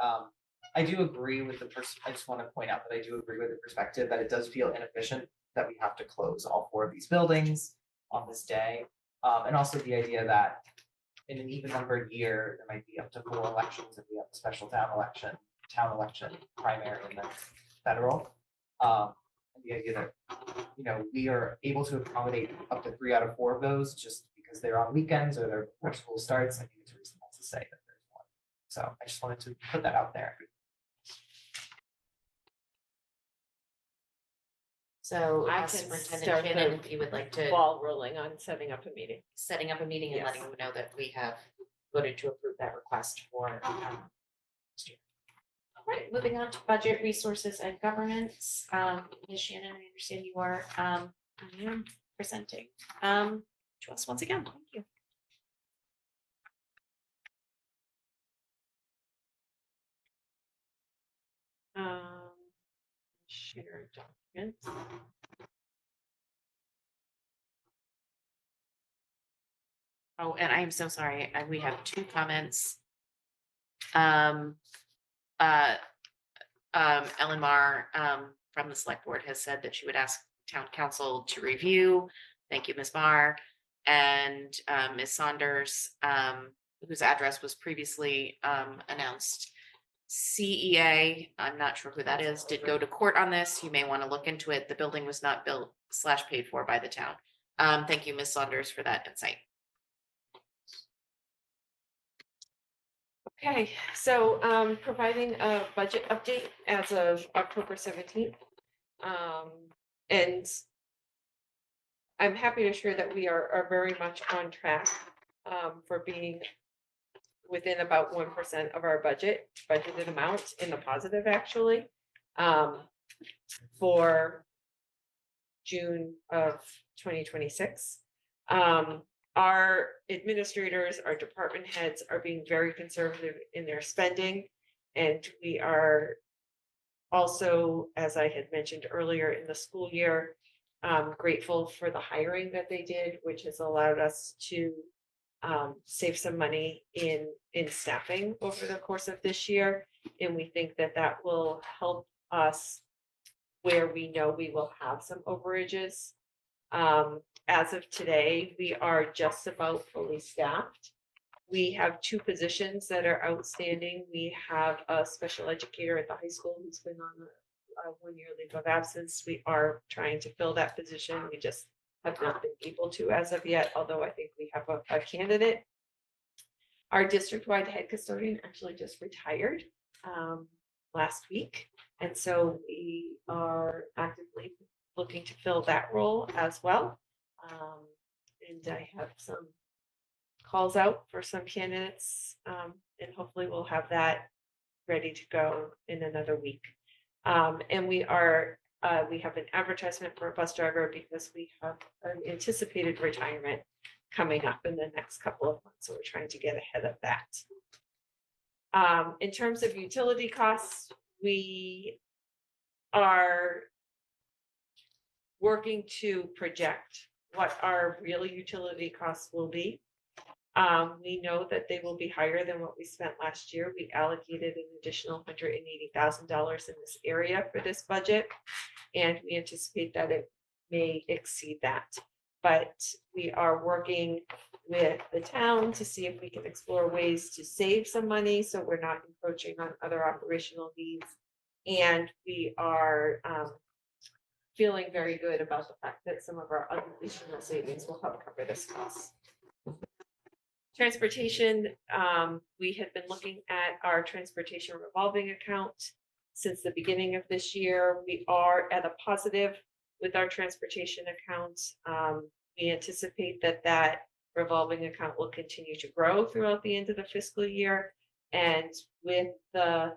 I do agree with I just want to point out that I do agree with the perspective that it does feel inefficient that we have to close all 4 of these buildings on this day. And also the idea that in an even numbered year, there might be up to 4 elections if we have a special town election, primary, and then federal. And the idea that, we are able to accommodate up to 3 out of 4 of those just because they're on weekends or they're before school starts. I think it's reasonable to say that there's one. So I just wanted to put that out there. So I can Superintendent start Shannon, the if you would like to ball rolling on setting up a meeting. setting up a meeting and Yes. letting them know that we have voted to approve that request for next year. All right, moving on to budget, resources, and governance. Ms. Shannon, I understand you are I am presenting to us once again. Thank you. Share documents. Oh, and I am so sorry. We have 2 comments. Ellen Mar from the select board has said that she would ask town council to review. Thank you, Ms. Mar. And Ms. Saunders, whose address was previously announced. CEA, I'm not sure who that is, did go to court on this. You may want to look into it. The building was not built / paid for by the town. Thank you, Ms. Saunders, for that insight. Okay, so providing a budget update as of October 17th. And I'm happy to share that we are very much on track for being within about 1% of our budgeted amount in the positive, actually, for June of 2026. Our administrators, our department heads are being very conservative in their spending. And we are also, as I had mentioned earlier in the school year, grateful for the hiring that they did, which has allowed us to save some money in staffing over the course of this year. And we think that that will help us where we know we will have some overages. As of today, we are just about fully staffed. We have 2 positions that are outstanding. We have a special educator at the high school who's been on a 1-year leave of absence. We are trying to fill that position. We just have not been able to as of yet, although I think we have a candidate. Our district-wide head custodian actually just retired last week. And so we are actively looking to fill that role as well. And I have some calls out for some candidates, and hopefully we'll have that ready to go in another week. And we have an advertisement for a bus driver because we have an anticipated retirement coming up in the next couple of months. So we're trying to get ahead of that. In terms of utility costs, we are working to project what our real utility costs will be. We know that they will be higher than what we spent last year. We allocated an additional $180,000 in this area for this budget, and we anticipate that it may exceed that. But we are working with the town to see if we can explore ways to save some money so we're not encroaching on other operational needs. And we are feeling very good about the fact that some of our additional savings will help cover this cost. Transportation, we have been looking at our transportation revolving account since the beginning of this year. We are at a positive with our transportation account. We anticipate that revolving account will continue to grow throughout the end of the fiscal year. And with the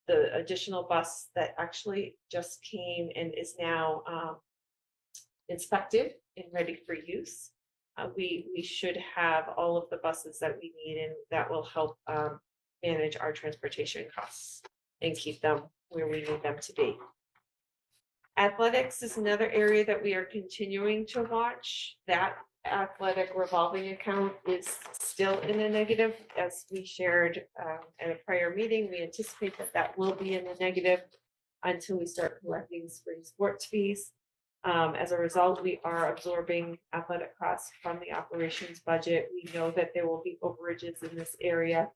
additional bus that actually just came and is now inspected and ready for use, we should have all of the buses that we need, and that will help manage our transportation costs and keep them where we need them to be. Athletics is another area that we are continuing to watch. That athletic revolving account is still in the negative. As we shared at a prior meeting, we anticipate that that will be in the negative until we start collecting spring sports fees. As a result, we are absorbing athletic costs from the operations budget. We know that there will be overages in this area.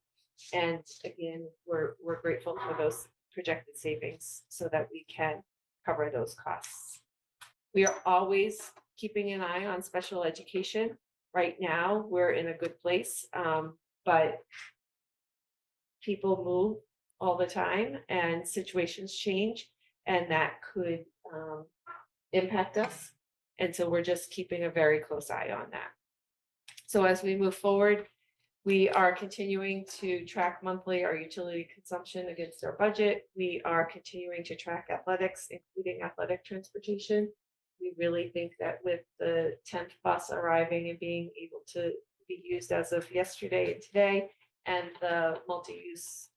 And again, we're grateful for those projected savings so that we can cover those costs. We are always keeping an eye on special education. Right now, we're in a good place, but people move all the time and situations change, and that could impact us. And so we're just keeping a very close eye on that. So as we move forward, we are continuing to track monthly our utility consumption against our budget. We are continuing to track athletics, including athletic transportation. We really think that with the 10th bus arriving and being able to be used as of yesterday and today, and the multi-use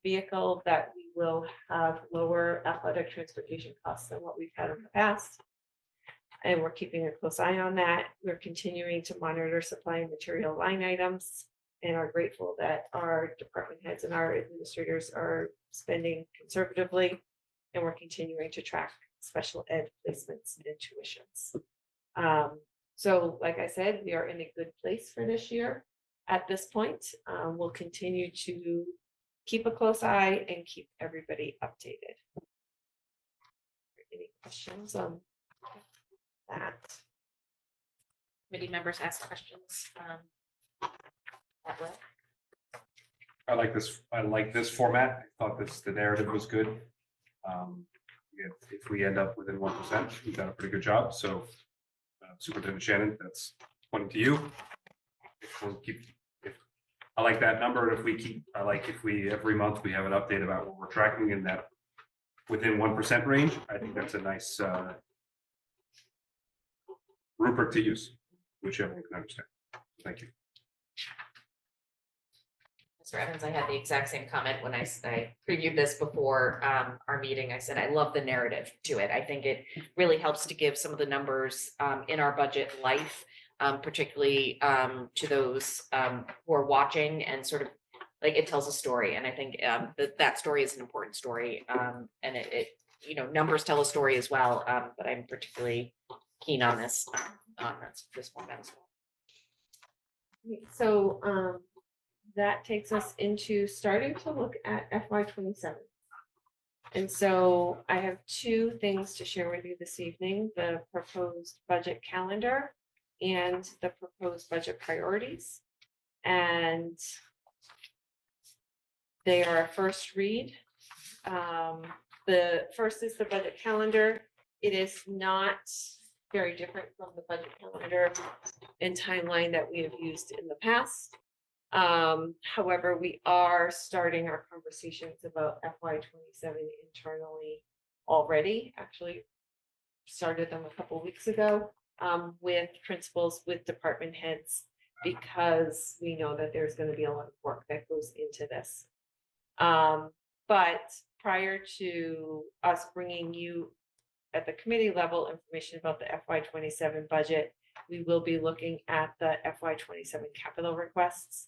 vehicle, that we will have lower athletic transportation costs than what we've had in the past. And we're keeping a close eye on that. We're continuing to monitor supply and material line items and are grateful that our department heads and our administrators are spending conservatively. And we're continuing to track special ed placements and tuitions. So like I said, we are in a good place for this year. At this point, we'll continue to keep a close eye and keep everybody updated. Any questions on that? Committee members ask questions. That way. I like this format. I thought the narrative was good. If we end up within 1%, we've done a pretty good job. So Superintendent Shannon, that's pointing to you. I like that number. And if we every month we have an update about what we're tracking in that within 1% range, I think that's a nice rubric to use, which everyone can understand. Thank you. Mr. Evans, I had the exact same comment when I previewed this before our meeting. I said, I love the narrative to it. I think it really helps to give some of the numbers in our budget life, particularly to those who are watching, and sort of like it tells a story. And I think that story is an important story. And it numbers tell a story as well. But I'm particularly keen on this format as well. So that takes us into starting to look at FY27. And so I have two things to share with you this evening: the proposed budget calendar and the proposed budget priorities. And they are a first read. The first is the budget calendar. It is not very different from the budget calendar and timeline that we have used in the past. However, we are starting our conversations about FY27 internally already. Actually, started them a couple weeks ago with principals, with department heads, because we know that there's going to be a lot of work that goes into this. But prior to us bringing you at the committee level information about the FY27 budget, we will be looking at the FY27 capital requests.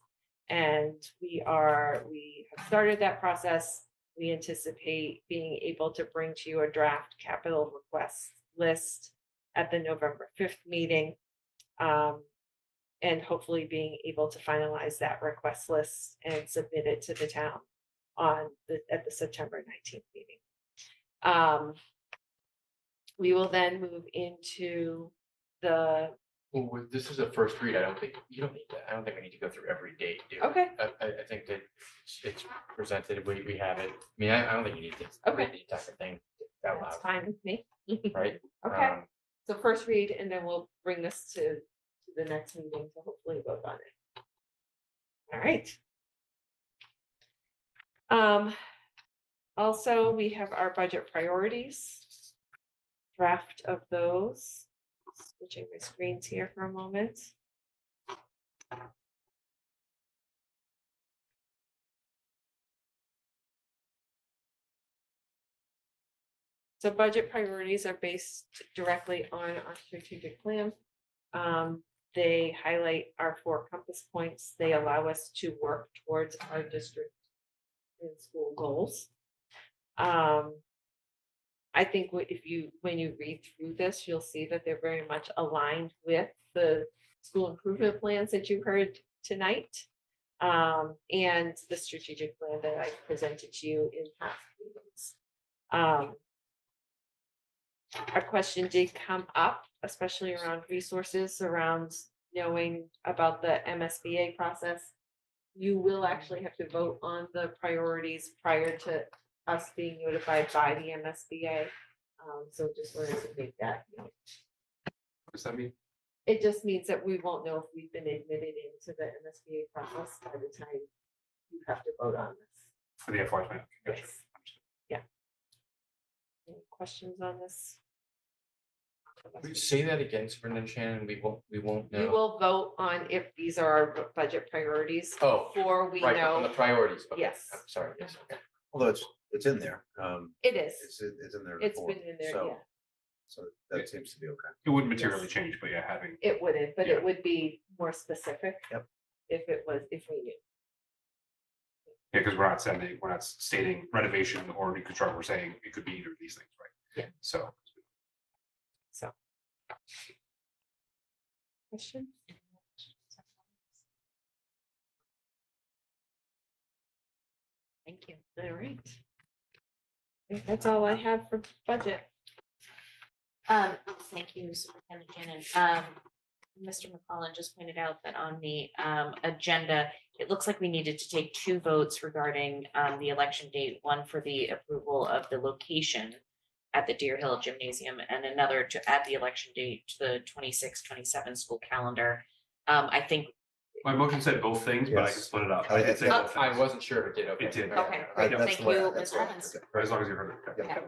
And we have started that process. We anticipate being able to bring to you a draft capital request list at the November 5th meeting. And hopefully being able to finalize that request list and submit it to the town at the September 19th meeting. We will then move into the. Well, this is a first read. I don't think we need to go through every date. Okay. I think that it's presented. We have it. I mean, I don't think you need to read the entire thing out loud. That's fine with me. Right. Okay. So first read, and then we'll bring this to the next meeting to hopefully vote on it. All right. Also, we have our budget priorities. Draft of those. Switching my screens here for a moment. So budget priorities are based directly on our strategic plan. They highlight our 4 compass points. They allow us to work towards our district and school goals. I think when you read through this, you'll see that they're very much aligned with the school improvement plans that you heard tonight. And the strategic plan that I presented to you in past meetings. A question did come up, especially around resources, around knowing about the MSBA process. You will actually have to vote on the priorities prior to us being notified by the MSBA. So just wanted to make that note. What does that mean? It just means that we won't know if we've been admitted into the MSBA process by the time you have to vote on this. For the FY 20. Gotcha. Yes. Yeah. Any questions on this? Say that again, Superintendent Shannon, we won't know. You will vote on if these are our budget priorities. Oh, Before we right, on the know. priorities. Okay, Yes. I'm sorry, yes, okay. Although it's in there. It is. It's in there. It's before, been in there, so- yeah. So that seems to be okay. It wouldn't materially change, but yeah, having, It wouldn't, but Yeah. it would be more specific. Yep. If we knew. yeah, because we're not stating renovation or reconstruct, we're saying it could be either of these things, right? Yeah. So. So. Question? Thank you. All right. I think that's all I have for budget. Thank you, Superintendent Shannon. Mr. McCollum just pointed out that on the agenda, it looks like we needed to take 2 votes regarding the election date, one for the approval of the location at the Deer Hill Gymnasium and another to add the election date to the 26-27 school calendar. I think. My motion said both things, but I can Yes. split it up. I did say both I things. wasn't sure if it did, okay. It did. Okay, I- great. that's Thank the way- you, that's Ms. the way- Evans. okay. As long as you heard it. Okay.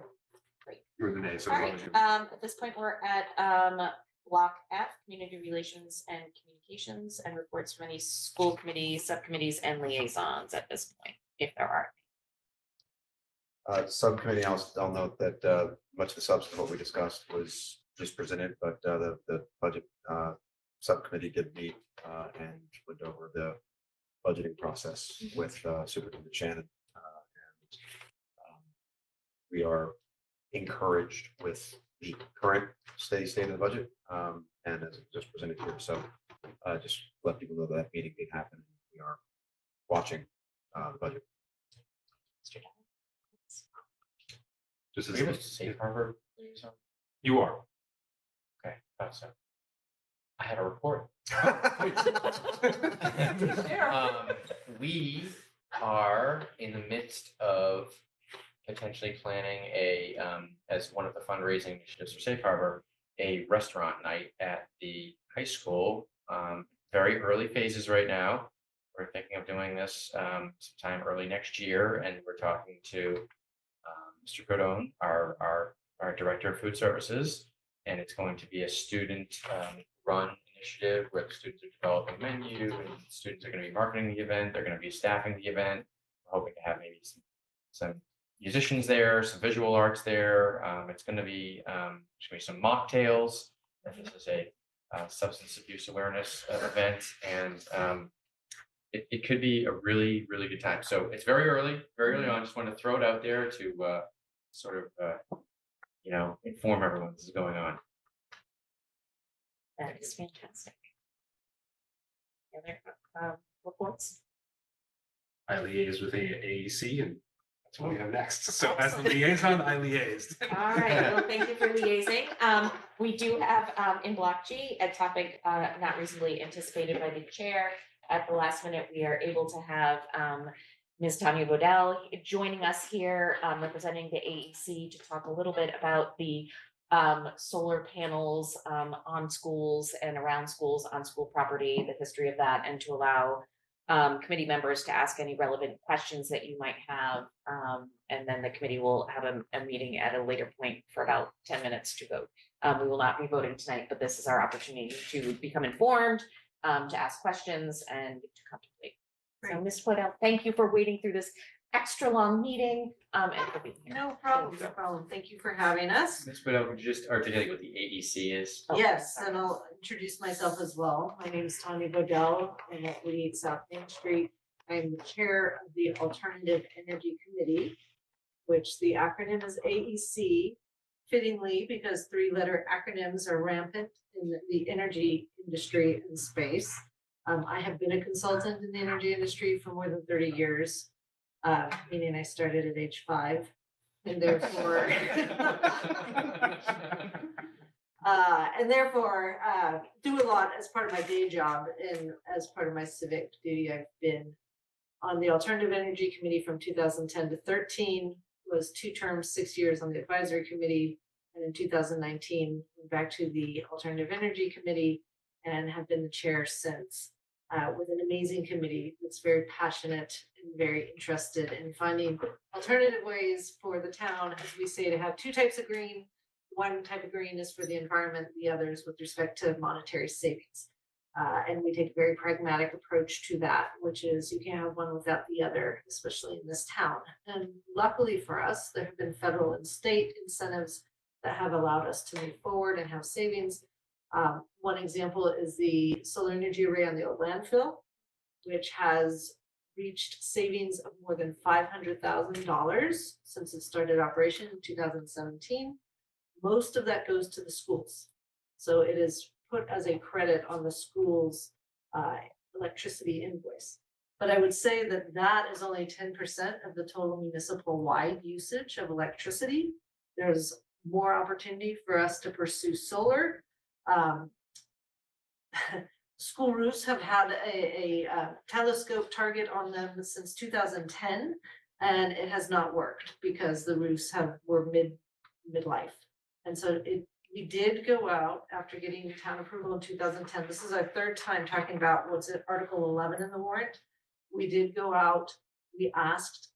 You were the name, so All as long right, as you. at this point, we're at block F, community relations and communications and reports from any school committees, subcommittees and liaisons at this point, if there are. Subcommittee, I'll note that much of the substance of what we discussed was just presented, but the budget subcommittee did meet and went over the budgeting process with Superintendent Shannon. And we are encouraged with the current state of the budget and as it just presented here. So just let people know that meeting did happen. We are watching the budget. Just Are as you a safe harbor liaison? you are. Okay, thought so. I had a report. We are in the midst of potentially planning as one of the fundraising initiatives for Safe Harbor, a restaurant night at the high school. Very early phases right now. We're thinking of doing this sometime early next year, and we're talking to Mr. Codone, our Director of Food Services, and it's going to be a student run initiative where the students are developing a menu and students are going to be marketing the event. They're going to be staffing the event. We're hoping to have maybe some musicians there, some visual arts there. It's going to be some mocktails. This is a substance abuse awareness event, and it could be a really, really good time. So it's very early on. Just want to throw it out there to sort of, inform everyone this is going on. That is fantastic. Any other reports? I liaise with AEC and that's what we have next. So as the liaison, I liaised. All right, well, thank you for liaising. We do have in block G a topic not reasonably anticipated by the chair. At the last minute, we are able to have Ms. Tanya Bodell joining us here, representing the AEC to talk a little bit about the solar panels on schools and around schools on school property, the history of that, and to allow committee members to ask any relevant questions that you might have. And then the committee will have a meeting at a later point for about 10 minutes to vote. We will not be voting tonight, but this is our opportunity to become informed, to ask questions and to contemplate. So Ms. Bodell, thank you for wading through this extra long meeting, and for being here. No problem, no problem. Thank you for having us. Ms. Bedell, could you just articulate what the AEC is? Oh, Yes, sorry. and I'll introduce myself as well. My name is Tanya Bodell. I'm at 48 South Main Street. I'm the chair of the Alternative Energy Committee, which the acronym is AEC, fittingly because three-letter acronyms are rampant in the energy industry and space. I have been a consultant in the energy industry for more than 30 years, meaning I started at age 5, and therefore do a lot as part of my day job and as part of my civic duty. I've been on the Alternative Energy Committee from 2010 to 13, was 2 terms, 6 years on the advisory committee. And in 2019, went back to the Alternative Energy Committee and have been the chair since, with an amazing committee that's very passionate and very interested in finding alternative ways for the town, as we say, to have 2 types of green. One type of green is for the environment, the other is with respect to monetary savings. And we take a very pragmatic approach to that, which is you can't have one without the other, especially in this town. And luckily for us, there have been federal and state incentives that have allowed us to move forward and have savings. One example is the solar energy array on the old landfill, which has reached savings of more than $500,000 since it started operation in 2017. Most of that goes to the schools. So it is put as a credit on the school's electricity invoice. But I would say that that is only 10% of the total municipal-wide usage of electricity. There's more opportunity for us to pursue solar. School roofs have had a telescope target on them since 2010, and it has not worked because the roofs were midlife. And so we did go out after getting town approval in 2010. This is our 3rd time talking about what's in Article 11 in the warrant. We did go out, we asked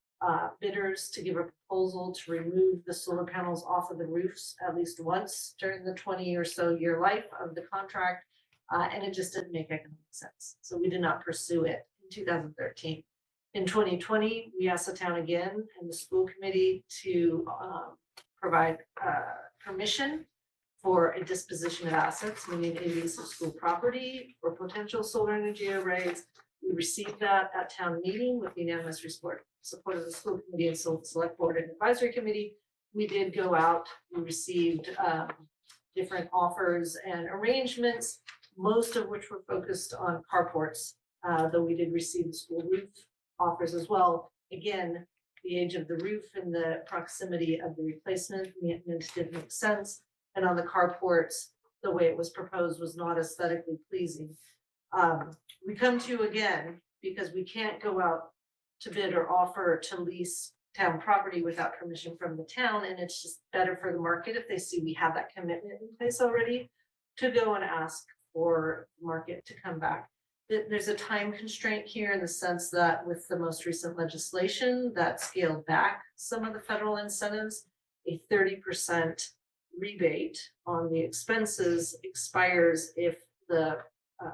bidders to give a proposal to remove the solar panels off of the roofs at least once during the 20 or so year life of the contract. And it just didn't make economic sense. So we did not pursue it in 2013. In 2020, we asked the town again and the school committee to provide permission for a disposition of assets, meaning a lease of school property or potential solar energy arrays. We received that at town meeting with unanimous support of the school committee and select board and advisory committee. We did go out, we received different offers and arrangements, most of which were focused on carports, though we did receive the school roof offers as well. Again, the age of the roof and the proximity of the replacement didn't make sense. And on the carports, the way it was proposed was not aesthetically pleasing. We come to you again because we can't go out to bid or offer to lease town property without permission from the town. And it's just better for the market if they see we have that commitment in place already to go and ask for the market to come back. There's a time constraint here in the sense that with the most recent legislation that scaled back some of the federal incentives, a 30% rebate on the expenses expires if the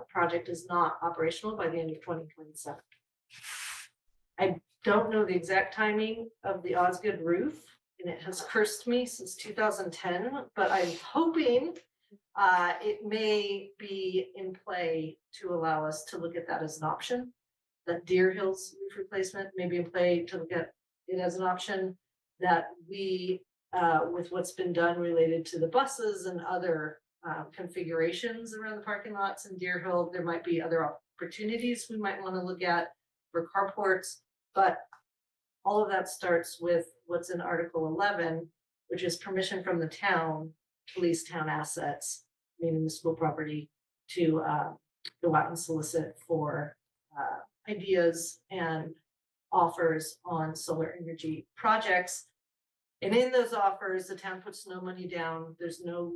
project is not operational by the end of 2027. I don't know the exact timing of the Osgood roof, and it has cursed me since 2010, but I'm hoping it may be in play to allow us to look at that as an option. That Deer Hills roof replacement may be in play to look at it as an option that we, with what's been done related to the buses and other configurations around the parking lots in Deer Hill, there might be other opportunities we might want to look at for carports, but all of that starts with what's in Article 11, which is permission from the town to lease town assets, meaning the school property, to go out and solicit for ideas and offers on solar energy projects. And in those offers, the town puts no money down. There's no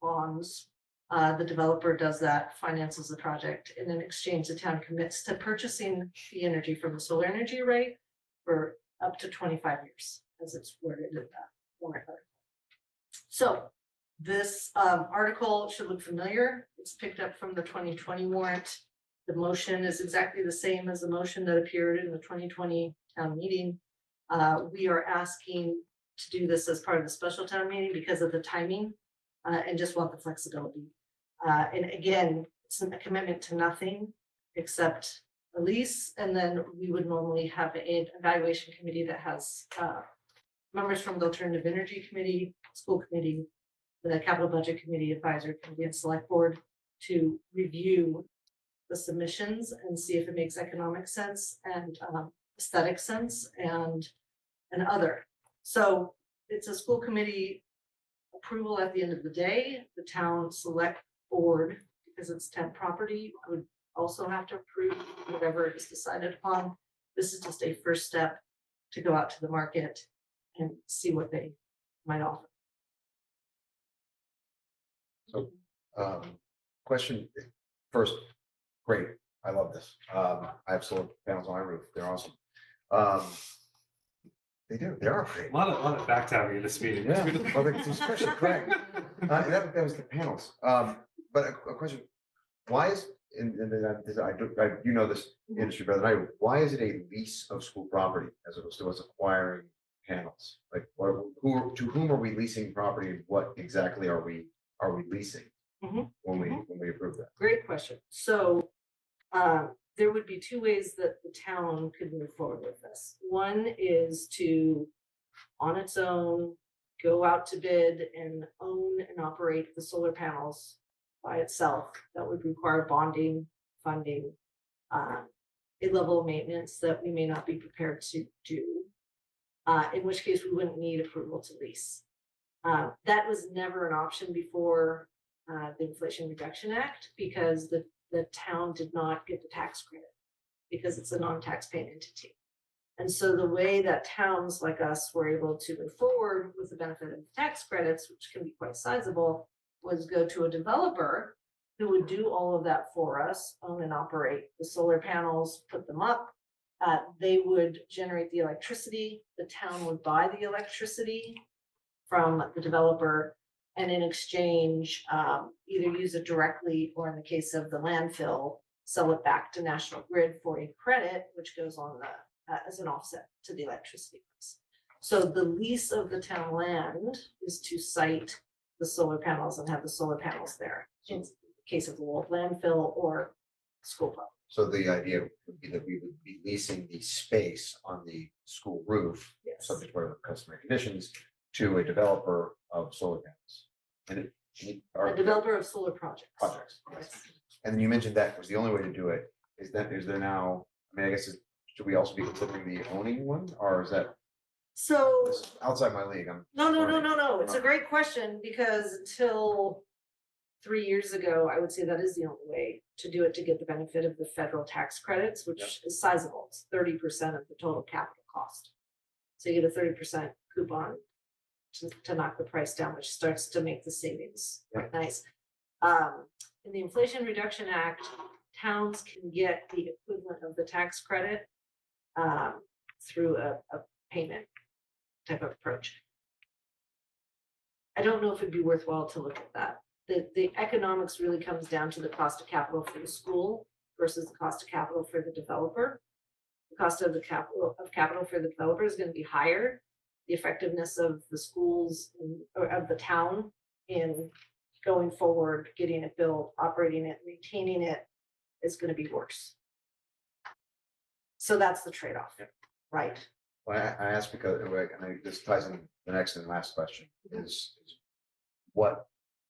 bonds. The developer does that, finances the project, and in exchange, the town commits to purchasing the energy from the solar energy array for up to 25 years, as it's worded in that warrant article. So this article should look familiar. It's picked up from the 2020 warrant. The motion is exactly the same as the motion that appeared in the 2020 town meeting. We are asking to do this as part of the special town meeting because of the timing, and just want the flexibility. And again, it's a commitment to nothing except a lease, and then we would normally have an evaluation committee that has members from the Alternative Energy Committee, School Committee, the Capital Budget Committee, Advisory Committee, and Select Board to review the submissions and see if it makes economic sense and aesthetic sense and other. So it's a school committee approval at the end of the day. The town select board, because it's town property, would also have to approve whatever is decided upon. This is just a first step to go out to the market and see what they might offer. So, question first, great, I love this. I have solar panels on my roof, they're awesome. They are great. A lot of backtabbing in this meeting. Yeah, well, especially Craig. That was the panels. But a question, why is, and you know this industry better than I do, why is it a lease of school property as opposed to us acquiring panels? Like, to whom are we leasing property and what exactly are we leasing when we approve that? Great question. So there would be two ways that the town could move forward with this. One is to, on its own, go out to bid and own and operate the solar panels by itself. That would require bonding, funding, a level of maintenance that we may not be prepared to do, in which case we wouldn't need approval to lease. That was never an option before the Inflation Reduction Act, because the town did not get the tax credit because it's a non-taxpaying entity. And so the way that towns like us were able to move forward with the benefit of the tax credits, which can be quite sizable, was go to a developer who would do all of that for us, own and operate the solar panels, put them up. They would generate the electricity. The town would buy the electricity from the developer, and in exchange, either use it directly, or in the case of the landfill, sell it back to National Grid for a credit, which goes on as an offset to the electricity price. So the lease of the town land is to site the solar panels and have the solar panels there in the case of the landfill or school property. So the idea would be that we would be leasing the space on the school roof, subject to whatever customary conditions, to a developer of solar panels. And A developer of solar projects. Yes. And then you mentioned that was the only way to do it. Is there now, I mean, I guess, should we also be considering the owning one, or is that So, this is outside my league? no. It's a great question, because until 3 years ago, I would say that is the only way to do it, to get the benefit of the federal tax credits, which is sizable. It's 30% of the total capital cost. So you get a 30% coupon to knock the price down, which starts to make the savings nice. In the Inflation Reduction Act, towns can get the equivalent of the tax credit through a payment type of approach. I don't know if it'd be worthwhile to look at that. The economics really comes down to the cost of capital for the school versus the cost of capital for the developer. The cost of the capital for the developer is going to be higher. The effectiveness of the schools or of the town in going forward, getting it built, operating it, maintaining it is going to be worse. So that's the trade-off, right? Well, I asked because, and this ties in the next and last question, is what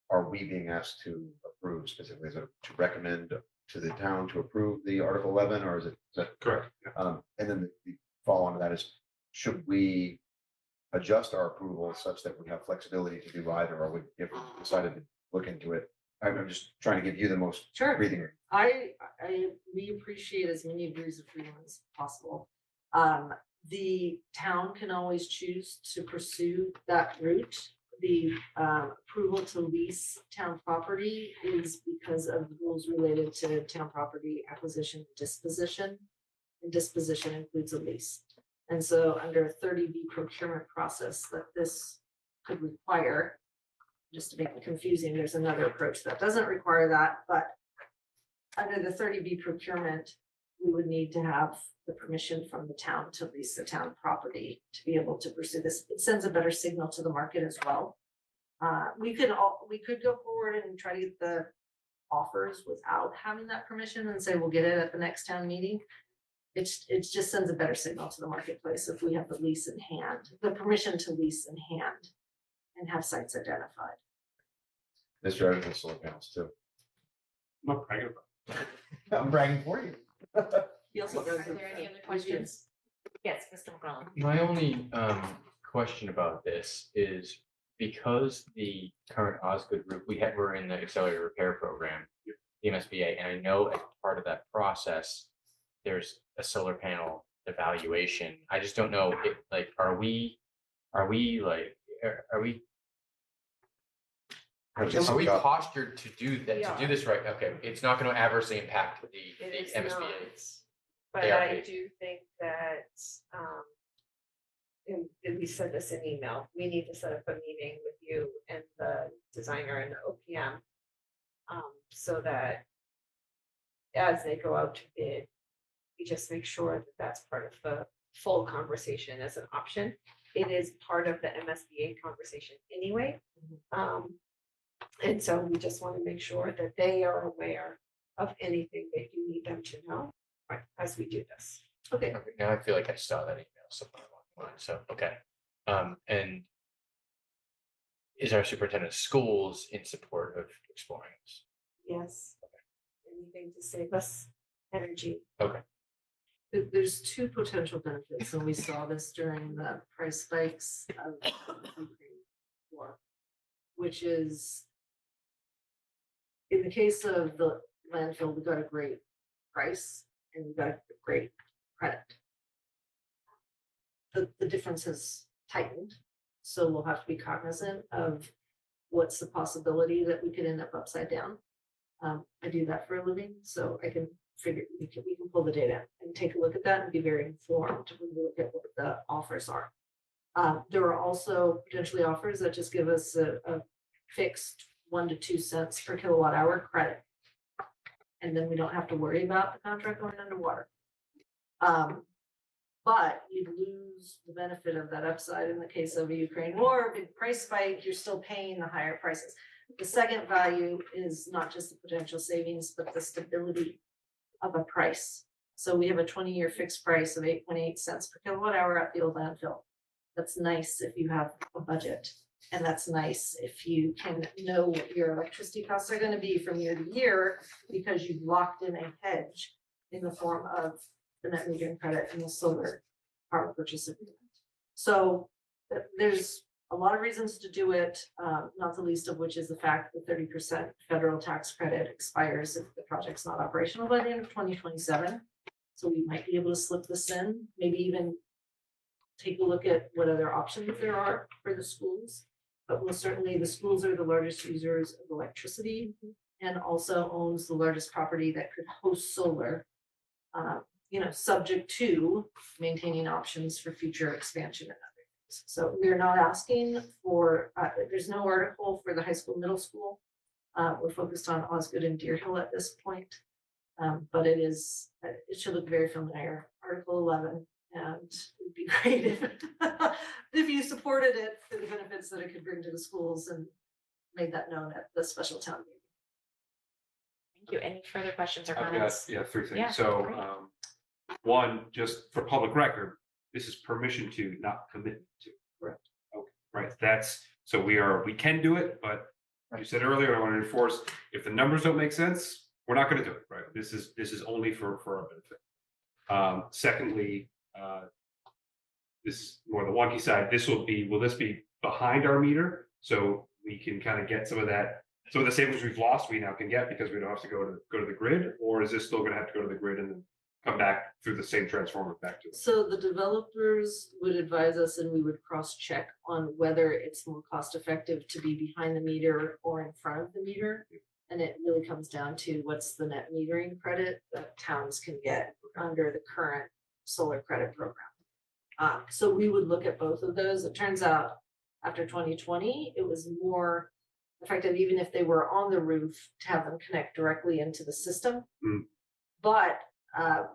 are we being asked to approve specifically? Is it to recommend to the town to approve the Article 11, or is that correct? And then the follow on to that is, should we adjust our approval such that we have flexibility to do either, or if we decided to look into it? I'm just trying to give you the most breathing room. We appreciate as many degrees of freedom as possible. The town can always choose to pursue that route. The approval to lease town property is because of the rules related to town property acquisition, disposition, and disposition includes a lease. And so under a 30B procurement process that this could require, just to make it confusing, there's another approach that doesn't require that, but under the 30B procurement, we would need to have the permission from the town to lease the town property to be able to pursue this. It sends a better signal to the market as well. We could go forward and try to get the offers without having that permission and say, we'll get it at the next town meeting. It just sends a better signal to the marketplace if we have the lease in hand, the permission to lease in hand and have sites identified. Mr. Article solar panels too. I'm not bragging about I'm bragging for you. He also Are does there any other questions? Yes, Mr. McCollum. My only question about this is because the current Osgood group, we're in the accelerated repair program, the MSBA, and I know as part of that process, there's a solar panel evaluation. I just don't know if like, are we postured to do that, to do this right? Okay, it's not going to adversely impact the It is MSBA. not. But ARP. I do think that, and we said this in email, we need to set up a meeting with you and the designer and the OPM. So that as they go out to bid, we just make sure that that's part of the full conversation as an option. It is part of the MSBA conversation anyway. And so we just want to make sure that they are aware of anything that you need them to know as we do this. Okay. Okay, now I feel like I saw that email somewhere along the line, so, okay. And is our superintendent of schools in support of exploring this? Yes. Anything to save us energy. Okay. There's two potential benefits, and we saw this during the price spikes of the Ukraine war, which is in the case of the landfill, we got a great price and we got a great credit. The difference has tightened, so we'll have to be cognizant of what's the possibility that we could end up upside down. I do that for a living, so I can figure, we can pull the data and take a look at that and be very informed when we look at what the offers are. There are also potentially offers that just give us a fixed 1 to 2 cents per kilowatt hour credit. And then we don't have to worry about the contract going underwater. But you lose the benefit of that upside in the case of a Ukraine war, big price spike, you're still paying the higher prices. The second value is not just the potential savings, but the stability of a price. So we have a 20-year fixed price of 8.8 cents per kilowatt hour at the old landfill. That's nice if you have a budget. And that's nice if you can know what your electricity costs are going to be from year to year because you've locked in a hedge in the form of the net metering credit and the solar power purchase agreement. So there's a lot of reasons to do it, not the least of which is the fact that 30% federal tax credit expires if the project's not operational by the end of 2027. So we might be able to slip this in, maybe even take a look at what other options there are for the schools. But most certainly the schools are the largest users of electricity and also owns the largest property that could host solar, subject to maintaining options for future expansion and other things. So we're not asking for, there's no article for the high school, middle school. We're focused on Osgood and Deer Hill at this point. But it should look very familiar. Article 11. And it'd be great if you supported it for the benefits that it could bring to the schools and made that known at the special town meeting. Thank you. Any further questions or I've got, comments? 3 things. Yeah, So, great. one, just for public record, this is permission to, not commitment to. Correct. Okay, right, so we can do it, but you said earlier, I want to enforce, if the numbers don't make sense, we're not going to do it, right? This is only for our benefit. Secondly, this is more the wonky side. Will this be behind our meter? So we can kind of get some of the savings we've lost, we now can get because we don't have to go to the grid, or is this still gonna have to go to the grid and then come back through the same transformer back to it? So the developers would advise us and we would cross-check on whether it's more cost-effective to be behind the meter or in front of the meter. And it really comes down to what's the net metering credit that towns can get under the current solar credit program. So we would look at both of those. It turns out after 2020, it was more effective, even if they were on the roof, to have them connect directly into the system. But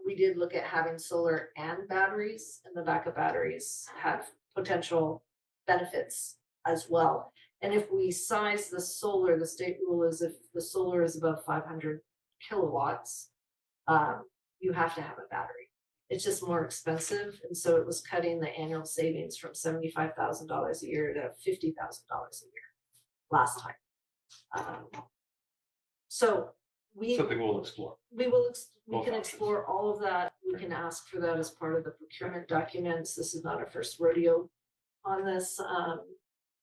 we did look at having solar and batteries, and the backup batteries have potential benefits as well. And if we size the solar, the state rule is if the solar is above 500 kilowatts, you have to have a battery. It's just more expensive, and so it was cutting the annual savings from $75,000 a year to $50,000 a year last time. So we. Something we'll explore. We will, we Both can options. explore all of that. We can ask for that as part of the procurement documents. This is not our first rodeo on this.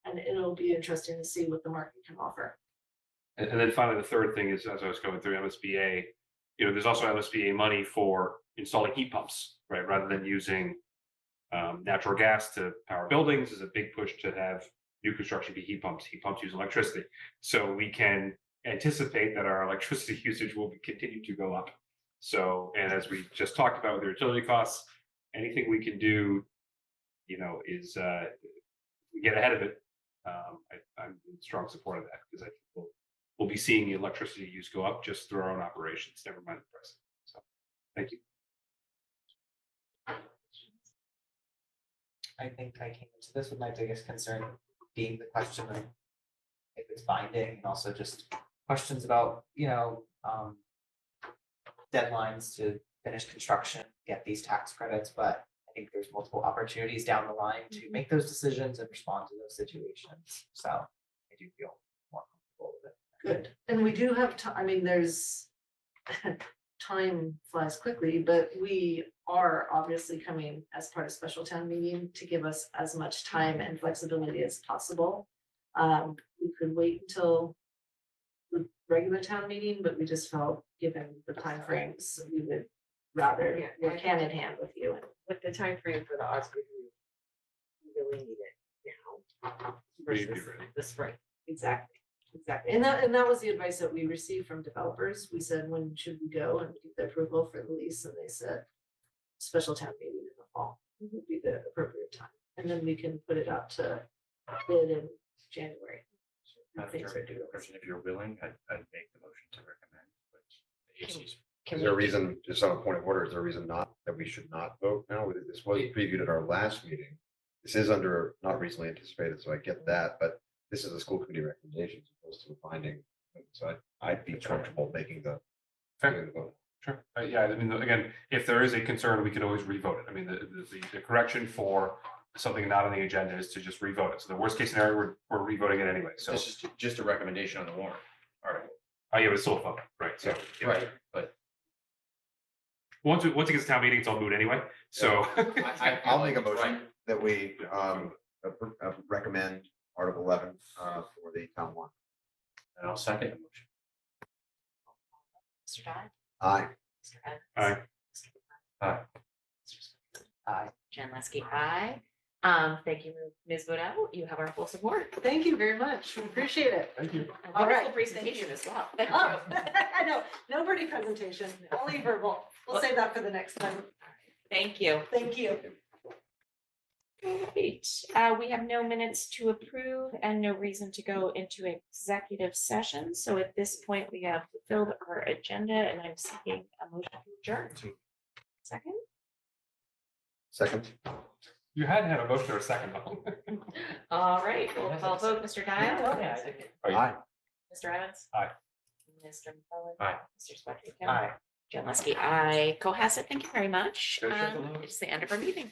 And it'll be interesting to see what the market can offer. And then finally, the third thing is, as I was going through MSBA, there's also MSBA money for installing heat pumps, right? Rather than using natural gas to power buildings, there's a big push to have new construction be heat pumps. Heat pumps use electricity. So we can anticipate that our electricity usage will continue to go up. So, and as we just talked about with the utility costs, anything we can do, is we get ahead of it. I'm in strong support of that because I think we'll be seeing the electricity use go up just through our own operations, never mind the price. So, thank you. I think I came into this with my biggest concern being the question of if it's binding, and also just questions about, deadlines to finish construction, get these tax credits, but I think there's multiple opportunities down the line to make those decisions and respond to those situations. So I do feel more comfortable with it. Good. And we do have time, there's time flies quickly, but we are obviously coming as part of special town meeting to give us as much time and flexibility as possible. We could wait until the regular town meeting, but we just felt, given the timeframes, we would rather work hand in hand with you. With the time frame for the Osgood roof, we really need it now Ready to be versus ready. the spring. Exactly. And that was the advice that we received from developers. We said, when should we go and get the approval for the lease? And they said, special town meeting in the fall would be the appropriate time. And then we can put it out to bid in January. Things are due. If you're willing, I'd make the motion to recommend, which the AC's. Is there a reason, just on a point of order, is there a reason that we should not vote now? This was previewed at our last meeting. This is under not reasonably anticipated, so I get that, but this is a school committee recommendation as opposed to a finding. So I'd be comfortable making the vote. Sure. Yeah, again, if there is a concern, we can always revote it. The correction for something not on the agenda is to just revote it. So the worst case scenario, we're revoting it anyway. So This is just a recommendation on the warrant. All right. oh yeah, it's still a vote, right? So yeah. Right, but Once it gets to town meeting, it's all moot anyway. So I'll make a motion that we recommend Article 11 for the town warrant. and I'll second the motion. Mr. Dodd? Aye. Mr. Evans? Aye. Mr. Aye. Aye. Jen Leskey, aye. Thank you, Ms. Bodo. You have our full support. Thank you very much. We appreciate it. Thank you. And All right. wonderful presentation as well. Thank Oh, you. I know, no pretty presentation, only verbal. We'll save that for the next time. Thank you. Thank you. Great. We have no minutes to approve and no reason to go into executive session. So at this point, we have fulfilled our agenda and I'm seeking a motion to adjourn. Second? Second. You hadn't had a motion or a second. All right, we'll call vote. Mr. Dial? Aye. Mr. Evans? Aye. Mr. McClellan? Aye. Mr. Spector? Aye. Jen Leskey, aye. Cohasset, thank you very much. Go check the It's the end of our meeting.